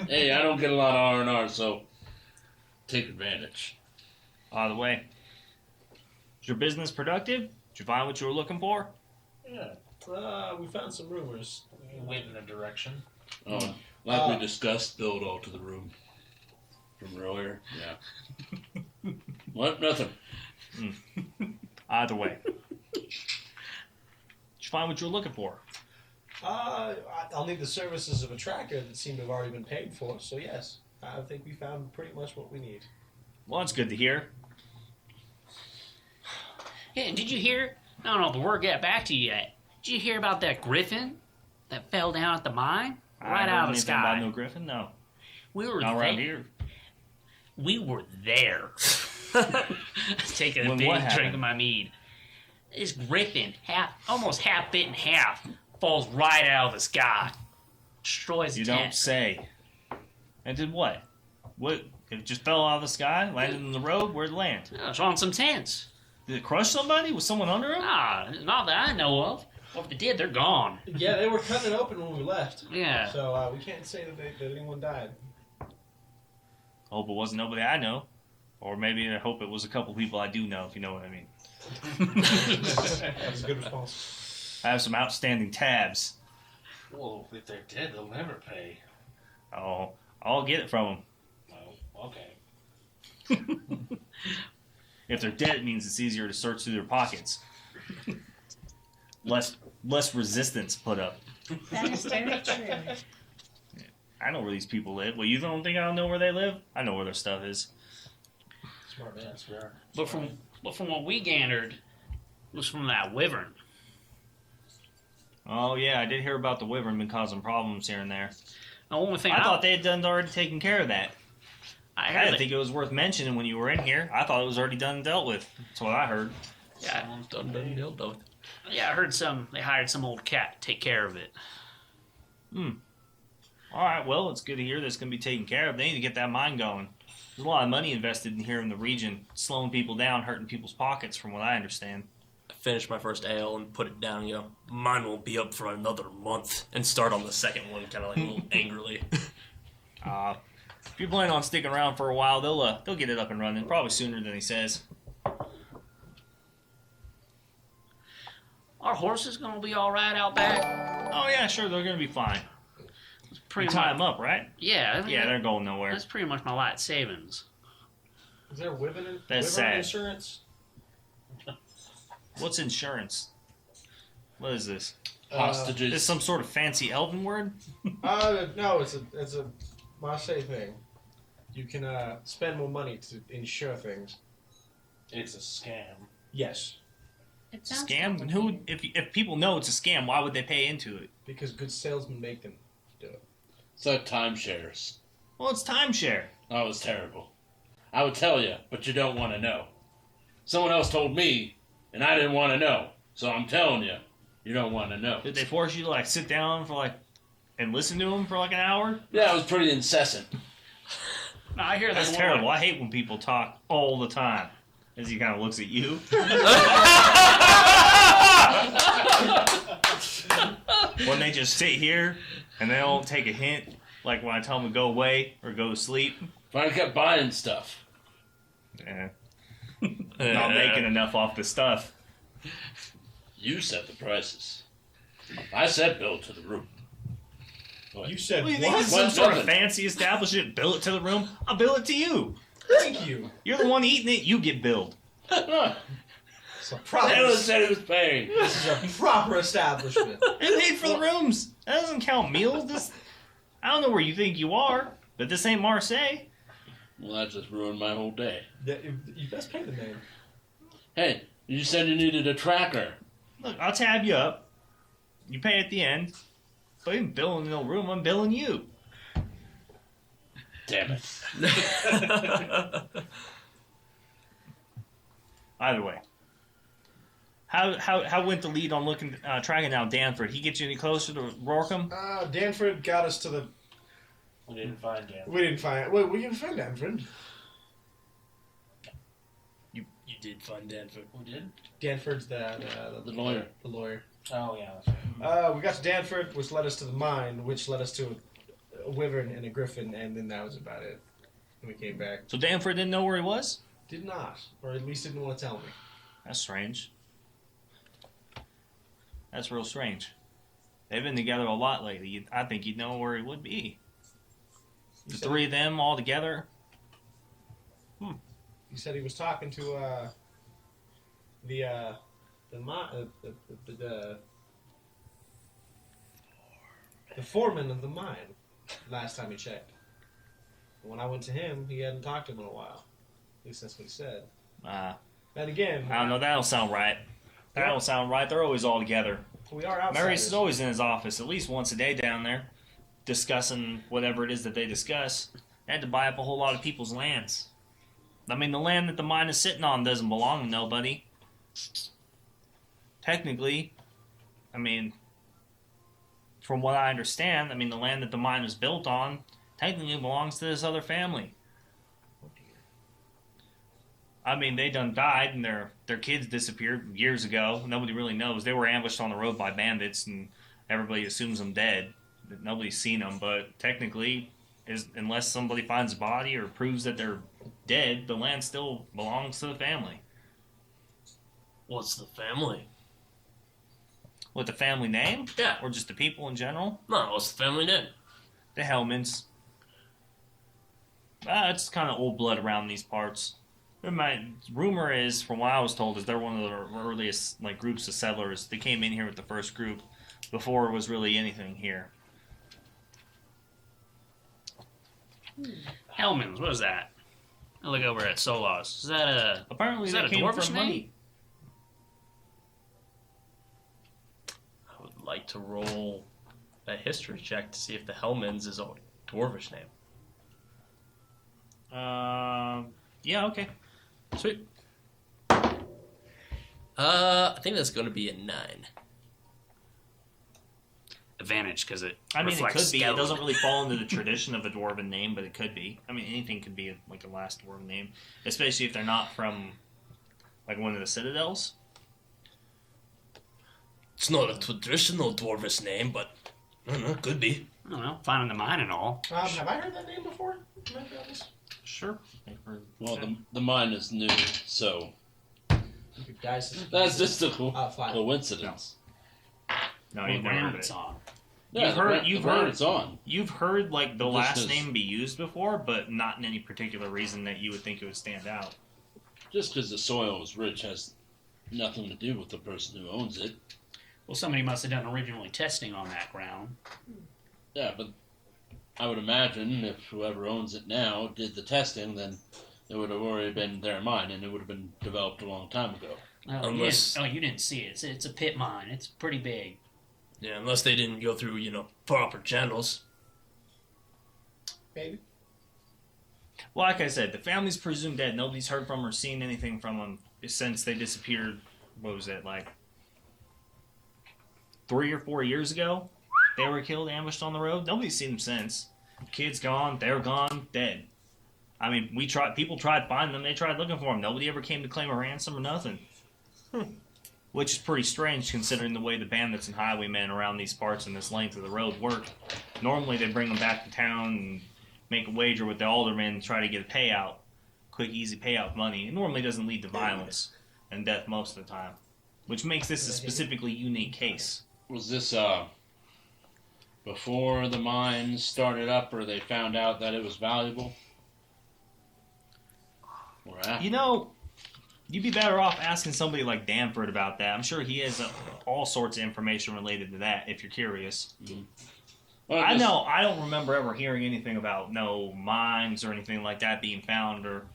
Hey, I don't get a lot of R&R, so take advantage. By the way, is your business productive? Did you find what you were looking for? Yeah. We found some rumors. You went in a direction. Oh, like we discussed, build all to the room from earlier. Yeah. What? Nothing. Either way. Did you find what you were looking for? I'll need the services of a tracker that seem to have already been paid for, so yes. I think we found pretty much what we need. Well, that's good to hear. Yeah, did you hear? I don't know if the word got back to you yet. Did you hear about that griffin that fell down at the mine? I Right heard out of the anything sky. about no griffin? No. We were Not around there. here. We were there. Taking a When big what drink happened? of my mead. This griffin, almost half bit in half, falls right out of the sky. Destroys the You tent. don't say. And did what? What? It just fell out of the sky, landed in the road? Where'd it land? It's on some tents. Did it crush somebody? Was someone under him? Ah, not that I know of. Or if they did, they're gone. Yeah, they were cutting it open when we left. Yeah. So we can't say that anyone died. Hope it wasn't nobody I know. Or maybe I hope it was a couple people I do know, if you know what I mean. That's a good response. I have some outstanding tabs. Well, if they're dead, they'll never pay. Oh, I'll get it from Oh, okay. them. If they're dead, it means it's easier to search through their pockets. Less resistance put up. That is very true. I know where these people live. Well, you don't think I don't know where they live? I know where their stuff is. Smart man. That's fair. But from what we gathered, it was from that wyvern. Oh yeah, I did hear about the wyvern been causing problems here and there. The only thing I thought they had done already taken care of that. I I heard didn't that, think it was worth mentioning when you were in here. I thought it was already done and dealt with. That's what I heard. yeah, Done, dealt with. yeah, I heard they hired some old cat to take care of it. All right, well, it's good to hear that's going to be taken care of. They need to get that mine going. There's a lot of money invested in here in the region, slowing people down, hurting people's pockets, from what I understand. I finished my first ale and put it down. Mine won't be up for another month, and start on the second one, kind of like a little angrily. If you're planning on sticking around for a while, they'll get it up and running, probably sooner than he says. Our horses gonna be all right out back. Oh yeah, sure, they're going to be fine. You Pretty tie much. them up, right? Yeah, Yeah, they're going nowhere. that's pretty much my light savings. Is there wyvern That's sad. insurance? What's insurance? What is this? Hostages. Is this some sort of fancy elven word? No, it's a Marseille thing. You can spend more money to insure things. It's a scam. Yes, It sounds Scam? And who? If people know it's a scam, why would they pay into it? because good salesmen make them do it. So timeshares. Well, it's timeshare. Oh, it was terrible. I would tell you, but you don't want to know. Someone else told me, and I didn't want to know. So I'm telling you, you don't want to know. Did they force you to like sit down for and listen to them for like an hour? Yeah, it was pretty incessant. No, I hear That's there's terrible. I hate when people talk all the time. As he kind of looks at you. When they just sit here and they don't take a hint, like when I tell them to go away or go to sleep. But I kept buying stuff. Yeah. Not making enough off the stuff. You set the prices. I said bill to the room. What? You said What do you think? This is What? some sort of Nothing. fancy establishment? Bill it to the room? I'll bill it to you. Thank you. You're the one eating it. You get billed. It's a proper. Taylor said he was paying. This is a proper establishment. And paid for the rooms. That doesn't count meals. I don't know where you think you are, but this ain't Marseille. Well, that just ruined my whole day. You best pay the man. Hey, you said you needed a tracker. Look, I'll tab you up. You pay at the end. But I ain't billing no room. I'm billing you. Damn it. Either way. How went the lead on tracking down Danford? He get you any closer to Rorkham? Danford got us to the. We didn't find him. We didn't find. Well, we didn't find Danford. You did find Danford. We did? Danford's the lawyer. The lawyer. Oh, yeah, that's right. We got to Danford, which led us to the mine, which led us to a wyvern and a griffin, and then that was about it. And we came back. So Danford didn't know where he was? Did not, or at least didn't want to tell me. That's strange. That's real strange. They've been together a lot lately. I think you'd know where he would be. The three of them all together. He said he was talking to the foreman of the mine last time he checked. When I went to him, he hadn't talked to him in a while. At least that's what he said. And again, I don't know. That don't sound right. That don't sound right. They're always all together. we are outsiders. Marius is always in his office at least once a day down there, discussing whatever it is that they discuss. They had to buy up a whole lot of people's lands. I mean, the land that the mine is sitting on doesn't belong to nobody. Technically, I mean, from what I understand, I mean, the land that the mine was built on technically belongs to this other family. I mean, they done died and their kids disappeared years ago. Nobody really knows. They were ambushed on the road by bandits and everybody assumes them dead. Nobody's seen them, but technically, unless somebody finds a body or proves that they're dead, the land still belongs to the family. What's the family? What, the family name? Yeah. Or just the people in general? No, what's the family name? The Hellmans. It's kind of old blood around these parts. Rumor is, from what I was told, is they're one of the earliest groups of settlers. They came in here with the first group before it was really anything here. Hellmans, what is that? I look over at Solos. Is that a... Apparently Is they that a came dwarvish for name? money. I would like to roll a history check to see if the Hellmans is a dwarvish name. Yeah, okay. Sweet. I think that's going to be a 9. Advantage, because it I mean, it reflects could be. It skeleton. doesn't really fall into the tradition of a dwarven name, but it could be. I mean, anything could be a last dwarven name, especially if they're not from one of the citadels. It's not a traditional dwarvish name, but I don't know, could be. I don't know, finding the mine and all. Have I heard that name before? Am I honest? Sure. Well, the mine is new, so Guys, that's just a flat. coincidence. No, What you've never ground heard it's it. on. Yeah, You've heard it's on. You've heard the Just last as- name be used before, but not in any particular reason that you would think it would stand out. Just because the soil is rich has nothing to do with the person who owns it. Well, somebody must have done originally testing on that ground. Yeah, but I would imagine if whoever owns it now did the testing, then it would have already been their mine, and it would have been developed a long time ago. Oh, Unless- you didn't see it. It's a pit mine. It's pretty big. Yeah, unless they didn't go through, proper channels. Maybe. Well, like I said, the family's presumed dead. Nobody's heard from or seen anything from them since they disappeared. What was it, 3 or 4 years ago? They were killed, ambushed on the road. Nobody's seen them since. Kids gone, they're gone, dead. I mean, people tried finding them. They tried looking for them. Nobody ever came to claim a ransom or nothing. Which is pretty strange considering the way the bandits and highwaymen around these parts and this length of the road work. Normally they bring them back to town and make a wager with the aldermen and try to get a payout. Quick, easy payout money. It normally doesn't lead to violence and death most of the time. Which makes this a specifically unique case. Was this before the mine started up, or they found out that it was valuable? Or after? You'd be better off asking somebody like Danford about that. I'm sure he has all sorts of information related to that, if you're curious. Well, I know, I don't remember ever hearing anything about no mines or anything like that being found or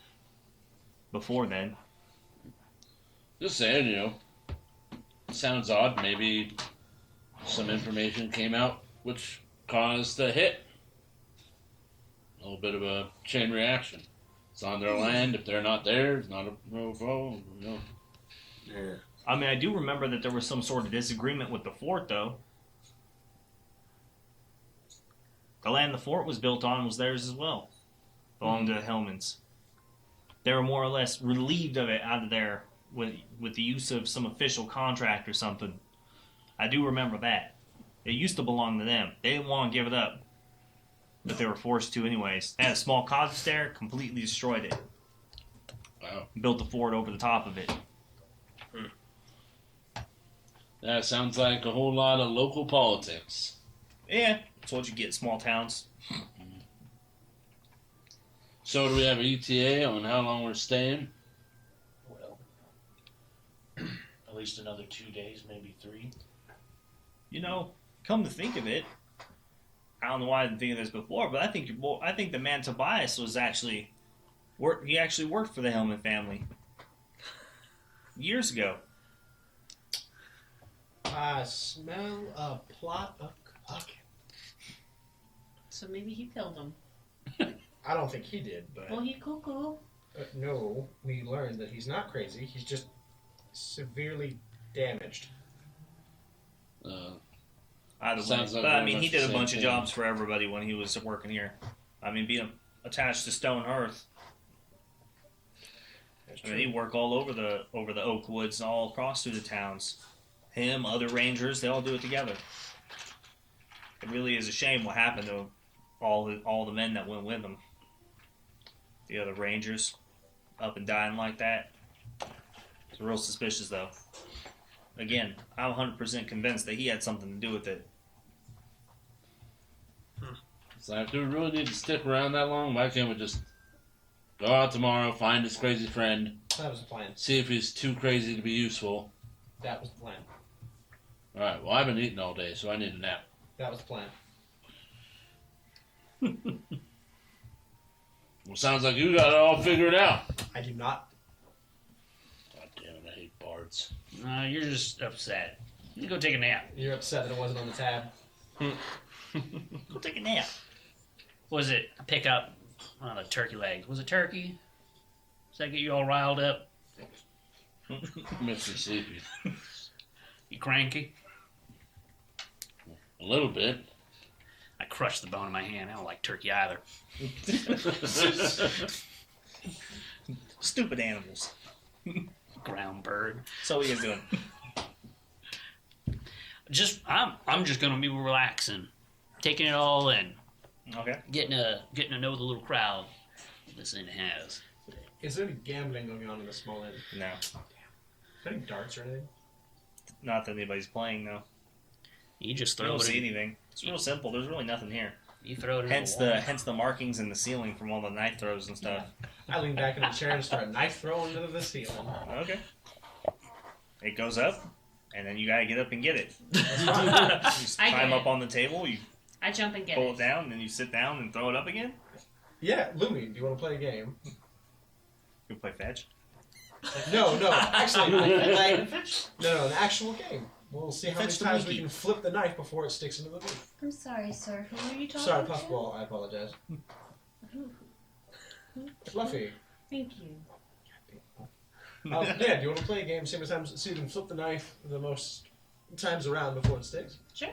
before then. Just saying, it sounds odd. Maybe some information came out which caused a hit. A little bit of a chain reaction. It's on their land. If they're not there, it's not a no foe. Yeah. I mean, I do remember that there was some sort of disagreement with the fort, though. The land the fort was built on was theirs as well. Belonged to the Hellmans. They were more or less relieved of it out of there with the use of some official contract or something. I do remember that. It used to belong to them. They didn't want to give it up. But they were forced to anyways. They had a small cottage there, completely destroyed it. Wow. Built a fort over the top of it. That sounds like a whole lot of local politics. Yeah, that's what you get in small towns. So do we have an ETA on how long we're staying? Well, at least another 2 days, maybe 3. Come to think of it, I don't know why I didn't think of this before, but I think the man Tobias was actually he actually worked for the Hellman family years ago. I smell a plot of cooking. So maybe he killed him. I don't think he did, but Well, he cuckoo. no, we learned that he's not crazy. He's just severely damaged. Either way. Sounds like But I very mean, he much did the a same bunch of thing. jobs for everybody when he was working here. I mean, being attached to Stone Earth. I mean, he worked all over the oak woods, all across through the towns. Him, other rangers, they all do it together. It really is a shame what happened to all the men that went with him. The other rangers, up and dying like that. It's real suspicious, though. Again, I'm 100% convinced that he had something to do with it. So if we really need to stick around that long, why can't we just go out tomorrow, find his crazy friend, That was the plan. see if he's too crazy to be useful? That was the plan. Alright, well, I've been eating all day, so I need a nap. That was the plan. Well, sounds like you got it all figured out. I do not. God damn it, I hate bards. You're just upset. You go take a nap. You're upset that it wasn't on the tab. Go take a nap. Was it pick up one of the turkey legs? Was it turkey? Does that get you all riled up? Makes me sleepy. You cranky? A little bit. I crushed the bone in my hand. I don't like turkey either. Stupid animals. Ground bird. So what are you guys doing? I'm just gonna be relaxing, taking it all in, Okay. getting to know the little crowd this inn has. Is there any gambling going on in the small inn? No. Is there any darts or anything? Not that anybody's playing, no. You just You throw don't it see in. anything. It's real simple. There's really nothing here. You throw it in Hence the wall. hence the markings in the ceiling from all the knife throws and stuff. I lean back in the chair and start knife throwing into the ceiling. Okay. It goes up, and then you gotta get up and get it. You just I climb get up it. on the table, you I jump and get pull it. it down, then you sit down and throw it up again. Yeah, Louie, do you want to play a game? You play fetch. No, actually, like, no, an actual game. We'll see how many Fetch the times we wiki. can flip the knife before it sticks into the meat. I'm sorry, sir. Who are you talking Sorry, to? Puffball, I apologize. Fluffy. Thank you. Yeah, do you want to play a game, see how many times, so you can flip the knife the most times around before it sticks? Sure.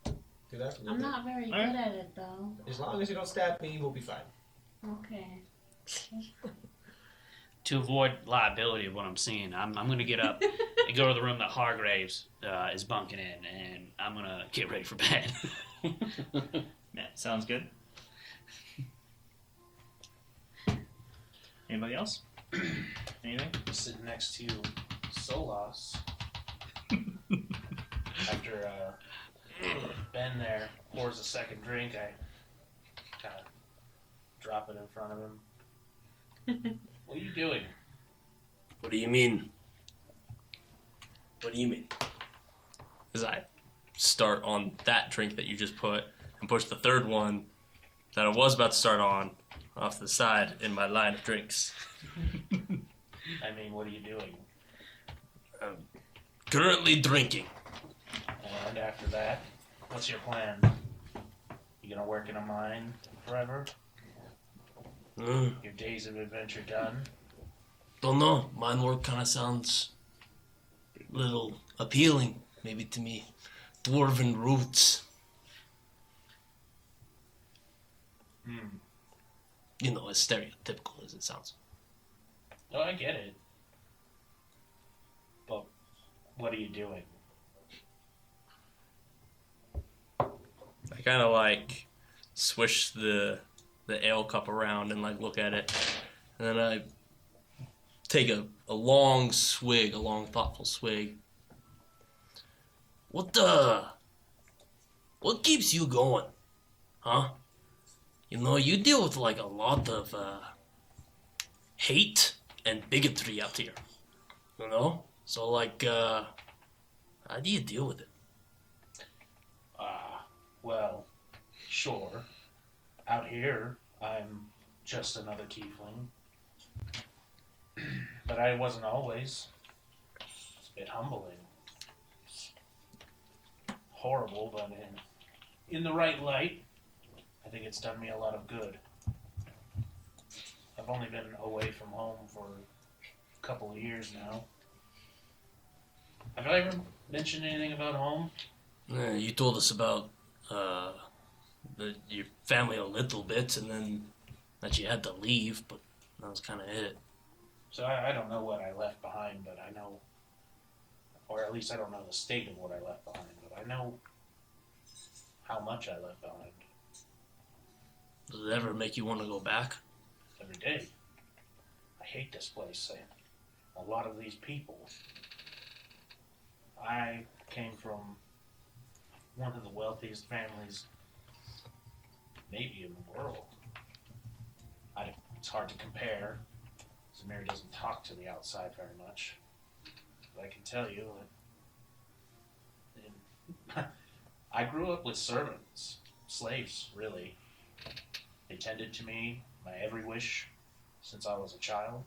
Do that. I'm not very good Alright. at it, though. As long as you don't stab me, we'll be fine. Okay. To avoid liability of what I'm seeing, I'm going to get up and go to the room that Hargraves is bunking in, and I'm going to get ready for bed. Yeah, sounds good. Anybody else? Anything? Sitting next to Solas. After Ben there pours a second drink, I kind of drop it in front of him. What are you doing? What do you mean? What do you mean? As I start on that drink that you just put and push the third one that I was about to start on off to the side in my line of drinks. I mean, what are you doing? Currently drinking. And after that, what's your plan? You gonna work in a mine forever? Your days of adventure done? Don't know. Mine work kind of sounds a little appealing, maybe to me. Dwarven roots. You know, as stereotypical as it sounds. Oh, I get it. But what are you doing? I kind of like swish the ale cup around and like look at it, and then I take a long swig, a long thoughtful swig. What keeps you going, huh? You know, you deal with like a lot of hate and bigotry out here, you know. So like, how do you deal with it? Well, sure. Out here, I'm just another tiefling. But I wasn't always. It's a bit humbling. It's horrible, but in the right light, I think it's done me a lot of good. I've only been away from home for a couple of years now. Have I ever mentioned anything about home? You told us about your family a little bit, and then that you had to leave, but that was kind of it. So I don't know what I left behind, but I know, or at least I don't know the state of what I left behind, but I know how much I left behind. Does it ever make you want to go back? Every day. I hate this place. A lot of these people. I came from one of the wealthiest families maybe in the world. It's hard to compare. Samir doesn't talk to the outside very much. But I can tell you that I grew up with servants, slaves, really. They tended to me, my every wish, since I was a child.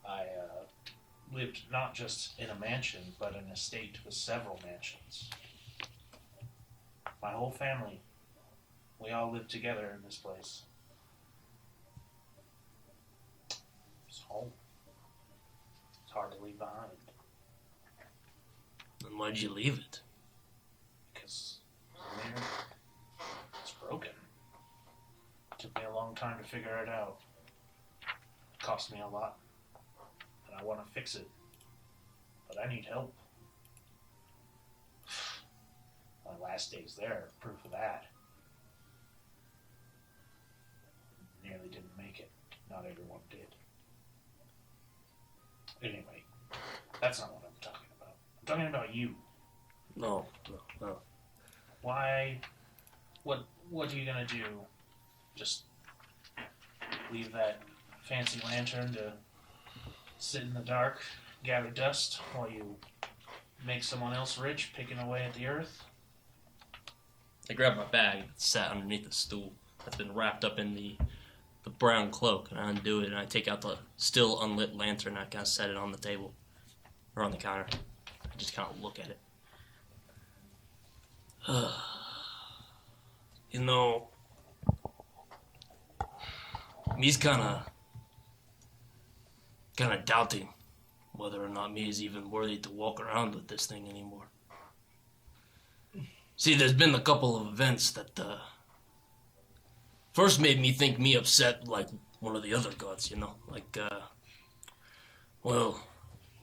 I lived not just in a mansion, but an estate with several mansions. My whole family, we all lived together in this place. It's home. It's hard to leave behind. Then why'd you leave it? Because it's broken. It took me a long time to figure it out. It cost me a lot. And I want to fix it. But I need help. My last days there are proof of that. Nearly didn't make it. Not everyone did. Anyway, that's not what I'm talking about. I'm talking about you. No. Why? What are you gonna do? Just leave that fancy lantern to sit in the dark, gather dust while you make someone else rich, picking away at the earth? I grabbed my bag that sat underneath the stool that's been wrapped up in the brown cloak, and I undo it, and I take out the still unlit lantern, and I kind of set it on the table, or on the counter. I just kind of look at it. You know, me's kind of doubting whether or not me is even worthy to walk around with this thing anymore. See, there's been a couple of events that first made me think me upset like one of the other gods, you know? Like, well,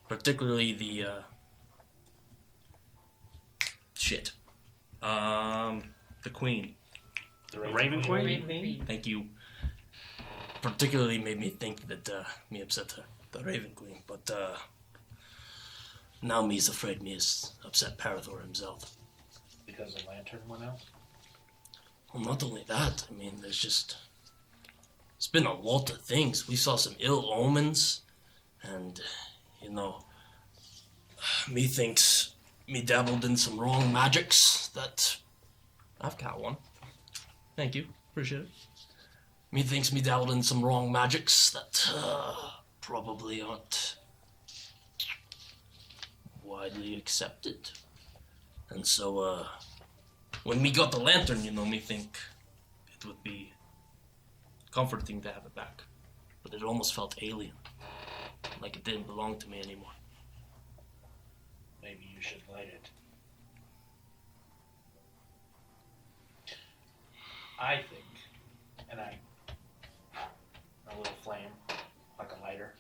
particularly the, the queen. The Raven Queen? Raven. Thank you. Particularly made me think that, me upset the Raven Queen, but, now me's afraid me is upset Parathor himself. Because the lantern went out? Well, not only that, I mean, it's been a lot of things. We saw some ill omens, and, you know, me thinks me dabbled in some wrong magics that... I've got one. Thank you, appreciate it. Me thinks me dabbled in some wrong magics that, probably aren't widely accepted. And so, when me got the lantern, you know, me think it would be comforting to have it back. But it almost felt alien. Like it didn't belong to me anymore. Maybe you should light it. I think, and a little flame, like a lighter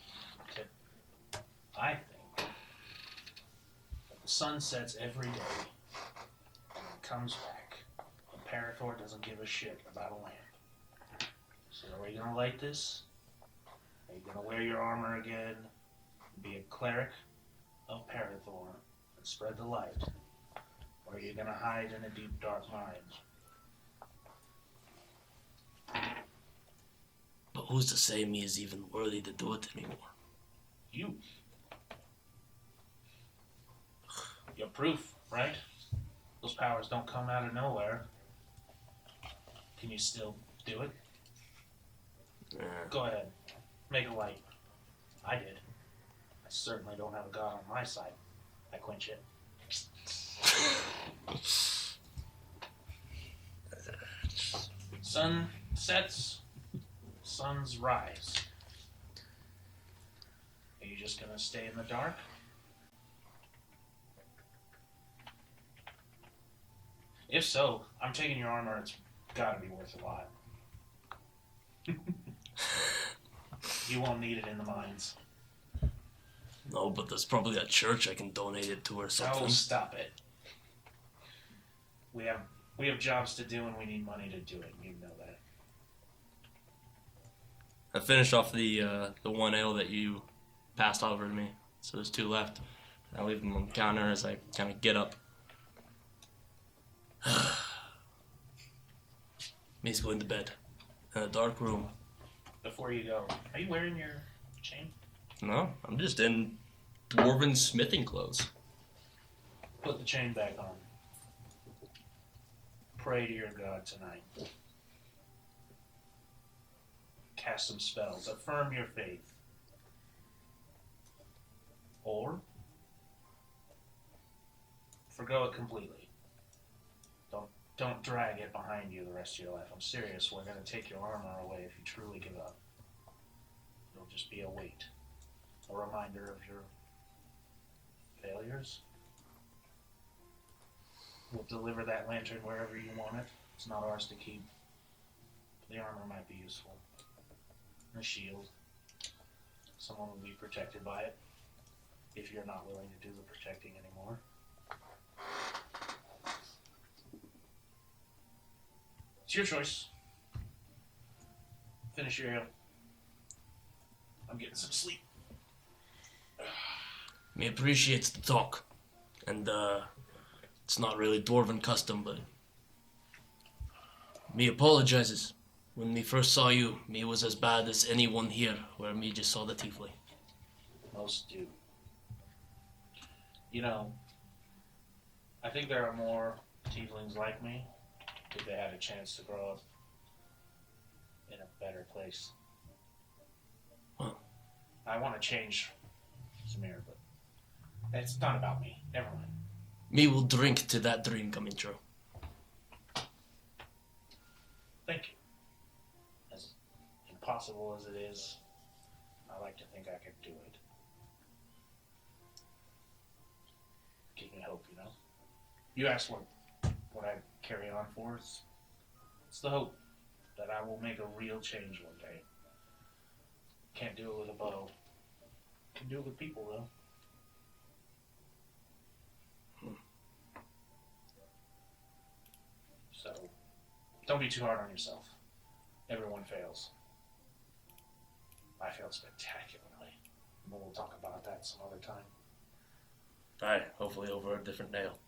tip. I think that the sun sets every day and it comes back, and Parathor doesn't give a shit about a lamp. So are you gonna light this? Are you gonna wear your armor again, be a cleric of Parathor, and spread the light? Or are you gonna hide in a deep dark mine? But who's to say me is even worthy to do it anymore? You. You're proof, right? Those powers don't come out of nowhere. Can you still do it? Go ahead. Make a light. I did. I certainly don't have a god on my side. I quench it. Sun sets. sun's rise. Are you just gonna stay in the dark? If so, I'm taking your armor. It's gotta be worth a lot. You won't need it in the mines. No, but there's probably a church I can donate it to or something. Oh, stop it. We have jobs to do and we need money to do it. You know that. I finished off the one ale that you passed over to me, so there's 2 left. I leave them on the counter as I kind of get up. Me's going to bed in a dark room. Before you go, are you wearing your chain? No, I'm just in dwarven smithing clothes. Put the chain back on. Pray to your god tonight. Cast some spells. Affirm your faith. Or forgo it completely. Don't drag it behind you the rest of your life. I'm serious. We're going to take your armor away if you truly give up. It'll just be a weight. A reminder of your failures. We'll deliver that lantern wherever you want it. It's not ours to keep. The armor might be useful. And a shield. Someone will be protected by it. If you're not willing to do the protecting anymore. It's your choice. Finish your ale. I'm getting some sleep. Me appreciates the talk. And, it's not really dwarven custom, but me apologizes. When me first saw you, me was as bad as anyone here, where me just saw the tiefling. Most do. You know, I think there are more tieflings like me if they had a chance to grow up in a better place. Well, I want to change Samir, but it's not about me. Never mind. me will drink to that dream coming true. Thank you. As impossible as it is, I like to think I could do it. Give me hope, you know? You asked what I carry on for. It's the hope that I will make a real change one day. Can't do it with a bow. Can do it with people, though. So, don't be too hard on yourself. Everyone fails. I failed spectacularly. But we'll talk about that some other time. Aye, hopefully over a different nail.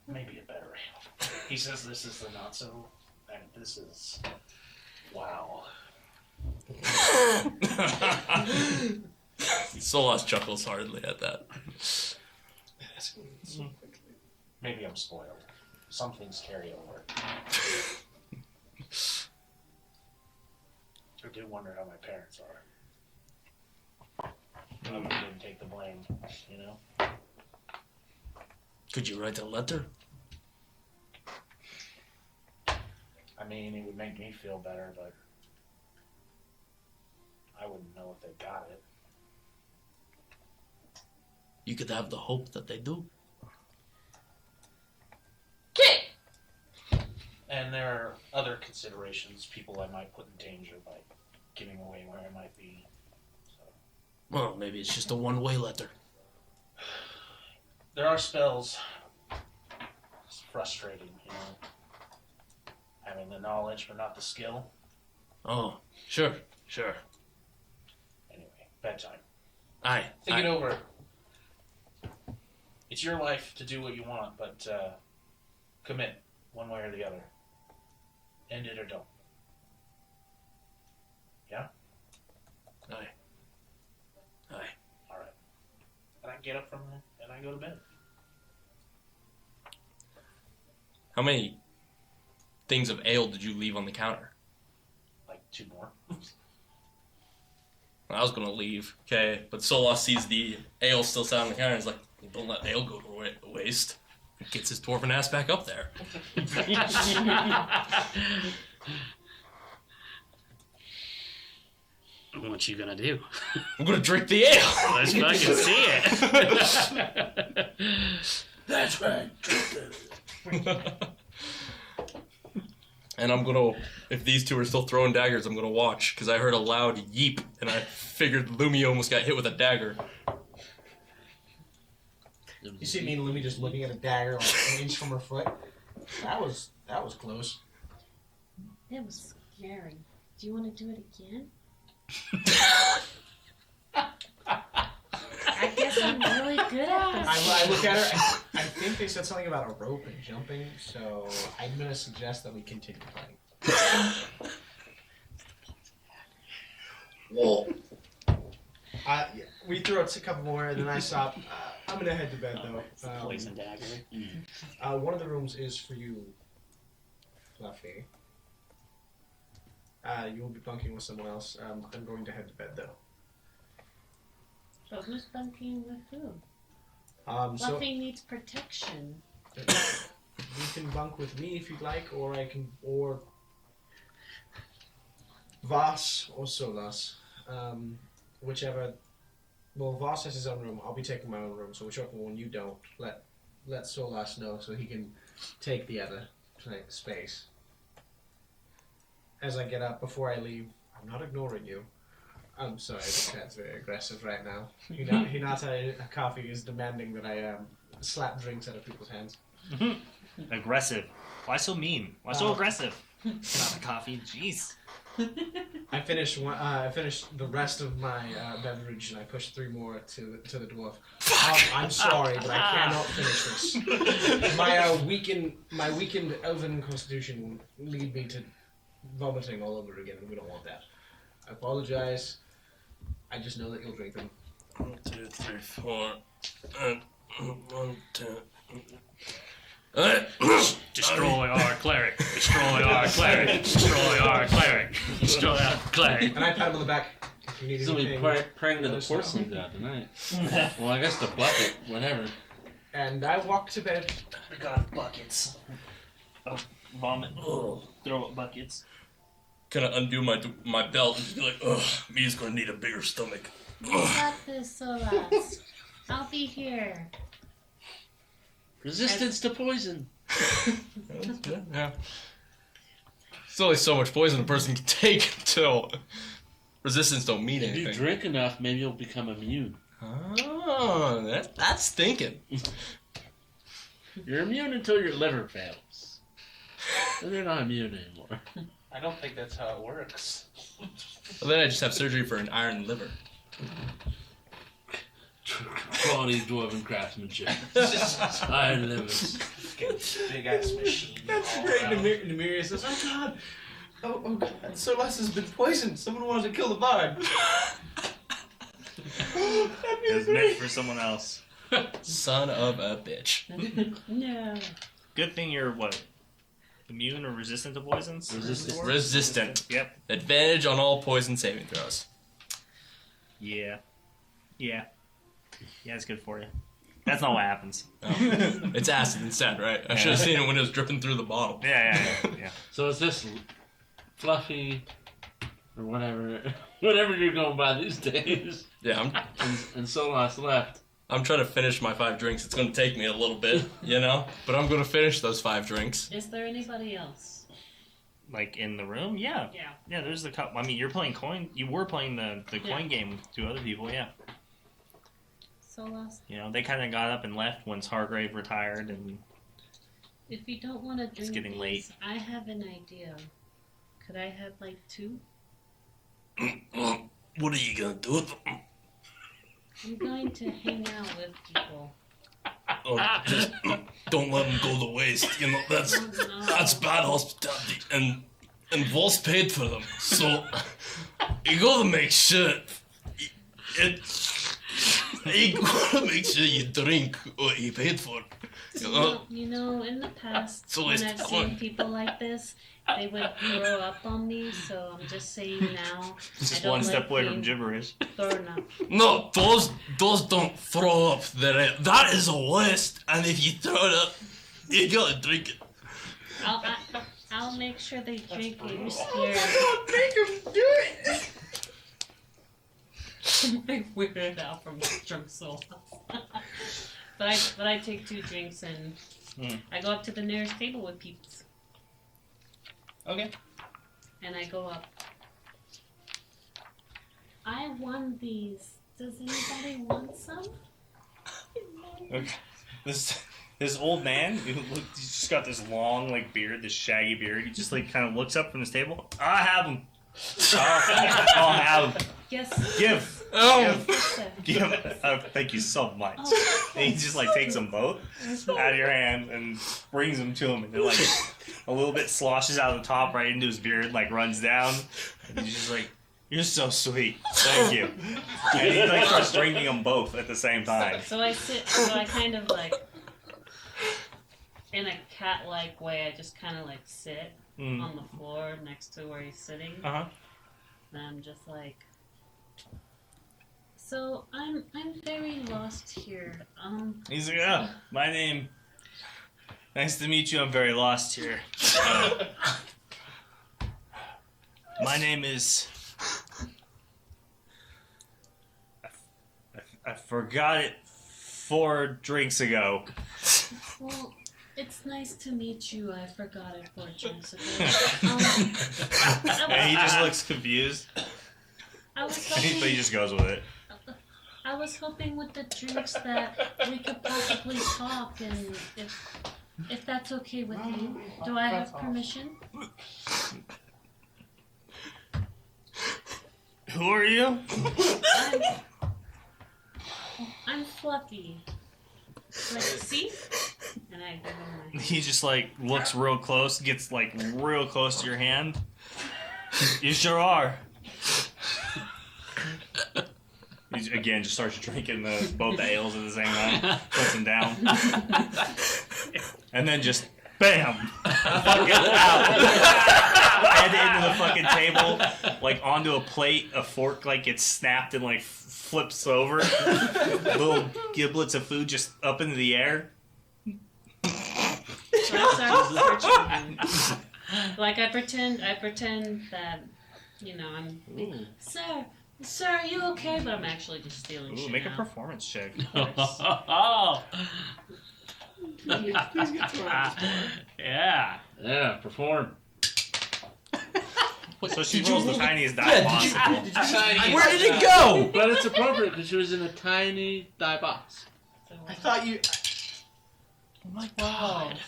Maybe a better ale. He says this is the not so, and this is... Wow. Solas chuckles hardly at that. Maybe I'm spoiled. Some things carry over. I do wonder how my parents are. I didn't take the blame, you know? Could you write a letter? I mean, it would make me feel better, but I wouldn't know if they got it. You could have the hope that they do. And there are other considerations, people I might put in danger by giving away where I might be. So. Well, maybe it's just a one-way letter. There are spells. It's frustrating, you know. Having the knowledge but not the skill. Oh, sure. Anyway, bedtime. Aye. Think it over. It's your life to do what you want, but commit one way or the other. End it or don't. Yeah? Aye. Alright. And I get up from there and I go to bed. How many things of ale did you leave on the counter? Like 2 more. I was gonna leave, okay, but Solas sees the ale still sat on the counter and he's like, don't let ale go to waste. He gets his dwarven ass back up there. What you gonna do? I'm gonna drink the ale. Let's fucking see it. That's right. And I'm gonna, if these two are still throwing daggers, I'm gonna watch, because I heard a loud yeep, and I figured Lumi almost got hit with a dagger. You see me and Lumi just looking at a dagger like an inch from her foot. That was close. It was scary. Do you want to do it again? I guess I'm really good at this. I look at her. I think they said something about a rope and jumping, so I'm gonna suggest that we continue playing. Whoa. Yeah, we threw out a couple more, and then I stopped. I'm gonna head to bed though. Poison dagger. One of the rooms is for you, Fluffy. You will be bunking with someone else. I'm going to head to bed though. So who's bunking with who? So Fluffy needs protection. you can bunk with me if you'd like, or I can, or Voss or Solas, whichever. Well, Voss has his own room. I'll be taking my own room. So whichever one you don't, let Solas know so he can take the other space. As I get up before I leave, I'm not ignoring you. I'm sorry, the cat's very aggressive right now. Hinata Coffee is demanding that I slap drinks out of people's hands. Aggressive. Why so mean? Why so aggressive? Not the coffee. Jeez. I finished the rest of my beverage, and I pushed 3 more to the dwarf. I'm sorry, but I cannot finish this. My weakened elven constitution will lead me to vomiting all over again, and we don't want that. I apologize. I just know that you'll drink them. 1, 2, 3, 4, and 1, 2. Destroy our cleric. Destroy our cleric. Destroy our cleric. Destroy our cleric. And I pat him on the back. If you need Somebody anything, praying to the porcelain god tonight. Well, I guess the bucket, whatever. and I walk to bed. We got buckets. Oh, vomit. Throw up buckets. Kind of undo my belt and just be like, ugh, me's gonna need a bigger stomach. You got this, Solas. I'll be here. Resistance to poison. Yeah. There's only so much poison a person can take until resistance don't mean If anything. you drink enough, maybe you'll become immune. Oh, that's thinking. You're immune until your liver fails. Then you're not immune anymore. I don't think that's how it works. Well, then I just have surgery for an iron liver. Quality dwarven craftsmanship. Iron livers. Big ass machine. That's all great. around. Nemir says, "Oh God, oh God, Solas has been poisoned. Someone wanted to kill the bard." It was meant for someone else. Son of a bitch. No. Good thing you're what? Immune or resistant to poisons? Resistant. Yep. Advantage on all poison saving throws. Yeah. Yeah. Yeah, it's good for you. That's not what happens. Oh. It's acid instead, right? I should have seen it when it was dripping through the bottle. Yeah. So is this Fluffy or whatever you're going by these days? Yeah, And Solas left. I'm trying to finish my 5 drinks. It's going to take me a little bit, you know? But I'm going to finish those 5 drinks. Is there anybody else? Like in the room? Yeah. Yeah. Yeah, there's the cup. I mean, you're playing coin. You were playing the coin game with 2 other people, yeah. Solas, You know, they kind of got up and left once Hargrave retired, and If you don't want to drink getting these, late. I have an idea. Could I have like 2? What are you going to do with them? I'm going to hang out with people. Oh, just don't let them go to waste. You know, that's bad hospitality. And Voss paid for them. So, you got to make sure... You gotta make sure you drink what you paid for. you know, in the past, So when it's I've fun. seen people like this, they would throw up on me, so I'm just saying now. just I don't one step like away being from gibberish. thrown up. No, those don't throw up. That is a waste. And if you throw it up, you gotta drink it. I'll make sure they drink it. You're scared. Make him do it. I'm like weirded out from drunk soul. but I take 2 drinks and I go up to the nearest table with peeps. Okay. And I go up. I won these. Does anybody want some? Okay. This old man, he's just got this long like beard, this shaggy beard. He just like kind of looks up from his table. I have him. I'll have him. Yes. Give. Oh. Give. Thank you so much. Oh. And he just like takes them both out of your hand and brings them to him, and they're like a little bit sloshes out of the top right into his beard, like runs down. And he's just like, "You're so sweet. Thank you." And he like starts drinking them both at the same time. So I kind of like, in a cat-like way, I just kind of like sit on the floor next to where he's sitting. Uh-huh. And I'm just like, so I'm very lost here. He's like, "Oh, my name. Nice to meet you. I'm very lost here. My name is. I forgot it 4 drinks ago." Well, it's nice to meet you. I forgot it 4 drinks ago. And he just looks confused, I was but he hoping, just goes with it. I was hoping with the drinks that we could possibly talk, and if that's okay with you, do I have permission? Who are you? I'm Fluffy. Like, see? And I give him my. He just like looks real close, gets like real close to your hand. You sure are. He again just starts drinking both the ales at the same time, puts them down, and then just bam, fucking out, and into the fucking table, like onto a plate. A fork like gets snapped and like flips over. Little giblets of food just up into the air. So I start searching him. Like I pretend that, I'm Sir, are you okay? But I'm actually just stealing shit Make a now. performance check. Oh. Please get thrown out. Yeah. Yeah, perform. So she rolls the tiniest die possible. Where did it go? But it's appropriate because she was in a tiny die box. I thought you. Oh my god.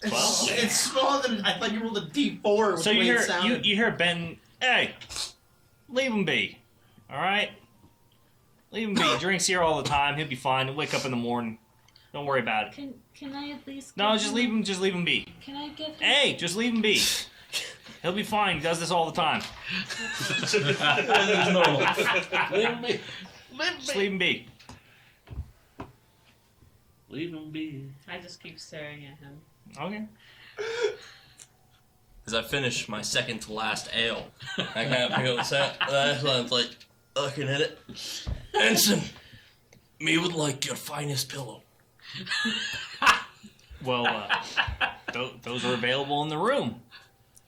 It's smaller than I thought. You rolled a D4. So you hear Ben. Hey, leave him be. All right, leave him be. He drinks here all the time. He'll be fine. He'll wake up in the morning. Don't worry about it. Can I at least? No, give just him- leave him. Just leave him be. Can I give him? Hey, just leave him be. He'll be fine. He does this all the time. Just leave him be. Leave him be. I just keep staring at him. Okay. As I finish my second to last ale, I kind of pick up the set. I'm like looking at it. Ensign, me would like your finest pillow. Well, those are available in the room.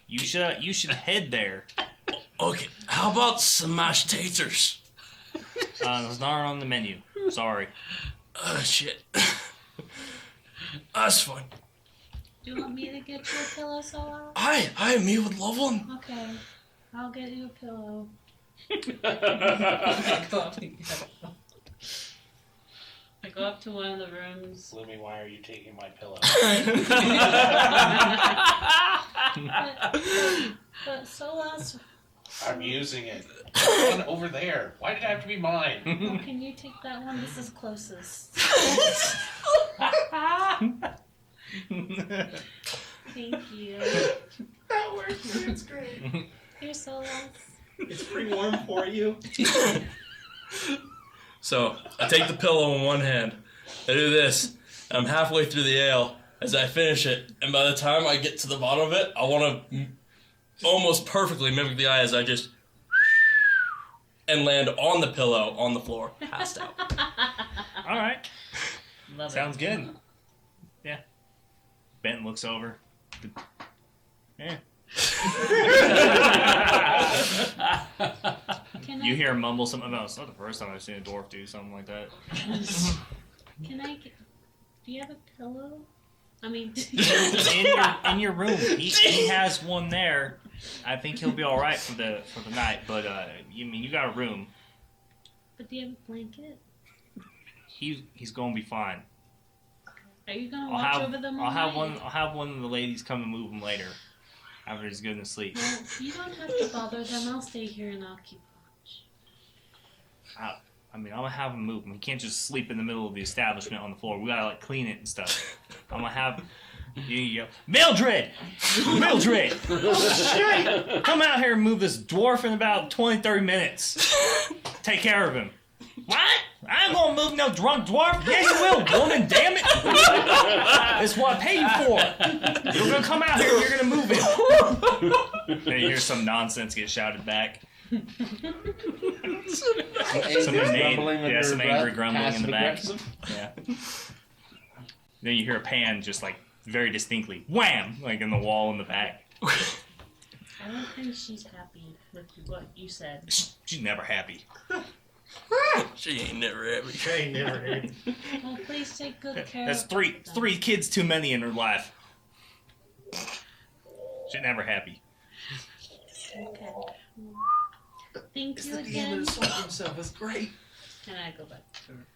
You should head there. Okay, how about some mashed taters? Those aren't on the menu. Sorry. Shit. That's fine. Do you want me to get you a pillow, Sola? Aye, me would love one. Okay, I'll get you a pillow. I go up to one of the rooms. Lumi, why are you taking my pillow? But Sola's. I'm using it. One over there. Why did it have to be mine? Oh, can you take that one? This is closest. Thank you. That works. It's great. Here's Sola's. It's pretty warm for you. So, I take the pillow in one hand. I do this. I'm halfway through the ale as I finish it. And by the time I get to the bottom of it, I want to almost perfectly mimic the eye as I just and land on the pillow on the floor, passed out. All right. Love Sounds good. Yeah. Ben looks over. Yeah. You hear him mumble something about, it's not the first time I've seen a dwarf do something like that. Can I get... Do you have a pillow? I mean... in your room. He has one there. I think he'll be alright for the night, but you got a room. But do you have a blanket? He's gonna be fine. Are you gonna watch over them all night? I'll have one of the ladies come and move him later. After he's good and asleep. Well, you don't have to bother them. I'll stay here and I'll keep watch. I'm gonna have him move him. He can't just sleep in the middle of the establishment on the floor. We gotta clean it and stuff. I'm gonna have you Mildred! Mildred! Come out here and move this dwarf in about 20-30 minutes. Take care of him. What? I ain't gonna move no drunk dwarf. Yeah, you will, woman. Damn it! It's what I pay you for. You're gonna come out here and you're gonna move it. And you hear some nonsense get shouted back. Some angry grumbling in the back. Yeah. Then you hear a pan just like very distinctly, wham, like in the wall in the back. I don't think she's happy with what you said. She's never happy. She ain't never happy. Well, please take good care That's of three kids too many in her life. She's never happy. Okay. Thank It's you the demon again. assaulting himself. It's great. And I go back to her.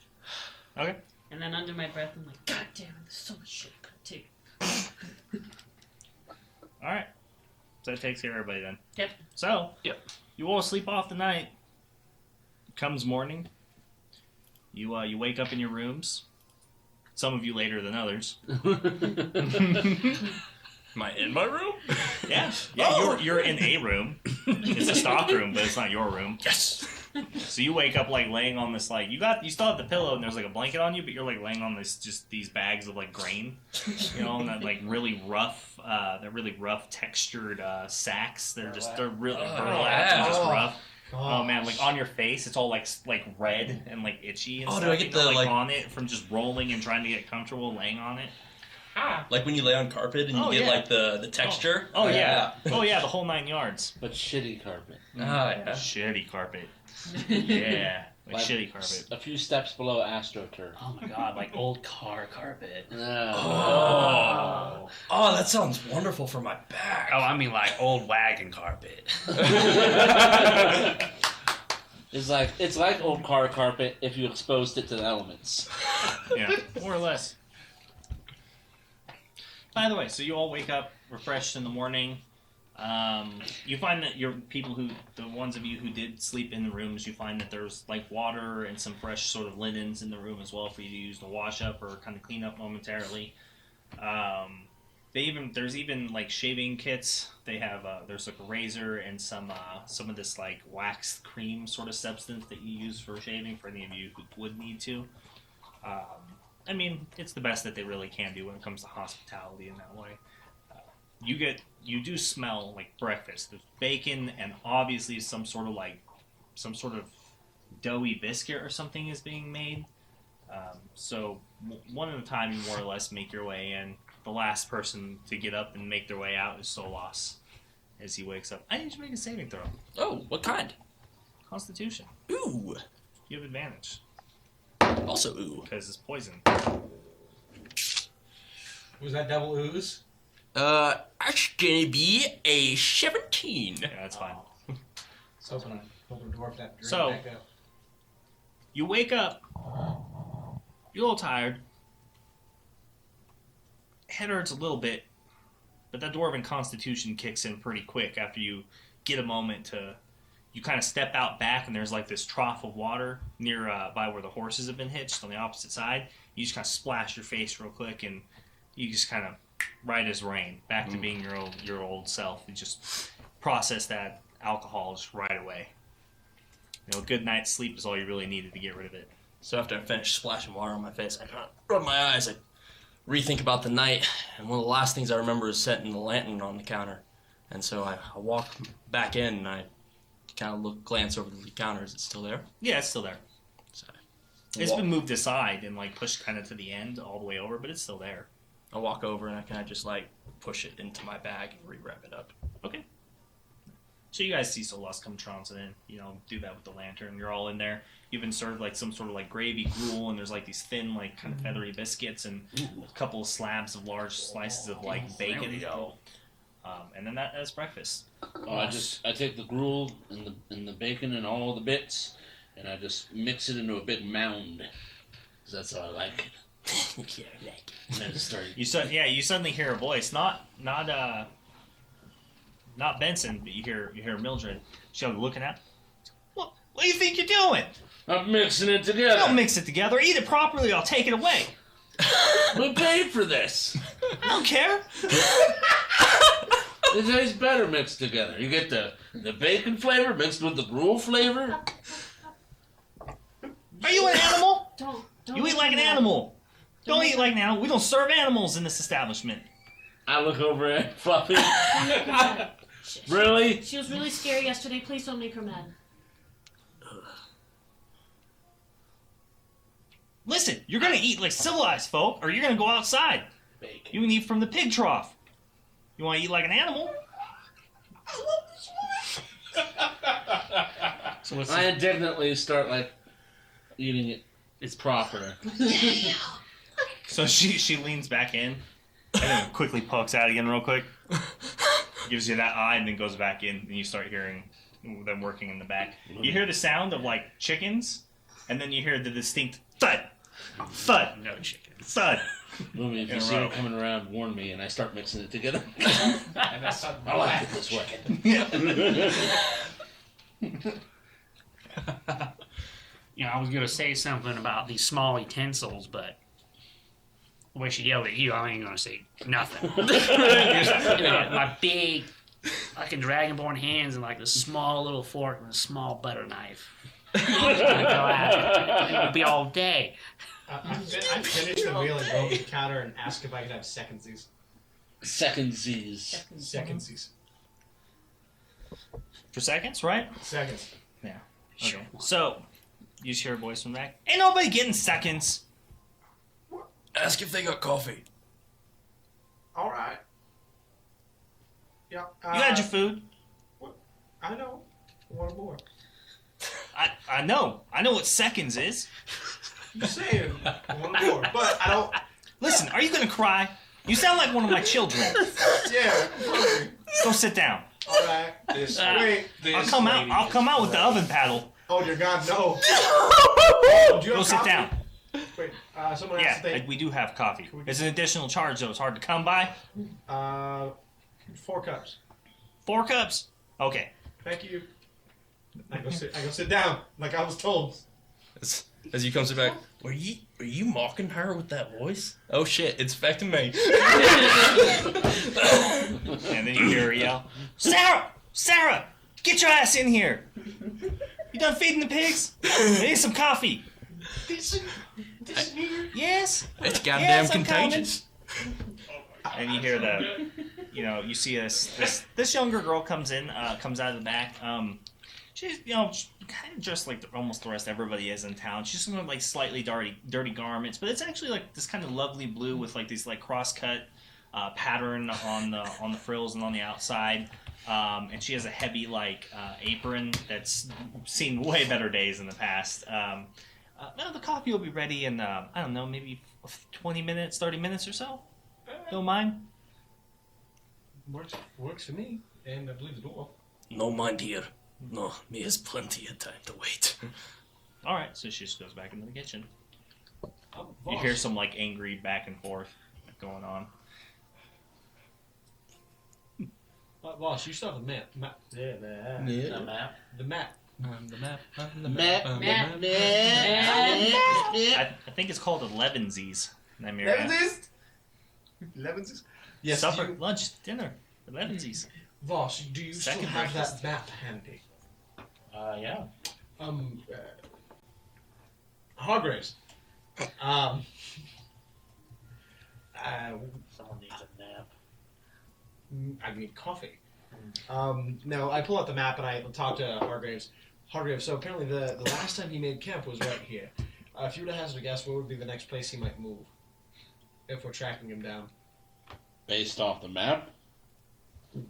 Okay. And then under my breath, I'm like, God damn it, there's so much shit to take. All right. So that takes care of everybody then. Yep. So, you all sleep off the night. Comes morning. You wake up in your rooms. Some of you later than others. Am I in my room? Yeah. You're in a room. It's a stock room, but it's not your room. Yes. So you wake up like laying on this like you still have the pillow and there's like a blanket on you, but you're like laying on these bags of like grain, and that like really rough, they're really rough textured sacks. They're really burlap and just rough. Oh man, like on your face, it's all like red and like itchy and stuff. Do I get the like on it from just rolling and trying to get comfortable laying on it? Like when you lay on carpet and you get like the texture? Oh yeah, the whole 9 yards. But shitty carpet. Yeah. Shitty carpet. Yeah, like shitty carpet. A few steps below AstroTurf. Oh my god, like old car carpet. Oh, that sounds wonderful for my back. Oh, I mean like old wagon carpet. It's like old car carpet if you exposed it to the elements. Yeah, more or less. By the way, so you all wake up refreshed in the morning. You find that the ones of you who did sleep in the rooms, you find that there's like water and some fresh sort of linens in the room as well for you to use to wash up or kind of clean up momentarily. There's even like shaving kits. They have there's like a razor and some of this like waxed cream sort of substance that you use for shaving for any of you who would need to. I mean, it's the best that they really can do when it comes to hospitality in that way. You do smell like breakfast. There's bacon and obviously some sort of doughy biscuit or something is being made. So one at a time, you more or less make your way in. The last person to get up and make their way out is Solas as he wakes up. I need you to make a saving throw. Oh, what kind? Constitution. Ooh. You have advantage. Also ooh. Because it's poison. Was that double ooze? That's gonna be a 17. Yeah, that's fine. So when I told the dwarf that drink So- back up. You wake up. You're a little tired. Head hurts a little bit, but that dwarven constitution kicks in pretty quick after you get a moment to. You kind of step out back, and there's like this trough of water near by where the horses have been hitched on the opposite side. You just kind of splash your face real quick, and you just kind of right as rain back to being your old self. You just process that alcohol just right away. A good night's sleep is all you really needed to get rid of it. So after I finish splashing water on my face, I kind of rub my eyes, I rethink about the night, and one of the last things I remember is setting the lantern on the counter. And so I walk back in, and I kind of glance over the counter. Is it still there? Yeah, it's still there. So It's been moved aside and like pushed kind of to the end all the way over, but it's still there. I walk over and I kind of just like push it into my bag and re-wrap it up. Okay. So you guys see Solus come trouncing in, do that with the lantern. You're all in there. You've been served like some sort of like gravy gruel, and there's like these thin, like kind of feathery biscuits and a couple of slabs of large slices of like bacon. There we go. And then that's breakfast. I take the gruel and the bacon and all the bits, and I just mix it into a big mound. 'Cause that's how I like it. And I just start. You suddenly hear a voice, not Benson, but you hear Mildred. She's looking at. What do you think you're doing? I'm mixing it together. Don't mix it together. Eat it properly. I'll take it away. We paid for this. I don't care. It tastes better mixed together. You get the bacon flavor mixed with the gruel flavor. Are you an animal? Don't You eat like an animal. Don't eat like an animal. We don't serve animals in this establishment. I look over at Fluffy. Really? She was really scary yesterday. Please don't make her mad. Listen, you're gonna eat like civilized folk, or you're gonna go outside. Bacon. You can eat from the pig trough. You want to eat like an animal? So what's I indignantly start like eating it. It's proper. So she leans back in, and then quickly pokes out again real quick. Gives you that eye, and then goes back in, and you start hearing them working in the back. You hear the sound of like chickens, and then you hear the distinct thud, thud, no chicken? thud. Movie, if In you a see row. her coming around, warn me, and I start mixing it together. And that's not I like it this way. I was gonna say something about these small utensils, but the way she yelled at you, I ain't gonna say nothing. My big fucking dragonborn hands and like the small little fork and a small butter knife. I'm gonna go at it. It'll be all day. I finish the meal and go to the counter and ask if I can have secondsies. Secondsies. Secondsies. For seconds, right? Seconds. Okay. So you just hear a voice from back. Ain't nobody getting seconds. Ask if they got coffee. All right. Yeah. You had your food. I know. One more. I know. I know what seconds is. You saying one more, but I don't. Listen, are you gonna cry? You sound like one of my children. Yeah. Okay. Go sit down. All right. Wait. I'll come out with the oven paddle. Oh dear God, no. Do you Go have sit coffee? down. Wait. Someone has to Yeah, take. we do have coffee. Can we It's an additional charge though. It's hard to come by. 4 cups. 4 cups. Okay. Thank you. I go sit down like I was told. As you come sit back, were you mocking her with that voice? Oh shit, it's affecting me. And then you hear her yell, Sarah, get your ass in here. You done feeding the pigs? They need some coffee. Yes. It's goddamn Yes, I'm contagious. And you hear you see this younger girl comes out of the back. She's kind of dressed like almost the rest of everybody is in town. She's in like slightly dirty garments, but it's actually like this kind of lovely blue with like these like cross-cut pattern on the frills and on the outside. And she has a heavy like apron that's seen way better days in the past. The coffee will be ready in I don't know, maybe 20 minutes, 30 minutes or so. Don't mind. Works for me, and I believe the door. No mind here. No, me has plenty of time to wait. All right, so she just goes back into the kitchen. You hear some like angry back and forth going on. Boss, you still have the map. The map. The map. I think it's called 11sies. Levenses? Yes. Supper, lunch, dinner. 11sies. Voss, do you Second still have breakfast. that map handy? Yeah. Hargraves. Someone needs a nap. I need coffee. No, I pull out the map and I talk to Hargraves. Hargraves, so apparently the last time he made camp was right here. If you were to hazard a guess, where would be the next place he might move? If we're tracking him down. Based off the map?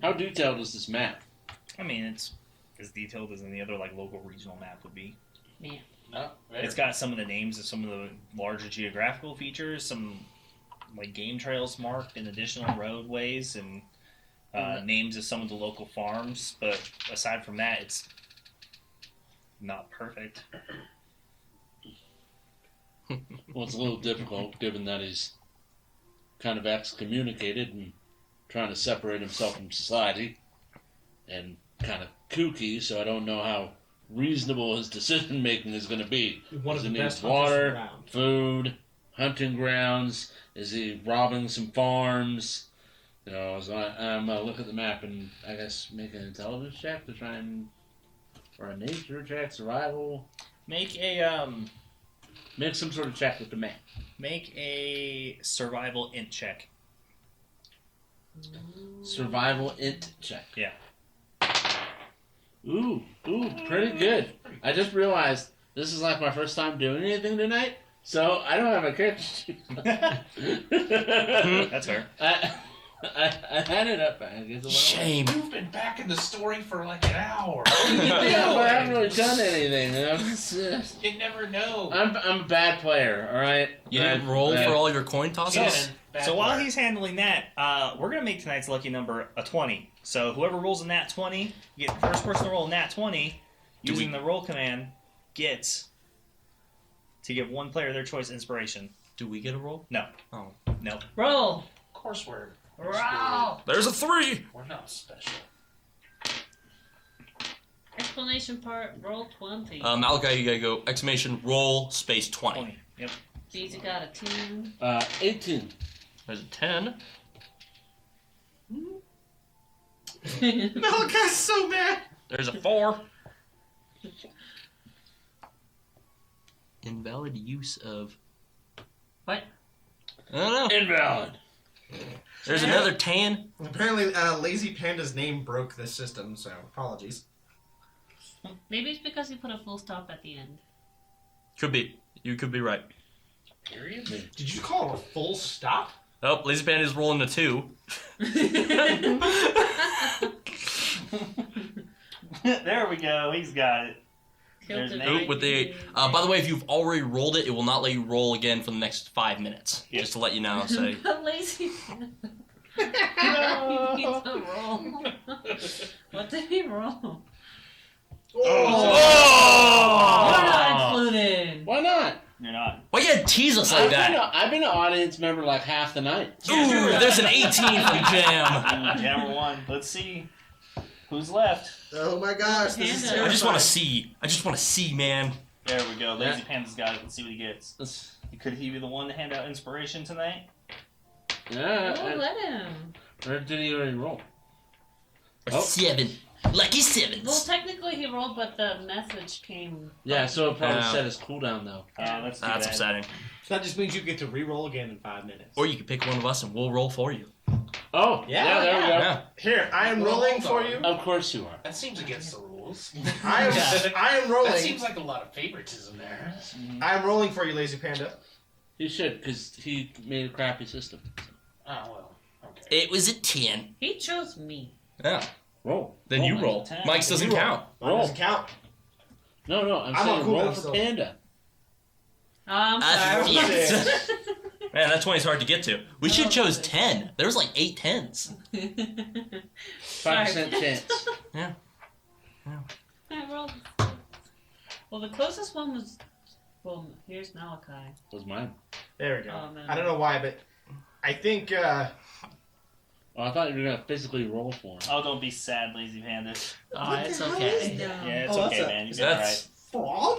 How detailed is this map? I mean, it's as detailed as any other like local regional map would be. Man. No, It's got some of the names of some of the larger geographical features, some like game trails marked and additional roadways, and names of some of the local farms. But aside from that, it's not perfect. Well, it's a little difficult given that he's kind of excommunicated and trying to separate himself from society and kind of kooky, so I don't know how reasonable his decision making is going to be. One of Does the he best need hunters water, around. food, hunting grounds? Is he robbing some farms? You know, so I'm going to look at the map and I guess make an intelligence check to try and, or a nature check, survival. Make a Make some sort of check with the map. make a survival int check. Survival int check. Yeah. Ooh, pretty good. I just realized this is like my first time doing anything tonight, so I don't have a character sheet. That's fair. I had it up. I guess it went Shame. You've been back in the story for like an hour. away. Yeah, but I haven't really done anything. You know? You never know. I'm a bad player. All right. You didn't roll for all your coin tosses? Shannon, bad So while player. he's handling that, we're gonna make tonight's lucky number a 20. So whoever rolls a nat 20, you get the first person to roll a nat 20 using the roll command gets to give one player their choice inspiration. Do we get a roll? No. Oh. No. Roll. Of course we're Roll. There's a 3! We're not special. Explanation part. Roll 20. Malachi, you gotta go exclamation roll space 20. 20. Yep. Beezy got a 10. 18. There's a 10. Malachi's so mad. There's a 4. Invalid use of. What? I don't know. Invalid. There's another 10. Apparently, Lazy Panda's name broke the system, so apologies. Maybe it's because he put a full stop at the end. Could be. You could be right. Period. Did you call it a full stop? Oh, Lazy Panda's rolling a 2. There we go. He's got it. There's an Oop, with the 8. By the way, if you've already rolled it, it will not let you roll again for the next 5 minutes. Yep. Just to let you know. So. But lazy. He needs a roll. What did he roll? Oh! You're not included. Why not? You're not. Why you gotta tease us like that? I've been an audience member like half the night. Ooh, there's an 18 from Jam. Jammer 1. Let's see who's left. Oh my gosh, this is Panda. terrifying. I just want to see. I just want to see, man. There we go. Lazy Panda's got it. Let's see what he gets. Could he be the one to hand out inspiration tonight? Yeah. Oh, let him. Or did he already roll? A Oh. 7. Lucky Well, 7s. technically he rolled, but the message came. Yeah, so it probably Yeah. set his cooldown though. That's too That's bad. upsetting. So that just means you get to re-roll again in 5 minutes. Or you can pick one of us and we'll roll for you. Oh, Yeah, there we go. Yeah. Here, I am Well, rolling hold for on. you. Of course you are. That seems against the rules. I am That rolling. seems like a lot of favoritism there. I am rolling for you, Lazy Panda. He should, because he made a crappy system. Oh, well. Okay. It was a 10. He chose me. Yeah. Roll. Then you Roll roll. 10. Mike's doesn't You roll. count. Mine doesn't count. No, I'm I'm saying on cooldown roll for still. Panda. Oh, I'm Ah, sorry. yes. Man, that 20 is hard to get to. We should have chose 10. There was like 8 10s. 5% chance. I rolled. Well, the closest one was. Well, here's Malachi. Was mine. There we go. Oh, man. I don't know why, but I think Oh, I thought you were gonna physically roll for him. Oh, don't be sad, Lazy Panda. Oh, it's the hell okay. is Yeah, it's Oh, okay, that's a- man. You did all right. That's. fraud.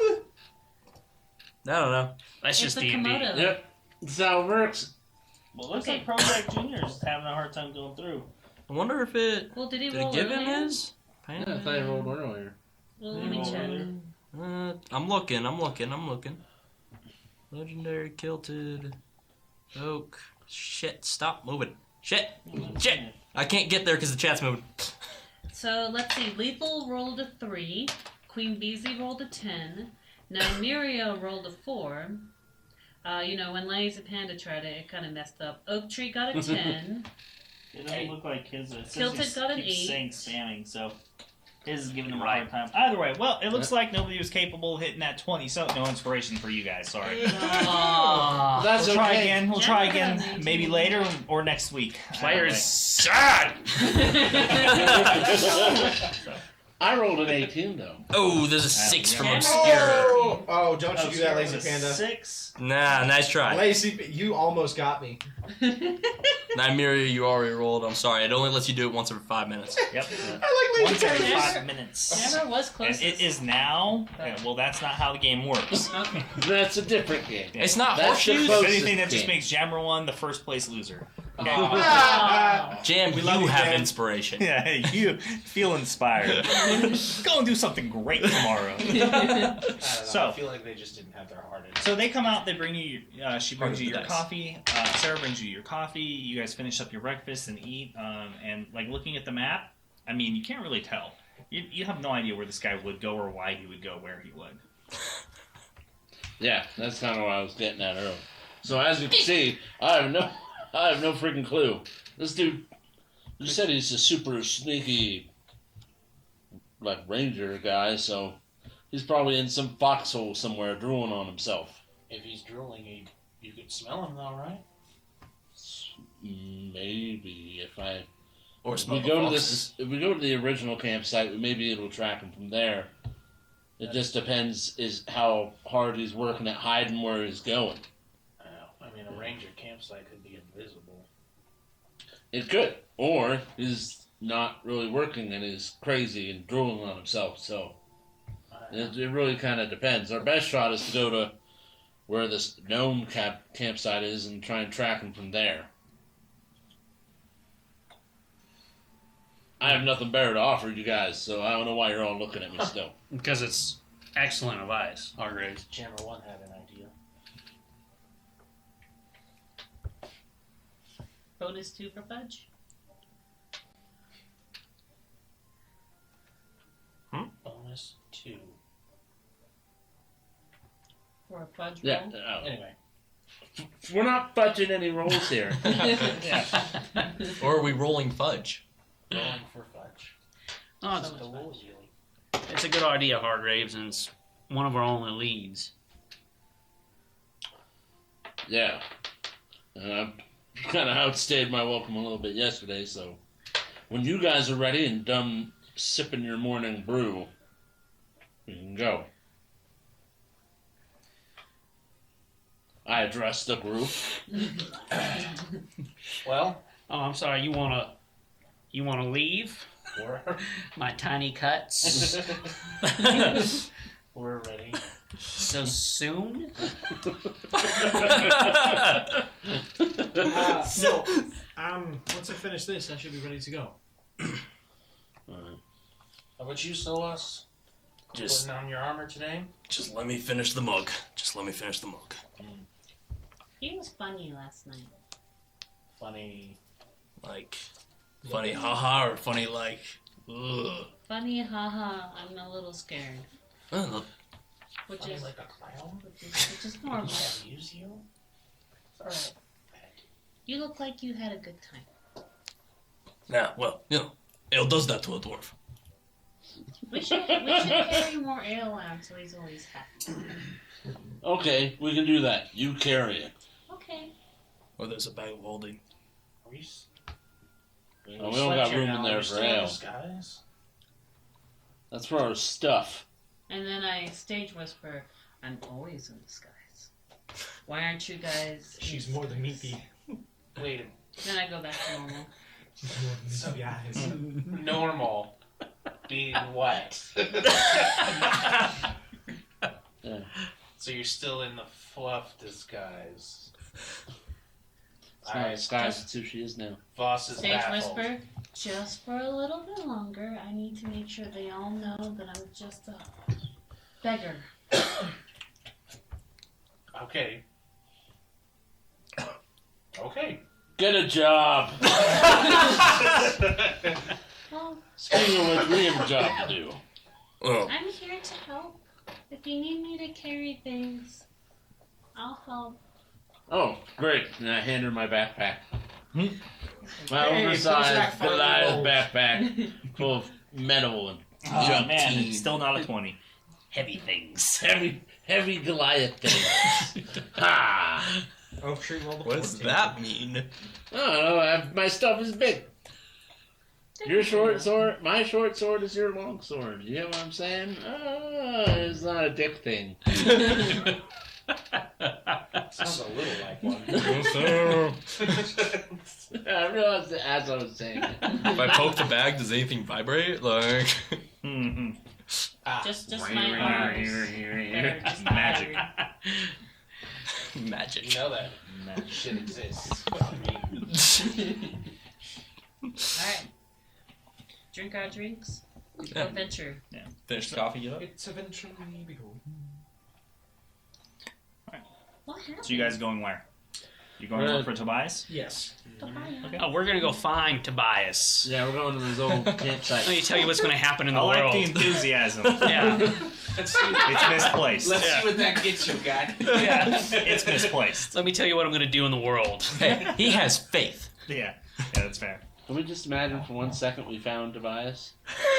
I don't know. That's It's just a D&D. Komodo. Yep. That's how it works. Well, it looks Okay. like Project Junior's having a hard time going through. I wonder if it. Well, did he Did roll it give him earlier? his? Yeah, I thought you rolled earlier. Well, Did let he me roll check. earlier? I'm looking. Legendary kilted oak. Shit, stop moving. Shit. I can't get there because the chat's moving. So let's see. Lethal rolled a 3. Queen Beezy rolled a 10. Nymeria rolled a 4. When Lazy Panda tried it, it kind of messed up. Oak Tree got a 10. It doesn't look like his. It says Kilted he got an keeps 8. saying spamming, so is giving him a hard time. Either way, well, it looks like nobody was capable of hitting that 20, so no inspiration for you guys. Sorry. That's We'll try okay. again. We'll try again, maybe later or next week. Players sad. I rolled an 18 though. Oh, there's a 6 from Yeah. obscure. Oh, don't you do that, Lazy Panda. 6. Nah, nice try. Lazy, you almost got me. Nymeria, you already rolled. I'm sorry. It only lets you do it once every 5 minutes. Yep. I like Once Lazy every Panda. 5 minutes. Never was And close. it is now. Well, that's not how the game works. Okay. That's a different game. It's not That's the horseshoes. If closest anything, that just game. makes Jammer 1 the first place loser. Okay. Jam, We you love you, have Jam. inspiration. Yeah, you feel inspired. Go and do something great tomorrow. I don't know, So- I feel like they just didn't have their heart in it. So they come out, they bring you, she brings Part you of the your dice. coffee, Sarah brings you your coffee, you guys finish up your breakfast and eat, and like looking at the map, I mean, you can't really tell. You have no idea where this guy would go or why he would go where he would. Yeah, that's kind of what I was getting at earlier. So as you can see, I have no freaking clue. This dude, you said he's a super sneaky, like ranger guy, so he's probably in some foxhole somewhere drooling on himself. If he's drooling, you could smell him though, right? Maybe if Or if smell we the go to foxes. this, if we go to the original campsite, maybe it'll track him from there. It just depends is how hard he's working at hiding where he's going. I mean, a ranger campsite could be invisible. It could, or he's not really working and he's crazy and drooling on himself. So it really kind of depends. Our best shot is to go to where this gnome campsite is and try and track him from there. I have nothing better to offer you guys, so I don't know why you're all looking at me still. Because it's excellent advice, Hargraves. Jammer 1 had an idea. Bonus 2 for fudge. Bonus 2. For a fudge Yeah. roll. Anyway. We're not fudging any rolls here. Or are we rolling fudge? Rolling for fudge. Oh, That's what the rules really. it's a good idea, Hargraves, and it's one of our only leads. Yeah. And I've kind of outstayed my welcome a little bit yesterday, so when you guys are ready and done sipping your morning brew, we can go. I address the group. Well, Oh, I'm sorry. You wanna leave we're, my tiny cuts we're ready. so soon? No. Once I finish this, I should be ready to go. How about you, Solas? Just Putting on your armor today? let me finish the mug. Just let me finish the mug. He was funny last night. Funny. Like, funny haha or funny like, ugh. Funny, haha. I'm a little scared. Oh, Which Funny is like a clown? which is normal. Can't use you? It's alright. You look like you had a good time. nah, well, ale does that to a dwarf. We should carry more ale around so he's always happy. Okay, we can do that. You carry it. Okay. Or there's a bag of holding. Are we s- We don't got room in there Are we for still in ale. disguise? That's for our stuff. And then I stage whisper, I'm always in disguise. Why aren't you guys? in She's more than meaty. Wait, Then I go back to normal. She's more than meaty eyes. normal. Being what? Yeah. So you're still in the fluff disguise. It's not disguised, it's who she is now. Voss is Stage baffled. whisper, just for a little bit longer. I need to make sure they all know that I'm just a beggar. Okay. Okay. Get a job! Well, Speaking of which, we have a job to do. Oh, I'm here to help. If you need me to carry things, I'll help. Oh, great. And I hand her my backpack. My Hey, oversized close that Goliath funnel. backpack full of metal and Oh, man, it's still not a 20. Heavy things. Heavy Goliath thing. Ha! Oak tree rolled a What does 14. that mean? I don't know. My stuff is big. Your short sword, my short sword is your long sword. You know what I'm saying? It's not a dick thing. Sounds a little like one. I realized it as I was saying it. If I poke the bag, does anything vibrate? Like, Mm-hmm. Just my arms. They're just Magic. tired. magic. You know that Magic. shit exists. Alright. Drink our drinks. Yeah. Adventure. Finish the coffee, get up. It's eventually behold. What happened? So you guys going where? You going to look for Tobias? Yes. Okay. Oh, we're gonna go find Tobias. Yeah, we're going to this old Let campsite. me tell you what's gonna happen in the I like world. the enthusiasm. Yeah. Let's see. It's misplaced. Let's see what that gets you, guy. Yeah. It's misplaced. Let me tell you what I'm gonna do in the world. Hey, he has faith. Yeah, that's fair. Can we just imagine for 1 second we found Tobias?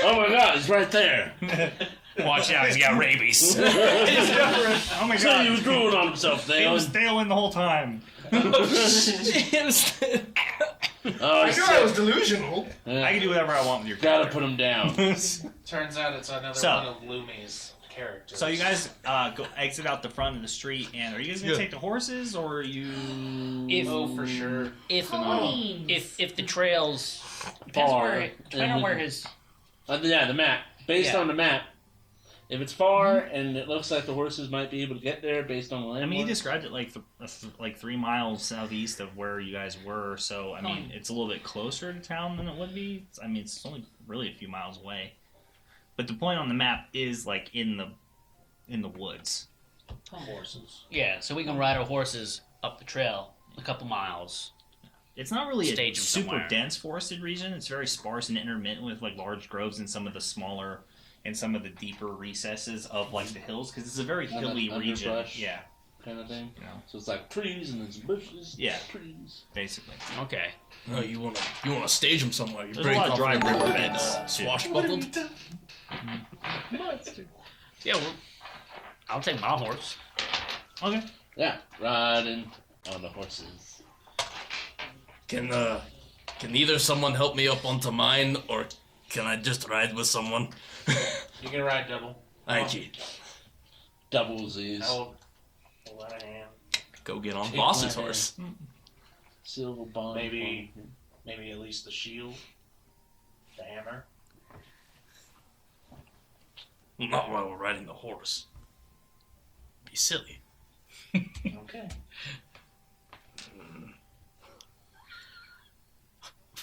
Oh my god, he's right there! Watch out, he's got rabies. Oh my So he god. was drooling on himself, He Dale. was Dalen the whole time. Oh, I he's knew I was sick. delusional. I can do whatever I want with your Gotta character. put him down. Turns out it's another So- one of Lumi's characters. So you guys go exit out the front of the street, and are you guys gonna take the horses, or are you? Oh, for sure. If Ponies. if the trails Far. depending on where his Yeah, the map. Based Yeah. on the map. If it's far and it looks like the horses might be able to get there based on the I landmark. mean, he described it like 3 miles southeast of where you guys were. So I mean, it's a little bit closer to town than it would be. I mean, it's only really a few miles away. But the point on the map is like in the woods. Horses. yeah, so we can ride our horses up the trail a couple miles. It's not really Stage a 'em super somewhere. dense forested region. It's very sparse and intermittent with like large groves and some of the smaller and some of the deeper recesses of like the hills because it's a very hilly region. Underbrush. Yeah, kind of thing. you know, So it's like trees and then some bushes. Yeah. Trees. basically. Okay. No, you wanna stage him somewhere. You're There's very a lot of dry confident river in beds, too. swashbuckled. Yeah, well, I'll take my horse. Okay. Yeah, riding on the horses. Can either someone help me up onto mine, or can I just ride with someone? You can ride double. Thank you. Double Z's. Hold that hand. Go get on Take boss's my horse. Silver bond. Maybe at least the shield, the hammer. Not while we're riding the horse. Be silly. Okay.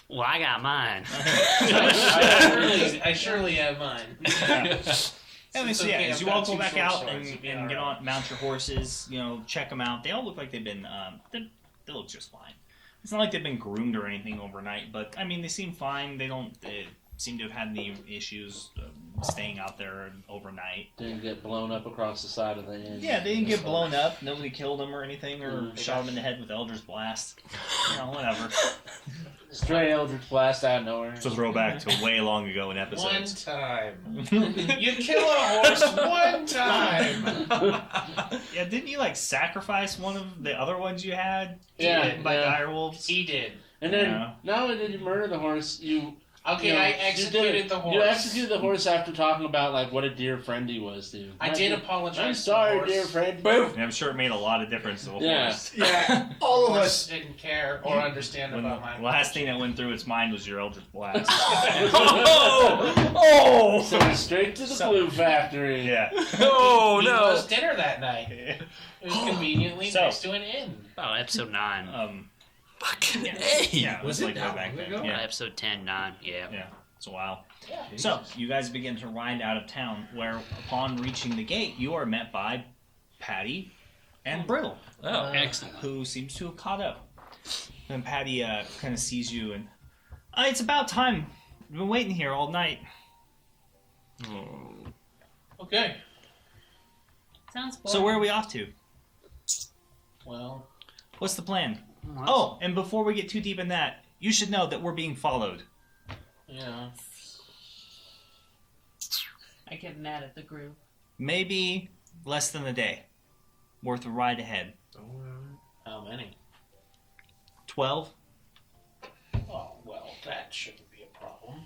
Well, I got mine. I surely have mine. Anyway, It's so yeah, okay, as I've you got all go two back short out swords, and you'll be get alright. on, mount your horses, check them out. They all look like they've been, they look just fine. It's not like they've been groomed or anything overnight, but I mean, they seem fine. They seem to have had any issues staying out there overnight. Didn't get blown up across the side of the inn. Yeah, they didn't get blown up. Nobody killed them or anything, or Mm. shot them in the head with Eldritch Blast. Whatever. Stray Eldritch Blast out of nowhere. So throw back to way long ago in One episodes. time. You kill a horse one time. Yeah, didn't you sacrifice one of the other ones you had? Yeah, by yeah. direwolves. He did. And then, Yeah. not only did you murder the horse, Okay, you know, I you did executed it. the horse. You executed the horse after talking about what a dear friend he was to you. I did apologize. I'm to the sorry, horse. dear friend. And I'm sure it made a lot of difference to the Yeah. horse. Yeah, all of Horse us. didn't care or understand When about the my last thing that went through its mind was your Eldritch Blast. Oh! Sent it straight to the glue factory. Yeah. Oh He no! was dinner that night. It was conveniently So- next to an inn. Oh, episode 9. Fucking yeah, A! yeah, Was it it way that back long then. ago? Yeah, Episode 10, 9. Yeah. yeah, it's a while. Yeah. So you guys begin to ride out of town, where upon reaching the gate, you are met by Patty and Brittle, Oh, Excellent. who seems to have caught up. And Patty kind of sees you and, it's about time. We've been waiting here all night. Okay. Sounds boring. So where are we off to? Well, What's the plan? Well, Oh, and before we get too deep in that, you should know that we're being followed. yeah. I get mad at the group. Maybe less than a day. Worth a ride ahead. How many? 12? Oh, well, that shouldn't be a problem.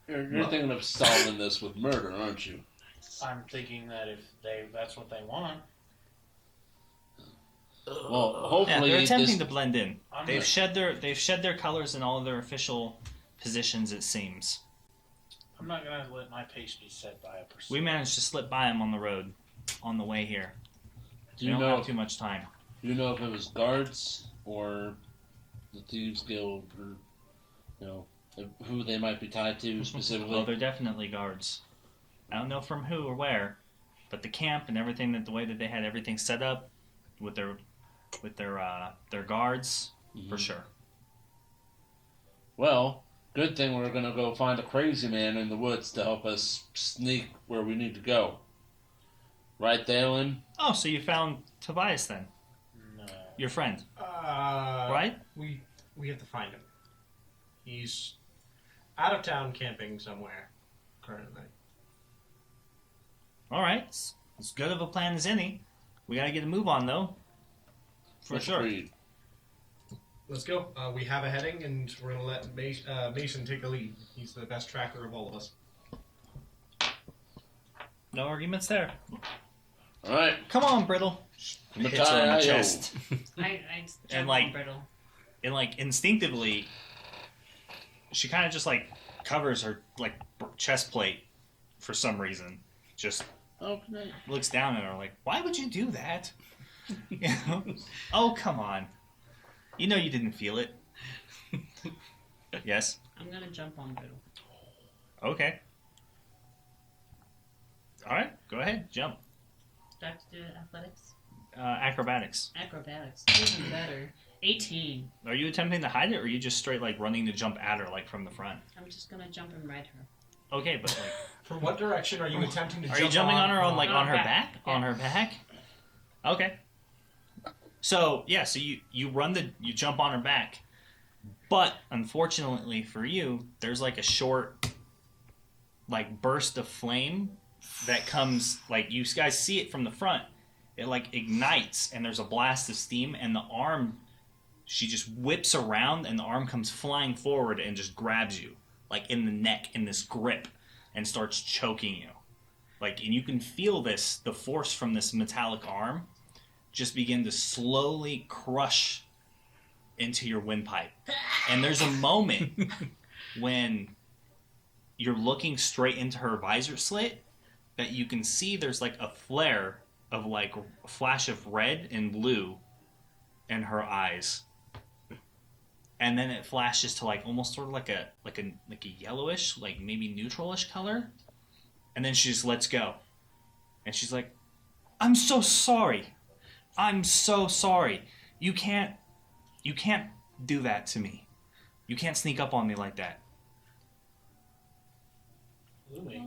You're thinking of solving this with murder, aren't you? I'm thinking that if that's what they want. Well, Yeah, hopefully they're attempting this... to blend in. I'm They've good. shed their colors in all of their official positions, it seems. I'm not gonna let my pace be set by a pursuit. We managed to slip by them on the road, on the way here. Do We you don't know? have too much time. Do you know if it was guards or the thieves guild, or who they might be tied to specifically? Well, they're definitely guards. I don't know from who or where, but the camp and everything, the way that they had everything set up with their guards, for sure. Well, good thing we're gonna go find a crazy man in the woods to help us sneak where we need to go. Right, Thalen? Oh, so you found Tobias then, No. your friend, Right? right? We have to find him. He's out of town camping somewhere currently. All right, it's as good of a plan as any. We gotta get a move on though, for sure. Agreed. Let's go. We have a heading, and we're gonna let Mason take the lead. He's the best tracker of all of us. No arguments there. All right. Come on, Brittle. Hits her in the Matai-yo. chest. I jump And, like- on Brittle. And like instinctively, she kind of just like covers her like chest plate for some reason. Just Okay. looks down at her like, "Why would you do that?" You know? Oh, come on. You know you didn't feel it. Yes. I'm gonna jump on Brittle. Okay. All right. Go ahead. Jump. Do I have to do athletics? Acrobatics. Acrobatics. Even better. 18. Are you attempting to hide it, or are you just straight like running to jump at her like from the front? I'm just gonna jump and ride her. Okay, but like, From what direction are you attempting to are you jumping on her on like on on her her back? back. On her back? Okay. So yeah, so you jump on her back, but unfortunately for you, there's like a short like burst of flame that comes like you guys see it from the front. It like ignites and there's a blast of steam and the arm she just whips around and the arm comes flying forward and just grabs you like in the neck in this grip and starts choking you. Like and you can feel the force from this metallic arm just begin to slowly crush into your windpipe. And there's a moment when you're looking straight into her visor slit that you can see there's like a flare of like a flash of red and blue in her eyes. And then it flashes to like almost sort of like a yellowish, like maybe neutralish color. And then she just lets go. And she's like, "I'm so sorry. I'm so sorry. You can't do that to me. You can't sneak up on me like that." Louis.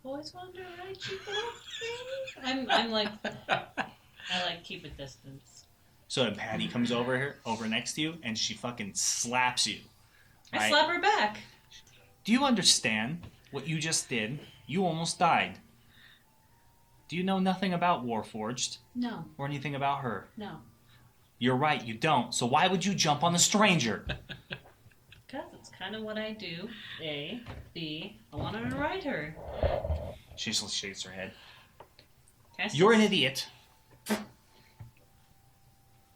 Always wonder why you go I'm like, I like keep a distance. So then Patty comes over next to you, and she fucking slaps you. I Right? slap her back. Do you understand what you just did? You almost died. Do you know nothing about Warforged No, or anything about her? no. You're right, you don't. So why would you jump on a stranger? Because it's kind of what I do. A. B. I want to ride her. She just shakes her head. Can I You're an still- idiot.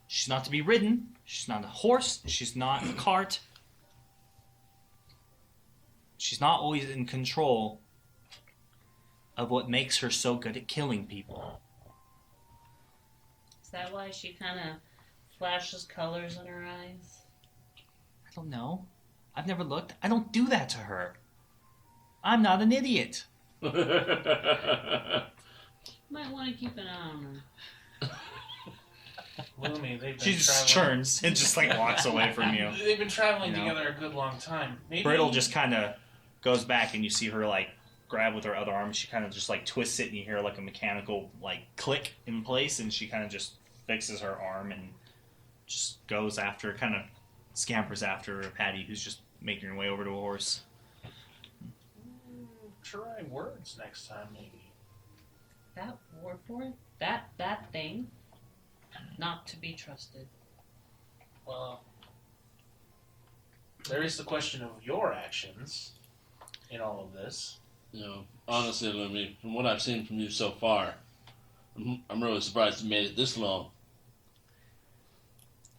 She's not to be ridden. She's not a horse. She's not a cart. She's not always in control of what makes her so good at killing people. Is that why she kind of flashes colors in her eyes? I don't know. I've never looked. I don't do that to her. I'm not an idiot. Might want to keep an eye on her. Lumi, they've been She just traveling. turns and just like walks away from you. They've been traveling You know? together a good long time. Maybe Brittle just kind of goes back, and you see her like grab with her other arm. She kind of just like twists it, and you hear like a mechanical like click in place, and she kind of just fixes her arm and just goes after, kind of scampers after Patty, who's just making her way over to a horse. try words next time, maybe. That warforged, that thing, not to be trusted. Well, there is the question of your actions in all of this. You know, honestly, Lumi, from what I've seen from you so far, I'm really surprised you made it this long.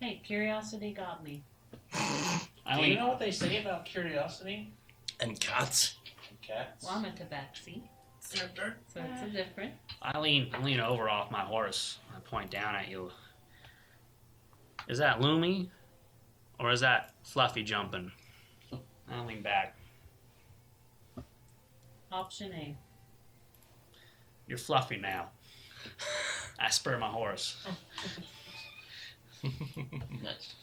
Hey, curiosity got me. Do you know what they say about curiosity And cats. and cats? Well, I'm a tabaxi, so it's a different. I lean over off my horse. I point down at you. Is that Lumi? Or is that Fluffy jumping? I lean back. Option A. You're Fluffy now. I spur my horse. Nice.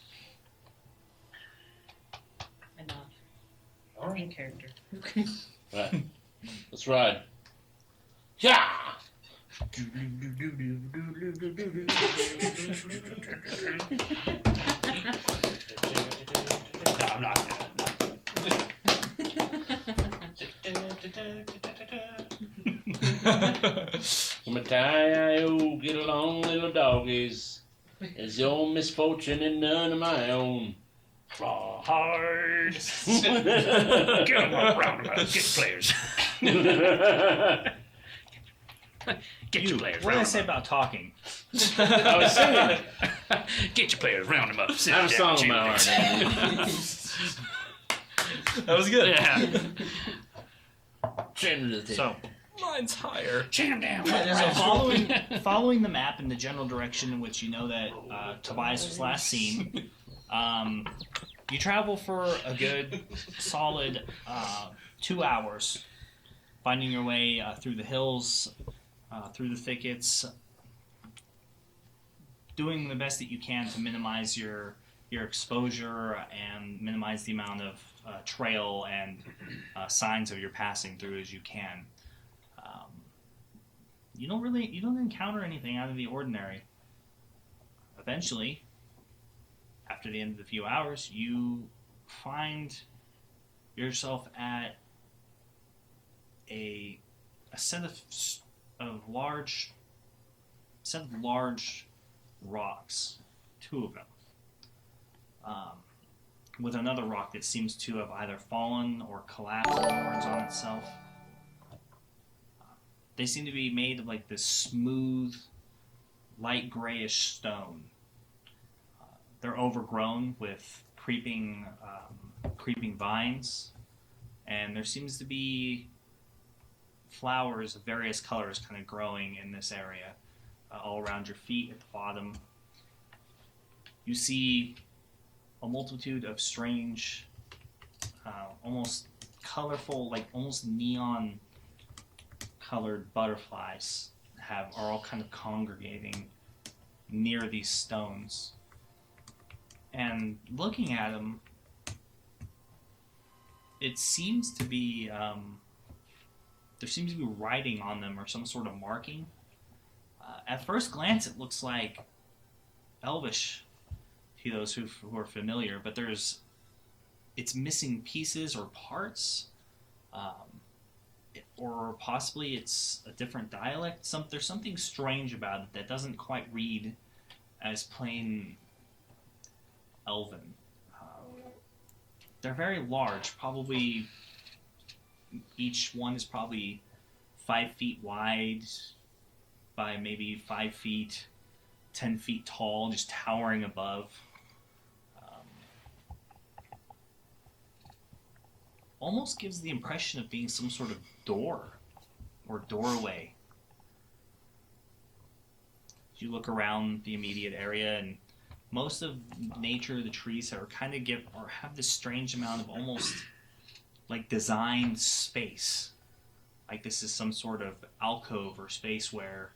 I nod. All right. In character. Right. Let's ride. Yeah! No, I'm not Matty-o, get along, little doggies. It's your misfortune and none of my own. Claw hard. Get them up, round them up. Get your players. Get your players. What did I round say 'em about talking? I was singing. up. Get your players. Round them up. Sit I have a down, song in my chew. heart. That was good. Yeah. So, Mine's higher. Jam down. so following the map in the general direction in which you know that Tobias was last seen, you travel for a good solid 2 hours, finding your way through the hills, through the thickets, doing the best that you can to minimize your exposure and minimize the amount of trail and signs of your passing through as you can. You don't encounter anything out of the ordinary. Eventually, after the end of the few hours, you find yourself at a set of large rocks, 2 of them, with another rock that seems to have either fallen or collapsed inwards on itself. They seem to be made of like this smooth, light grayish stone. They're overgrown with creeping vines, and there seems to be flowers of various colors kind of growing in this area, all around your feet at the bottom. You see a multitude of strange, almost colorful, like almost neon colored butterflies are all kind of congregating near these stones. And looking at them, it seems to be there seems to be writing on them or some sort of marking. At first glance, it looks like Elvish to those who are familiar, but it's missing pieces or parts, or possibly it's a different dialect. There's something strange about it that doesn't quite read as plain Elven. They're very large. Probably each one is probably 5 feet wide by maybe 5 feet, 10 feet tall, just towering above. Almost gives the impression of being some sort of door or doorway. You look around the immediate area, and most of nature, the trees are kind of have this strange amount of almost like designed space. Like this is some sort of alcove or space where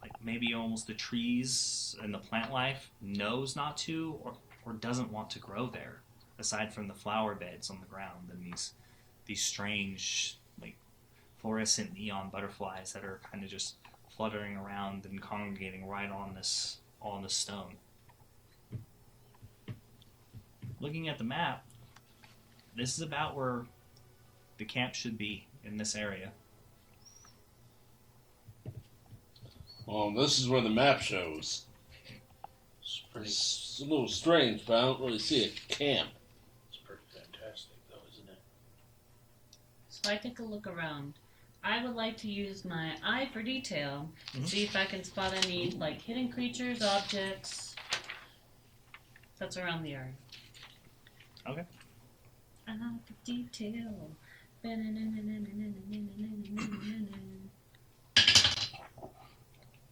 like maybe almost the trees and the plant life knows not to or doesn't want to grow there, aside from the flower beds on the ground and these strange like fluorescent neon butterflies that are kind of just fluttering around and congregating right on this stone. Looking at the map, this is about where the camp should be in this area. Well, this is where the map shows. It's a little strange, but I don't really see a camp. It's pretty fantastic, though, isn't it? So I take a look around. I would like to use my eye for detail to see if I can spot any like hidden creatures, objects that's around the area. Okay. Eye for detail.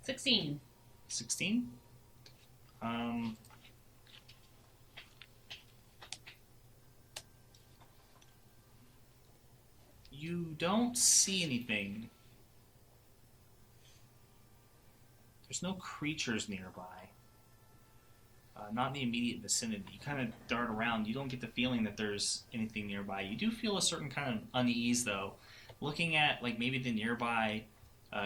16. 16. You don't see anything. There's no creatures nearby. Not in the immediate vicinity. You kind of dart around. You don't get the feeling that there's anything nearby. You do feel a certain kind of unease, though. Looking at like maybe the nearby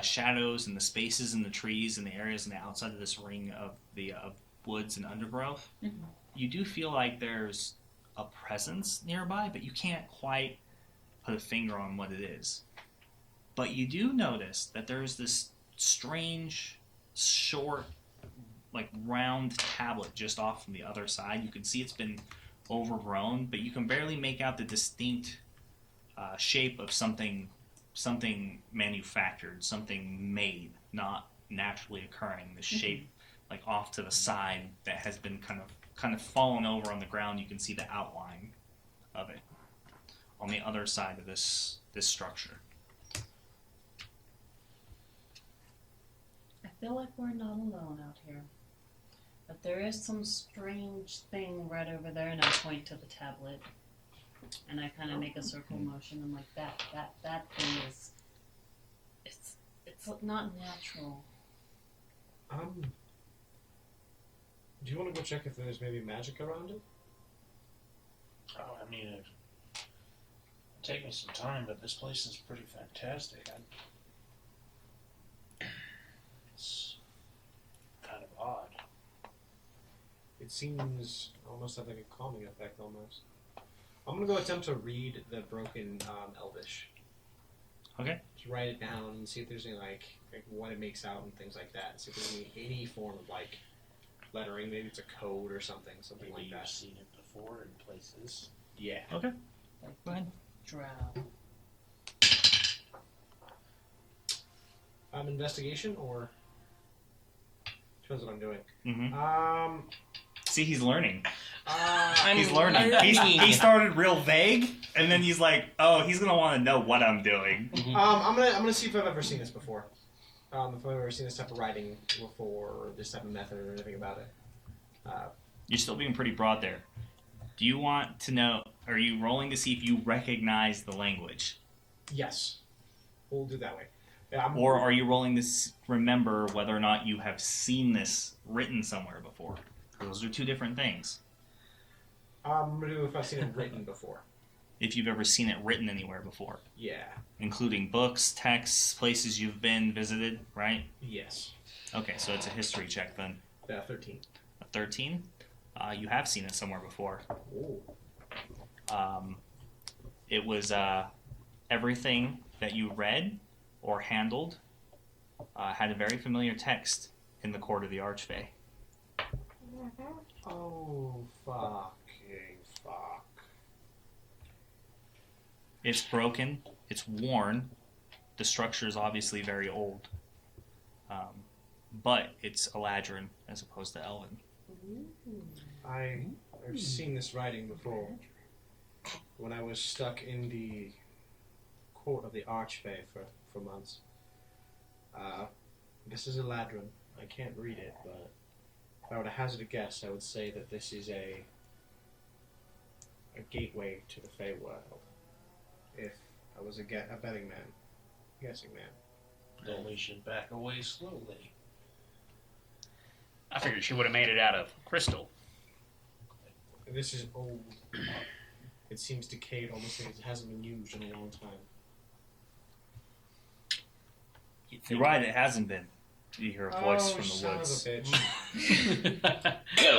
shadows and the spaces in the trees and the areas on the outside of this ring of the woods and undergrowth, you do feel like there's a presence nearby, but you can't quite put a finger on what it is. But you do notice that there's this strange, short, like round tablet just off from the other side. You can see it's been overgrown, but you can barely make out the distinct shape of something manufactured, something made, not naturally occurring. The shape like off to the side that has been kind of fallen over on the ground. You can see the outline of it on the other side of this structure. I feel like we're not alone out here. But there is some strange thing right over there, and I point to the tablet. And I kind of make a circle motion. I'm like, that thing is... It's not natural. Do you want to go check if there's maybe magic around it? Oh, I mean, it'd take me some time, but this place is pretty fantastic. It's kind of odd. It seems almost like a calming effect, almost. I'm going to go attempt to read the broken Elvish. Okay. Just write it down and see if there's any, like what it makes out and things like that. See if there's any form of, like, lettering. Maybe it's a code or something Maybe like you've that. seen it before in places. Yeah. Okay. Like Go ahead. drow. Investigation or... Depends what I'm doing. Mm-hmm. See, he's learning. I'm He's learning. He started real vague, and then he's like, "Oh, he's gonna want to know what I'm doing." I'm gonna see if I've ever seen this before. If I've ever seen this type of writing before, or this type of method, or anything about it. You're still being pretty broad there. Do you want to know? Are you rolling to see if you recognize the language, Yes, we'll do it that way. Yeah, or are you rolling to remember whether or not you have seen this written somewhere before? Those are two different things. I'm gonna do if I've seen it written before. If you've ever seen it written anywhere before, Yeah. including books, texts, places you've been, visited, right? Yes. Okay, so it's a history check then. 13. A 13? You have seen it somewhere before. Oh. It was everything that you read or handled had a very familiar text in the court of the Archfey. Oh, fucking fuck. It's broken. It's worn. The structure is obviously very old. But it's Eladrin as opposed to Elven. I've seen this writing before. When I was stuck in the court of the Archfey for months. This is Eladrin. I can't read it, but if I were to hazard a guess, I would say that this is a gateway to the Feywild. If I was a betting man, guessing man. Then we should back away slowly. I figured she would have made it out of crystal. This is old. It seems decayed, almost like it hasn't been used in a long time. You're right, it hasn't been. You hear a voice from the son of a woods bitch.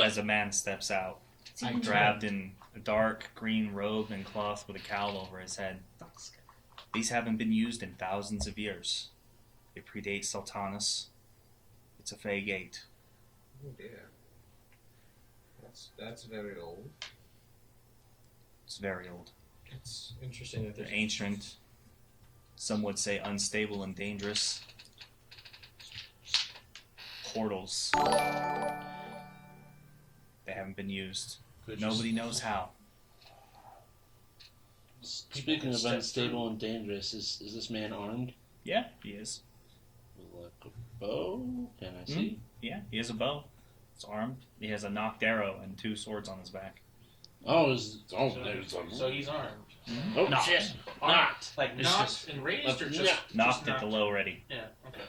as a man steps out, I grabbed in a dark green robe and cloth with a cowl over his head. These haven't been used in thousands of years. They predate Sultanas. It's a Fey gate. Oh dear. That's very old. It's very old. It's interesting that They're there's ancient. Some would say unstable and dangerous. Portals. They haven't been used. Nobody knows how. Speaking of unstable and dangerous, is this man armed? Yeah, he is. Like a bow? Can I see? Yeah, he has a bow. It's armed. He has a knocked arrow and 2 swords on his back. There's So he's armed. oh Knocked. shit! Armed. Knocked. Like It's knocked just- and raised, or just Knocked just at the low ready. Yeah. Okay.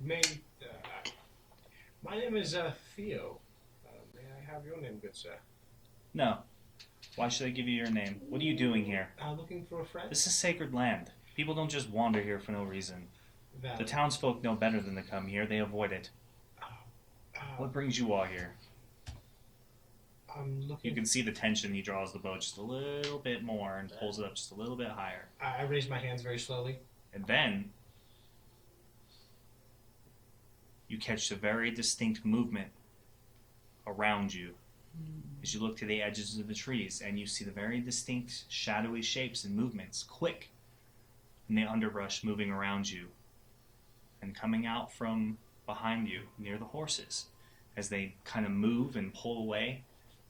May, my name is Theo. May I have your name, good sir? No. Why should I give you your name? What are you doing here? Looking for a friend? This is sacred land. People don't just wander here for no reason. Valid. The townsfolk know better than to come here. They avoid it. What brings you all here? I'm looking. You can see the tension. He draws the bow just a little bit more and pulls it up just a little bit higher. I raise my hands very slowly. And then you catch a very distinct movement around you as you look to the edges of the trees, and you see the very distinct shadowy shapes and movements, quick, in the underbrush moving around you. And coming out from behind you, near the horses, as they kind of move and pull away,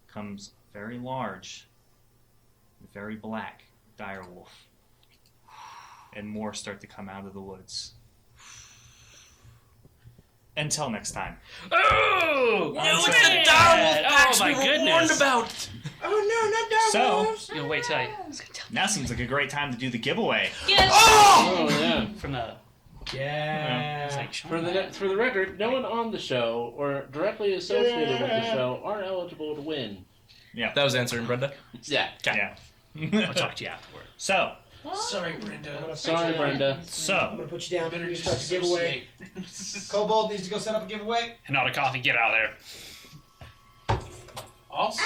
comes very large, very black direwolf. And more start to come out of the woods. Until next time. Oh! No, I'm it's sorry. the direwolf packs Oh we my were goodness! warned about. Oh no, not So, You'll wait till I now seems like a great time to do the giveaway. Yes. Oh yeah. from the. Yeah. It's like, For the record, no one on the show or directly associated with the show are eligible to win. That was answering, Brenda. Yeah. Yeah. I'll talk to you afterward. So, Sorry, Brenda. Sorry, Brenda. I'm so, gonna put you down. Better You just start the giveaway. associate. Kobold needs to go set up a giveaway. And not a coffee. Get out of there. Also,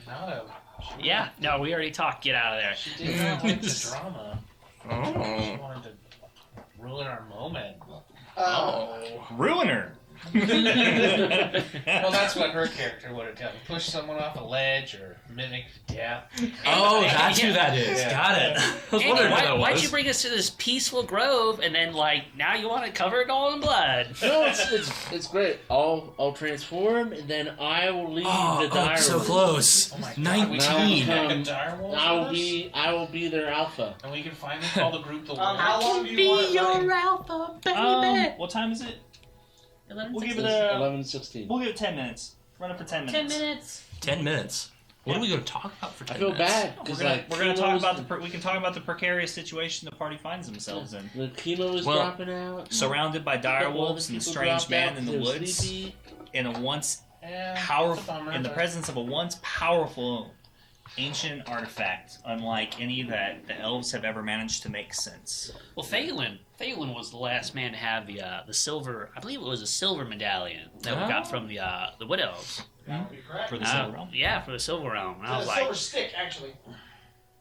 Nada. Yeah. No, we already talked. Get out of there. She did not like the drama. She Oh. wanted to ruin our moment. Ruiner. Well, that's what her character would have done. Push someone off a ledge or mimic death. Oh, that's who that is. Yeah. Got it. I was Andy, wondering who that why'd was. you bring us to this peaceful grove and then, like, now you want it covered all in blood? No, it's great. I'll transform and then I will leave the dire. so close. Oh my God, 19. Now a dire wolf I will be their alpha. and we can finally call the group the How Wolves. long do you want it running? alpha, baby. What time is it? 11, We'll give 16. it a. 11:16. We'll give it 10 minutes. Run it for 10 minutes. 10 minutes. 10 minutes. What are we going to talk about for 10 I feel minutes? bad We're because gonna, we're gonna talk about the. We can talk about the precarious situation the party finds themselves in. the chemo is Well, dropping out. Surrounded by dire wolves and a People strange dropped man out in the 'cause they're woods, sleepy. in a once Yeah, it's a powerful, bummer, in the but- presence of a once powerful ancient artifact, unlike any that the elves have ever managed to make since. Well, Phelan was the last man to have the silver. I believe it was a silver medallion that we got from the Wood Elves. That would be correct. For the Silver Realm? Yeah, for the Silver Realm. And I was a like, silver stick, actually.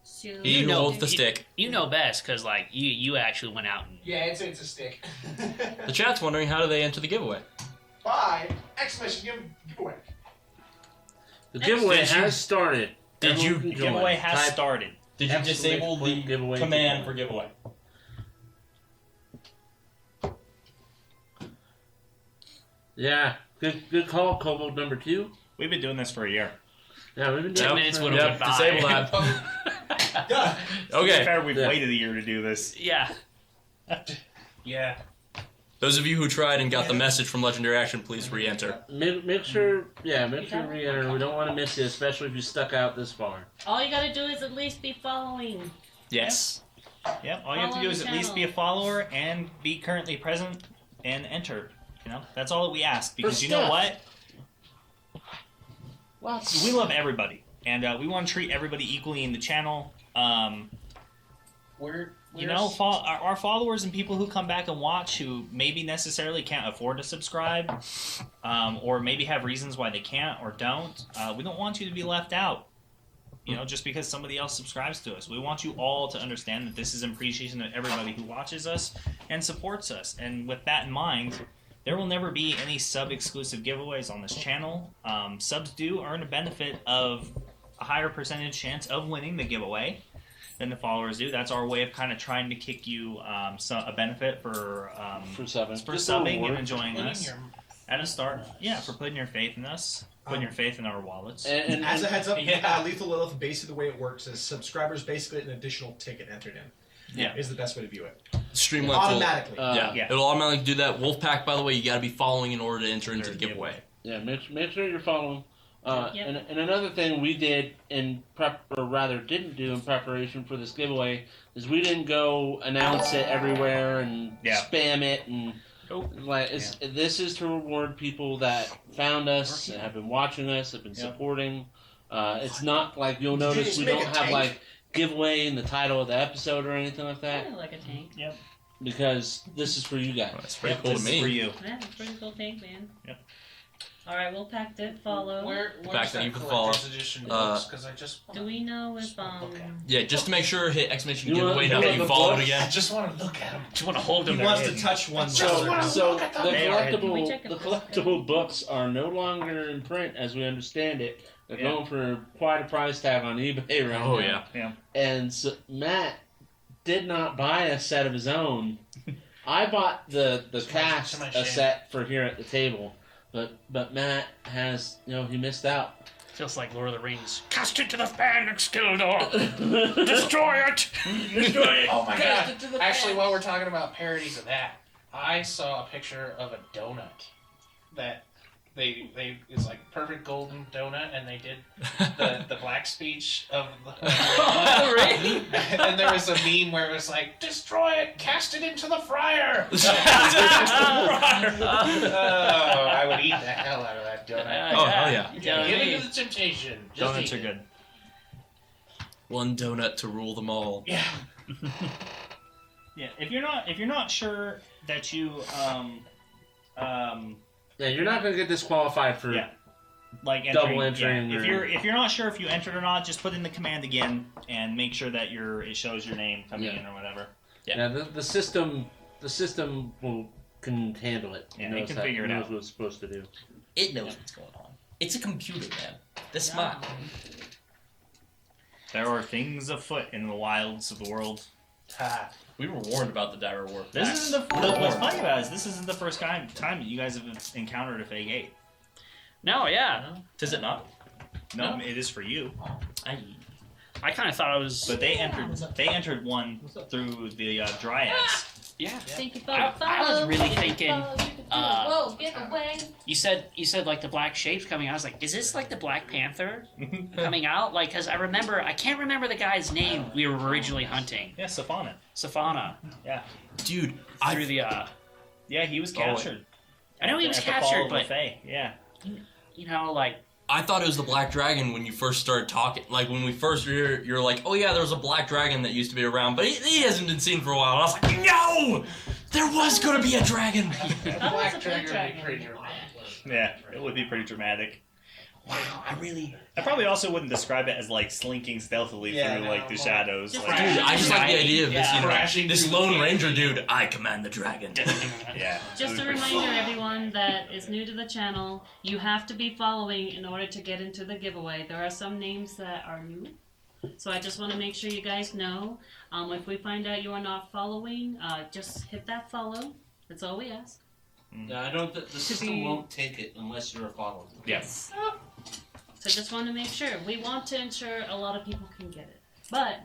So, He who holds the stick. you know best because like you actually went out and Yeah, it's a stick. The chat's wondering how do they enter the giveaway. Bye! Giveaway. The giveaway Did you- has started. did Everyone you- can The join. giveaway has Type started. Did you Absolutely disable click the giveaway command to for giveaway? Yeah, good call, Kobold number 2. We've been doing this for a year. Yeah, we've been 10 doing minutes it would for- have went by. Disable that. To be Okay. fair, we've Yeah. waited a year to do this. Yeah. Yeah. Those of you who tried and got the message from Legendary Action, please re-enter. Make sure you re-enter. We don't want to miss you, especially if you stuck out this far. all you gotta do is at least be following. Yes. Yep, all you have to Follow do the is at least channel. be a follower and be currently present and enter. You know, that's all that we ask. Because you know stuff. what? We love everybody. And we want to treat everybody equally in the channel. We're our followers and people who come back and watch who maybe necessarily can't afford to subscribe, or maybe have reasons why they can't or don't. We don't want you to be left out. Just because somebody else subscribes to us. We want you all to understand that this is an appreciation of everybody who watches us and supports us. And with that in mind, there will never be any sub-exclusive giveaways on this channel. Subs do earn a benefit of a higher percentage chance of winning the giveaway than the followers do. That's our way of kind of trying to kick you a benefit for subbing and enjoying us at a start. Yeah, for putting your faith in us. Putting your faith in our wallets. And as a heads up, Lethal Lilith, basically the way it works is subscribers basically get an additional ticket entered in. Yeah. Is the best way to view it. Streamlabs automatically. It'll automatically do that. Wolfpack, by the way, you got to be following in order to enter into the giveaway. Yeah, make sure you're following. And another thing we did in prep, or rather didn't do in preparation for this giveaway, is we didn't go announce it everywhere and spam it and. This is to reward people that found us, and have been watching us, have been supporting. It's not like you'll notice we don't have like giveaway in the title of the episode or anything like that. Kind of like a tank. Yep. Because this is for you guys. That's pretty cool to me. For you. Yeah, pretty cool tank, man. Yep. All right, we'll pack it. Follow. Where's Back that you can collector's follow. edition books? Because I just Do we know if Yeah, just to make sure, hit exclamation You giveaway want- now you that want you the followed books? again. I just want to look at them. Just want to hold them. He wants to touch one. So the They are hidden. Can we check if this collectible books are no longer in print, as we understand it. They're going for quite a price tag on eBay right now. Oh, yeah. And so Matt did not buy a set of his own. I bought the cast to my a shame. set for here at the table, but Matt has he missed out. Feels like Lord of the Rings. Cast it to the fan, Excalibur! Destroy it! Destroy it! Oh my Cast god! it to the Actually, fan. while we're talking about parodies of that, I saw a picture of a donut that they it's like perfect golden donut, and they did the black speech of Really? and there was a meme where it was like, destroy it, cast it into the fryer. I would eat the hell out of that donut. Oh, hell yeah. Give into the temptation. Just Donuts eat are it. good. One donut to rule them all. Yeah. Yeah, if you're not sure that you Yeah, you're not going to get disqualified for like double entering. entering. If you're not sure if you entered or not, just put in the command again and make sure that it shows your name coming in or whatever. Yeah, the system can handle it. Yeah, it knows can that. figure it knows out. what it's supposed to do. It knows what's going on. It's a computer, man. They're smart. There are things afoot in the wilds of the world. Ha. We were warned about the dire war. This isn't what's funny about it is this isn't the first time that you guys have encountered a fake 8. No, yeah. Is it not? No, it is for you. I kind of thought I was. But they entered one through the Dryads. Yeah. Thank you for I was really thinking, whoa, get away. You said like the black shapes coming out. I was like, is this like the Black Panther coming out? Like, because I can't remember the guy's name we were originally hunting. Yeah, Safana. Safana. Yeah. Dude, Through the. Yeah, he was captured. I know he was At the fall captured, of but Fae. Yeah. like. I thought it was the Black Dragon when you first started talking. Like, when we first were here, you're like, oh yeah, there was a Black Dragon that used to be around, but he hasn't been seen for a while. And I was like, no! There was gonna be a dragon! Black Dragon would be pretty dramatic. Yeah, it would be pretty dramatic. Wow, I probably also wouldn't describe it as like slinking stealthily through like the shadows. Just Like, Dude, I just like the idea of this, Crashing this through the Lone canyon. Ranger dude. I command the dragon. yeah. Just a reminder, everyone that is new to the channel, you have to be following in order to get into the giveaway. There are some names that are new, so I just want to make sure you guys know. If we find out you are not following, just hit that follow. That's all we ask. Yeah, I don't. The system won't take it unless you're a follower. Yes. So just want to make sure. We want to ensure a lot of people can get it, but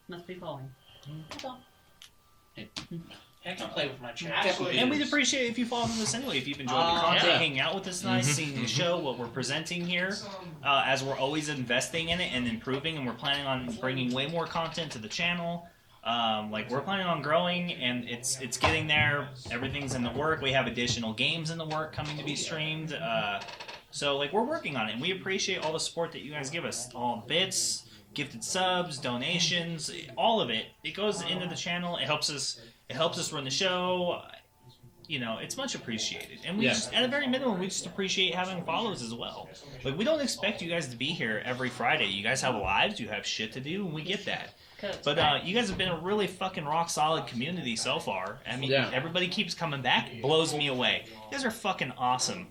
must be following. I can play with my chat. Actually, And we'd appreciate if you follow us anyway. If you've enjoyed the content, hanging out with us nice, seeing the show, what we're presenting here, as we're always investing in it and improving, and we're planning on bringing way more content to the channel. Like we're planning on growing, and it's getting there. Everything's in the work. We have additional games in the work coming to be streamed. So like we're working on it, and we appreciate all the support that you guys give us. All bits, gifted subs, donations, all of it. It goes into the channel. It helps us run the show. You know, it's much appreciated. And we just, at a very minimum, we just appreciate having follows as well. Like, we don't expect you guys to be here every Friday. You guys have lives, you have shit to do, and we get that. But you guys have been a really fucking rock solid community so far. I mean, everybody keeps coming back. It blows me away. You guys are fucking awesome.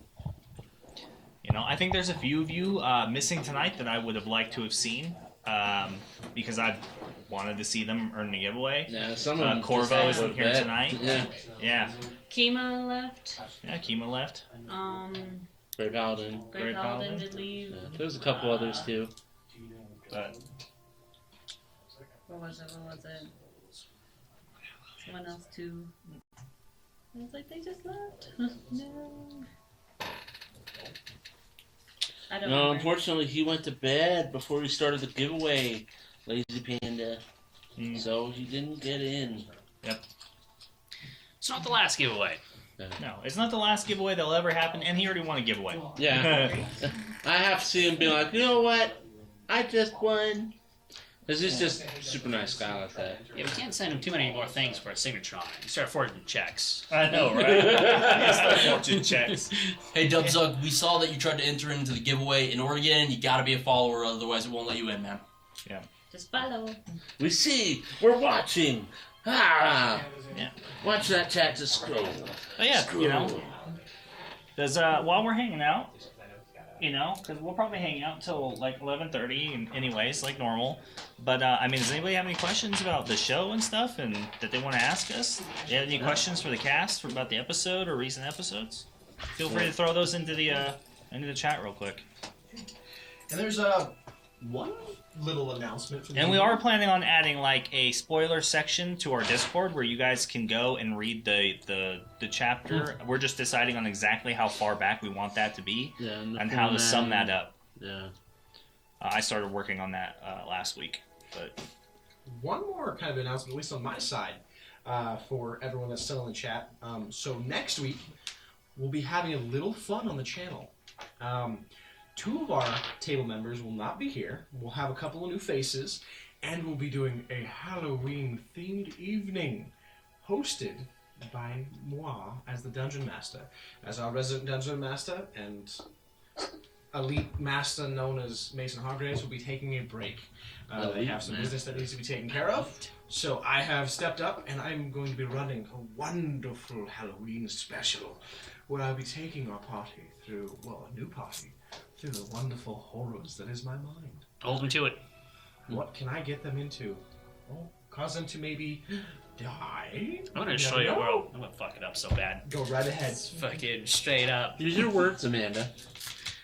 You know, I think there's a few of you missing tonight that I would have liked to have seen because I wanted to see them earn the giveaway. Yeah, some of them Corvo isn't here tonight. Yeah. Kima left. Yeah, Kima left. Grey Paladin. Grey Paladin did leave. Yeah, there was a couple others too. But What was it? Someone else too. I was like, they just left. No. I don't know. Unfortunately, he went to bed before we started the giveaway, Lazy Panda. So he didn't get in. Yep. It's not the last giveaway. No, it's not the last giveaway that'll ever happen, and he already won a giveaway. Yeah. I have to see him be like, you know what? I just won. Because he's just a super nice guy like that. Yeah, we can't send him too many more things for a signature on it. You start forging checks. I know, right? Start forging checks. Hey, Dubzug, we saw that you tried to enter into the giveaway in Oregon. You gotta be a follower, otherwise it won't let you in, man. Yeah. Just follow. We see. We're watching. Ah. Yeah. Watch that chat just scroll. But yeah, you know, there's while we're hanging out, you know, because we'll probably hang out till like 11:30 anyways, like normal. But I mean, does anybody have any questions about the show and stuff, and that they want to ask us? Do you have any questions for the cast about the episode or recent episodes? Feel free to throw those into the chat real quick. And there's one little announcement from And we are planning on adding like a spoiler section to our Discord where you guys can go and read the chapter. We're just deciding on exactly how far back we want that to be and how to sum that up. Yeah. I started working on that last week. But one more kind of announcement, at least on my side, for everyone that's still in the chat. So next week, we'll be having a little fun on the channel. Two of our table members will not be here. We'll have a couple of new faces, and we'll be doing a Halloween-themed evening hosted by moi as the Dungeon Master. As our resident Dungeon Master and elite master known as Mason Hargraves will be taking a break. They have some business that needs to be taken care of. So I have stepped up, and I'm going to be running a wonderful Halloween special where I'll be taking our party through, well, a new party, through the wonderful horrors that is my mind. Hold me to it. What can I get them into? Well, cause them to maybe die? I'm gonna show you a world. I'm gonna fuck it up so bad. Go right ahead. It's fucking straight up. Use your words, Amanda.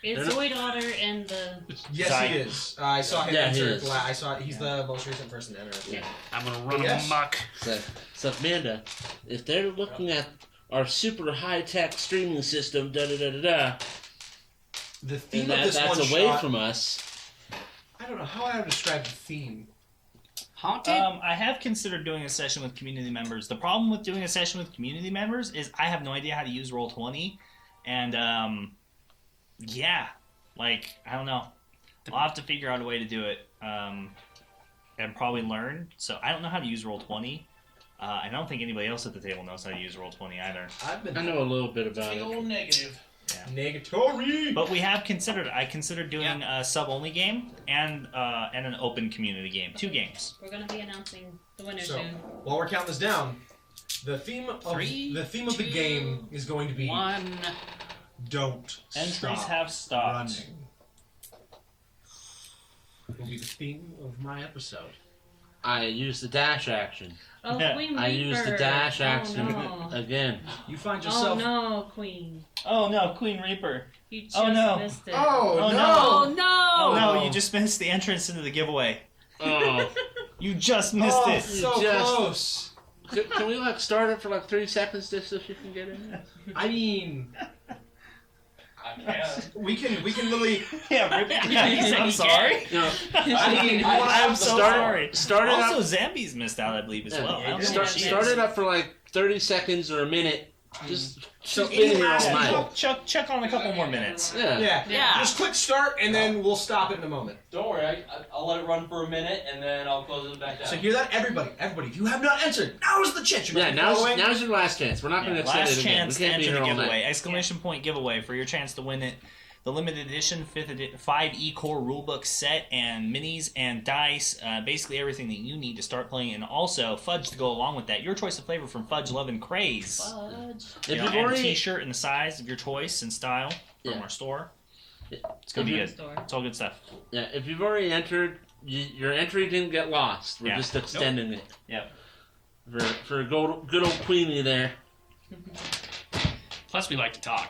Is Zoid Otter in the... Yes, he is. I saw him enter. He is. I saw he's the most recent person to enter. Yeah. I'm gonna run Yes. amok. So Amanda, if they're looking at our super high-tech streaming system, da-da-da-da-da, The theme and of this that's one away shot, from us, I don't know how I would describe the theme. Haunted? I have considered doing a session with community members. The problem with doing a session with community members is I have no idea how to use Roll20, and yeah, like I don't know. I'll have to figure out a way to do it, and probably learn. So I don't know how to use Roll20. I don't think anybody else at the table knows how to use Roll20 either. I know a little bit about The it. old negative. Negatory! But we have considered. I considered doing a sub-only game and an open community game. 2 games. We're going to be announcing the winner So, soon. while we're counting this down, the theme of 3, the theme of the 2, game is going to be 1. don't Entries stop have stopped. running. Will be the theme of my episode. I used the dash action. Oh, Yeah. Queen I Reaper. used the dash action Oh, no. again. You find Oh, yourself. no, Queen. Oh no, Queen Reaper. You just Oh, no. missed it. Oh, Oh, no! Oh, no! Oh no, Oh. you just missed the entrance into the giveaway. Oh, You just missed Oh, it. so Just- close. can we like start it for like 3 seconds just so she can get in? I mean, I can't. we can literally. Yeah, Rip, I'm sorry. No, I mean, I'm so sorry. Start it Also, up. Zambies missed out, I believe, as well. I don't know Start, what she start is. it up for like 30 seconds or a minute, Just So she's been any here all last- night. Check on a couple more minutes. Yeah. Yeah. Just click start, and then we'll stop it in a moment. Don't worry, I'll let it run for a minute and then I'll close it back down. So hear that, everybody. If you have not answered, now's the chance. Yeah, now's your last chance. We're not going to extend Last it again. chance We to can't be enter the here all giveaway. night. Exclamation point giveaway for your chance to win it. The limited edition 5e core rulebook set and minis and dice, basically everything that you need to start playing, and also fudge to go along with that. Your choice of flavor from Fudge Love and Craze. Fudge. You know, you've and a already- t-shirt in the size of your choice and style from Yeah. our store. Yeah. It's gonna be good. Store. It's all good stuff. Yeah, if you've already entered, your entry didn't get lost. We're Yeah. just extending it. Yep. For good old Queenie there. Plus, we like to talk.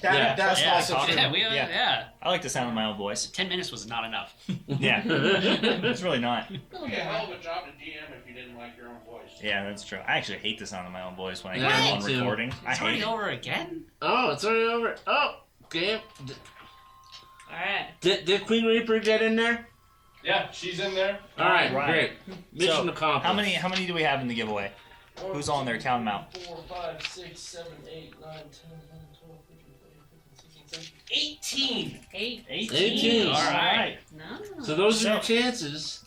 Yeah. That's Yeah, also true. yeah, Yeah. I like the sound of my own voice. 10 minutes was not enough. Yeah. It's really not. It'd be a hell of a job to DM if you didn't like your own voice. Yeah, that's true. I actually hate the sound of my own voice when I Yeah, hear it me on too. recording. I It's hate already it. over again? Oh, it's already over. Oh, okay. Alright. Did Queen Reaper get in there? Yeah, she's in there. All right, Right. great. Mission So, accomplished. How many do we have in the giveaway? Who's on there? Count them out. 4, 5, 6, 7, 8, 9, 10, 11, 12, 13, 14, 15, 16, 17, 18. 18. All right. No. So those are your So- chances.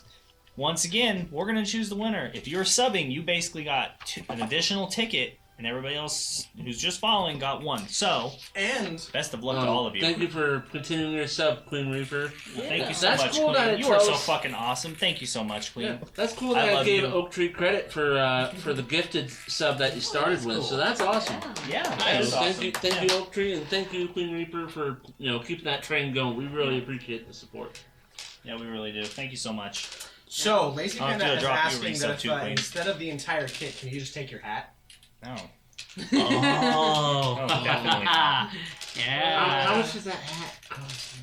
Once again, we're gonna choose the winner. If you're subbing, you basically got an additional ticket, and everybody else who's just following got one. So, And best of luck to all of you. Thank you for continuing your sub, Queen Reaper. Thank you so That's much, cool Queen. that it You are so tells- fucking awesome. Thank you so much, Queen. Yeah, that's cool I that I love gave you. Oak Tree credit for the gifted sub that you started with. So that's awesome. Yeah, So that is awesome. thank you, Oak Tree, and thank you, Queen Reaper, for keeping that train going. We really appreciate the support. Yeah, we really do. Thank you so much. so, Lazy I'll have Panda to is drop you a asking resub that if, too, Queen. instead of the entire kit, can you just take your hat? No. Oh. Oh, definitely not. Yeah. How much does that hat cost?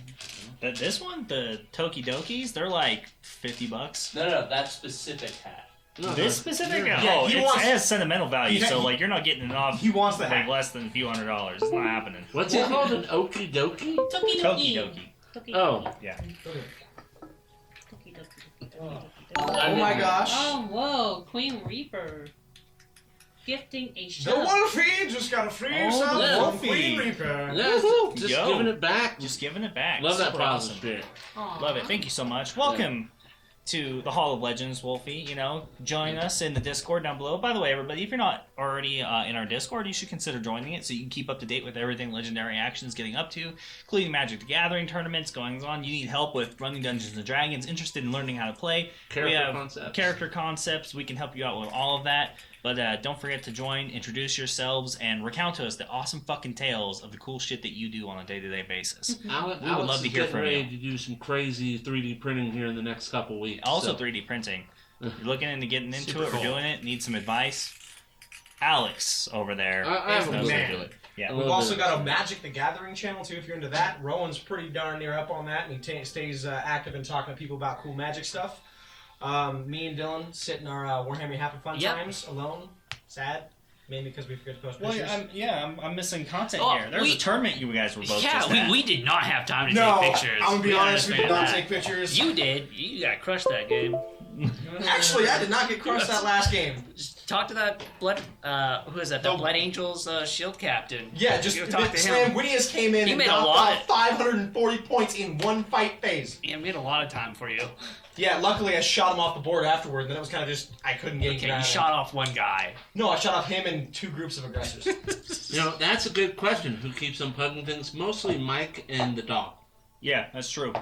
This one, the Tokidokis, they're like $50. No, that specific hat. No, This specific? Yeah, Oh, he it wants- has sentimental value, he- so like you're not getting it off He wants the like hat. less than a few $100s. It's not happening. What's it called? An Okie Dokie? Tokidoki. Oh, Yeah. Oh my gosh. Oh, whoa. Queen Reaper. Gifting a The shell. Wolfie just got a free Oh, sub the from Wolfie. Queen Reaper. yeah, just Yo. giving it back. Just giving it back. Love that Super positive awesome. spirit. Aw. Love it. Thank you so much. Welcome to the Hall of Legends, Wolfie. Join us in the Discord down below. By the way, everybody, if you're not already in our Discord, you should consider joining it so you can keep up to date with everything Legendary Action's getting up to, including Magic the Gathering tournaments going on. You need help with running Dungeons and Dragons, interested in learning how to play. We have character concepts. We can help you out with all of that. But don't forget to join, introduce yourselves, and recount to us the awesome fucking tales of the cool shit that you do on a day-to-day basis. Alex, We would love to is hear getting from ready you. to do some crazy 3D printing here in the next couple weeks. Also, so. 3D printing. You're looking into getting into Super it or cool. doing it, need some advice. Alex over there. I have a knows little how to bit. do it. Yeah. A We've little also bit. got a Magic the Gathering channel too, if you're into that. Rowan's pretty darn near up on that, and he stays active in talking to people about cool magic stuff. Me and Dylan sit in our Warhammer Happy Fun Yep. Times alone, sad, mainly because we forget to post Well, pictures. I'm missing content Oh, here. There was a tournament you guys were both just Yeah, at. we did not have time to No, take pictures. I'm gonna be We honest, we did understand not that. take pictures. You did. You got crushed that game. Actually, I did not get crushed that last game. Just talk to that Blood. Who is that? The Blood Angels shield captain. Yeah, just You talk to him. Slamwinius came in He and made a knocked lot out of- 540 points in one fight phase. Yeah, we had a lot of time for you. Yeah, luckily I shot him off the board afterward, and then it was kind of just, I couldn't get Okay, him. you shot off one guy. No, I shot off him and two groups of aggressors. That's a good question. Who keeps unplugging things? Mostly Mike and the dog. Yeah, that's true.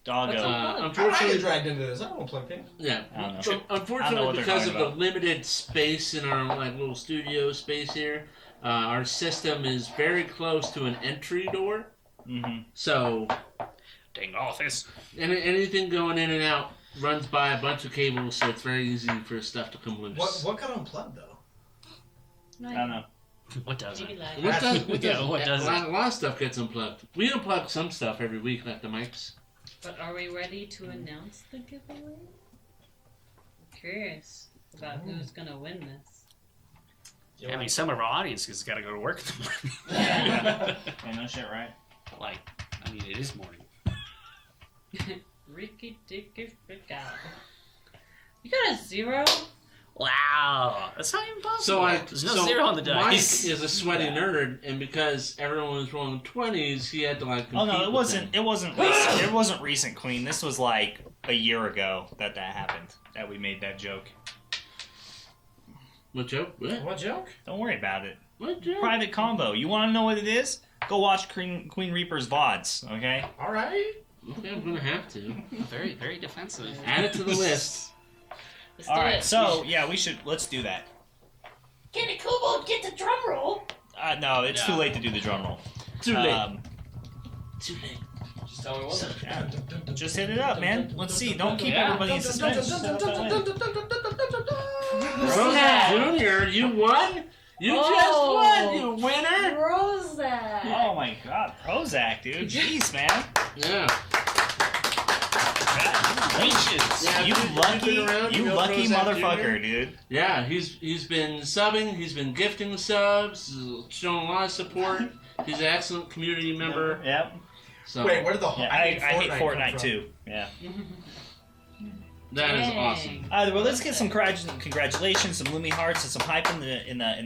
Doggo. I get Unfortunately, dragged into this. I don't want to play games. yeah. I don't know. So, I don't know unfortunately, what they're because of talking the about. limited space in our little studio space here, our system is very close to an entry door. Mm-hmm. So Dang office. anything going in and out runs by a bunch of cables, so it's very easy for stuff to come loose. What got unplugged though? I don't know. What does Maybe it? like What does a lot of stuff gets unplugged. We unplug some stuff every week at the mics. But are we ready to announce the giveaway? I'm curious about who's gonna win this. I mean, some of our audience has got to go to work in the morning. Yeah, no shit, right? Like, I mean, it is morning. Ricky Dicky Frick out. You got a 0? Wow, that's not even possible. So There's no zero on the Mike dice. is a sweaty nerd, and because everyone was rolling 20s, he had to like. Oh no, compete it with wasn't. them. It wasn't. Recent. It wasn't recent, Queen. This was like a year ago that happened. That we made that joke. What joke? What joke? Don't worry about it. What joke? Private combo. You want to know what it is? Go watch Queen Reaper's VODs. Okay. All right. Okay, I'm gonna have to Very, very defensive. add it to the list. Let's All do right. it. So yeah, we should. Let's do that. Get it, Kubo, get the drum roll. No, it's too late to do the drum roll. Too late. Just tell me what. Yeah. Just hit it up, man. Let's see. Don't keep everybody in suspense. Rosa Junior, you won. You just won, you winner. Prozac. Oh my God, Prozac, dude. Jeez, man. Yeah. Congratulations. Yeah, you dude, lucky, you've been around, you you know lucky Prozac motherfucker, Jr.? dude. Yeah, he's been subbing, he's been gifting subs, showing a lot of support. He's an excellent community member. Yep. So Wait, where did the Yeah, I hate Fortnite too. Yeah. that is Dang. awesome. Well, let's get some congratulations, some Lumi hearts, and some hype in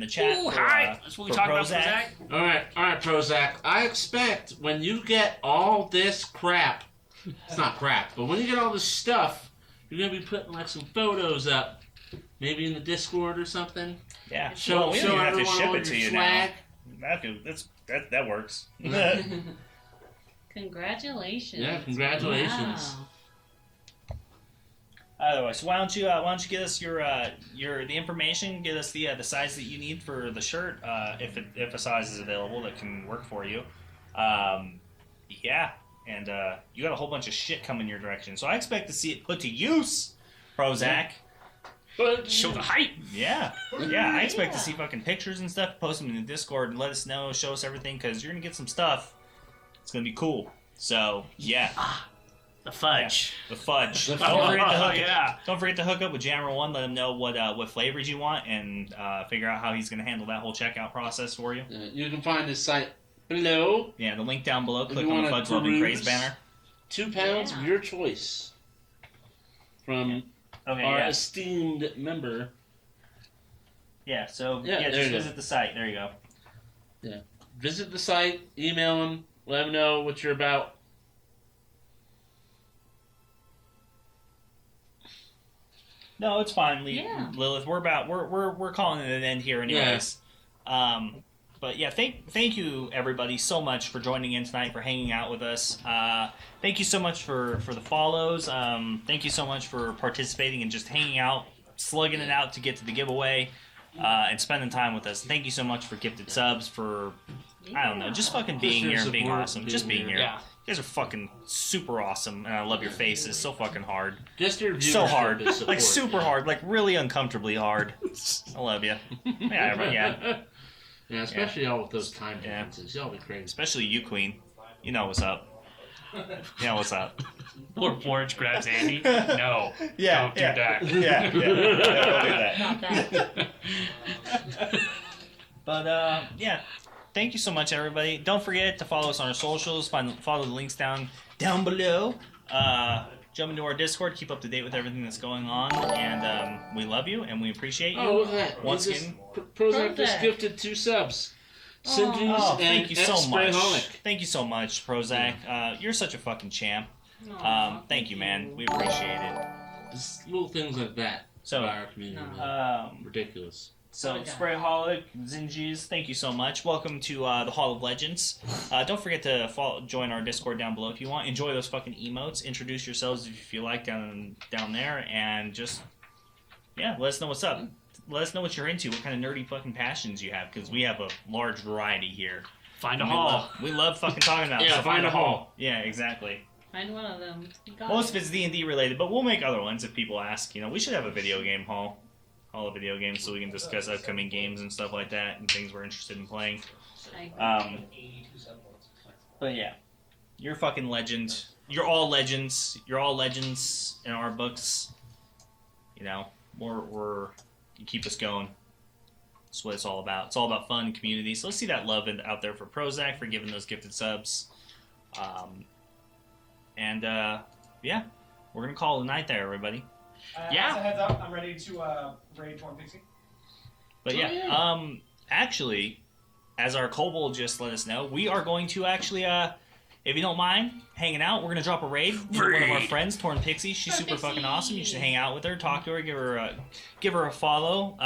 the chat. Ooh, for, hi. That's what we for talking about, Prozac. Prozac. All right, Prozac. I expect when you get all this crap, it's not crap, but when you get all this stuff, you're gonna be putting like some photos up, maybe in the Discord or something. Yeah. Show, Well, we don't show even have to everyone ship all it to your you swag. now. That works. Congratulations. Yeah, congratulations. Wow. Otherwise, so why don't you get us your the information, get us the size that you need for the shirt, if a size is available that can work for you. Yeah, and you got a whole bunch of shit coming your direction, so I expect to see it put to use, Prozac. But Show the hype. Yeah, I expect to see fucking pictures and stuff. Post them in the Discord and let us know, show us everything, because you're gonna get some stuff. It's gonna be cool. So yeah. The fudge. The fudge. The Don't forget to Oh, hook yeah. Don't forget to hook up with Jammer One. Let him know what flavors you want, and figure out how he's going to handle that whole checkout process for you. you can find his site below. Yeah, the link down below. If Click you on the wanna Fudge Loving Craze peruse- banner. 2 pounds Yeah. of your choice from Okay, our yeah, esteemed member. yeah. So Yeah, yeah, there just you go. visit the site. There you go. Visit the site, email him, let him know what you're about. No, it's fine, Yeah. Lilith. We're calling it an end here, anyways. But yeah, thank you everybody so much for joining in tonight, for hanging out with us. Thank you so much for the follows. Thank you so much for participating and just hanging out, slugging it out to get to the giveaway, and spending time with us. Thank you so much for gifted subs, for I don't know, just fucking being your here and being support, awesome. being Just being here. here. Yeah. You guys are fucking super awesome, and I love your faces so fucking hard. Just your viewership So hard. is support. Like super hard. Like really uncomfortably hard. I love you. Yeah. Yeah, especially all with those time Yeah. differences. Y'all be crazy. Especially you, Queen. You know what's up. You know what's up. Poor Porridge grabs Andy. No. Don't do that. Yeah, don't do that. Not that. But yeah, thank you so much, everybody. Don't forget to follow us on our socials. Follow the links down below. Jump into our Discord. Keep up to date with everything that's going on, and we love you and we appreciate you. Oh, look at that. Once He just- again. Prozac just Prozac. gifted 2 subs. Sinju's Oh, and thank you so much. Sprayholic. Thank you so much, Prozac. You're such a fucking champ. Aw, Thank you, man. We appreciate it. Just little things like that. So, by our community. No. man. Ridiculous. So, Okay. Sprayholic, Zinjis, thank you so much. Welcome to the Hall of Legends. Don't forget to join our Discord down below if you want. Enjoy those fucking emotes. Introduce yourselves if you like down there, and just let us know what's up. Let us know what you're into, what kind of nerdy fucking passions you have, because we have a large variety here. Find a We hall. we love fucking talking about it. Yeah, So find a hall. Yeah, exactly. Find one of them. You got Most of it. it's D&D related, but we'll make other ones if people ask. We should have a video game hall of video games, so we can discuss upcoming games and stuff like that, and things we're interested in playing. I- But yeah, you're a fucking legend. You're all legends. You're all legends in our books. You keep us going. That's what it's all about. It's all about fun and community. So let's see that love out there for Prozac, for giving those gifted subs. Yeah, we're gonna call it a night there, everybody. Yeah. As a heads up, I'm ready to raid Torn Pixie. But yeah, actually, as our kobold just let us know, we are going to actually, if you don't mind hanging out, we're gonna drop a raid with one of our friends, Torn Pixie. She's super fucking awesome. You should hang out with her, talk to her, give her a follow.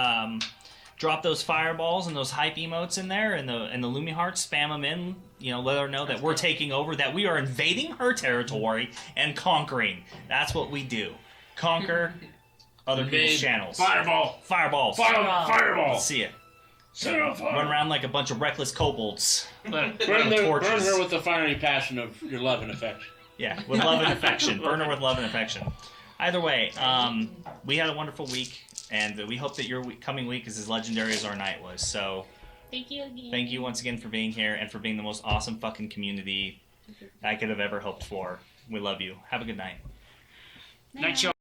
Drop those fireballs and those hype emotes in there, and the Lumi hearts. Spam them in. You know, let her know that we're taking over, that we are invading her territory and conquering. That's what we do. Conquer other people's channels. Fireballs. Let's see it. Run around like a bunch of reckless kobolds. Burn her with the fiery passion of your love and affection. Yeah, with love and affection. Burn her with love and affection. Either way, we had a wonderful week, and we hope that your coming week is as legendary as our night was. So, Thank you again. thank you once again for being here and for being the most awesome fucking community I could have ever hoped for. We love you. Have a good night. Night show.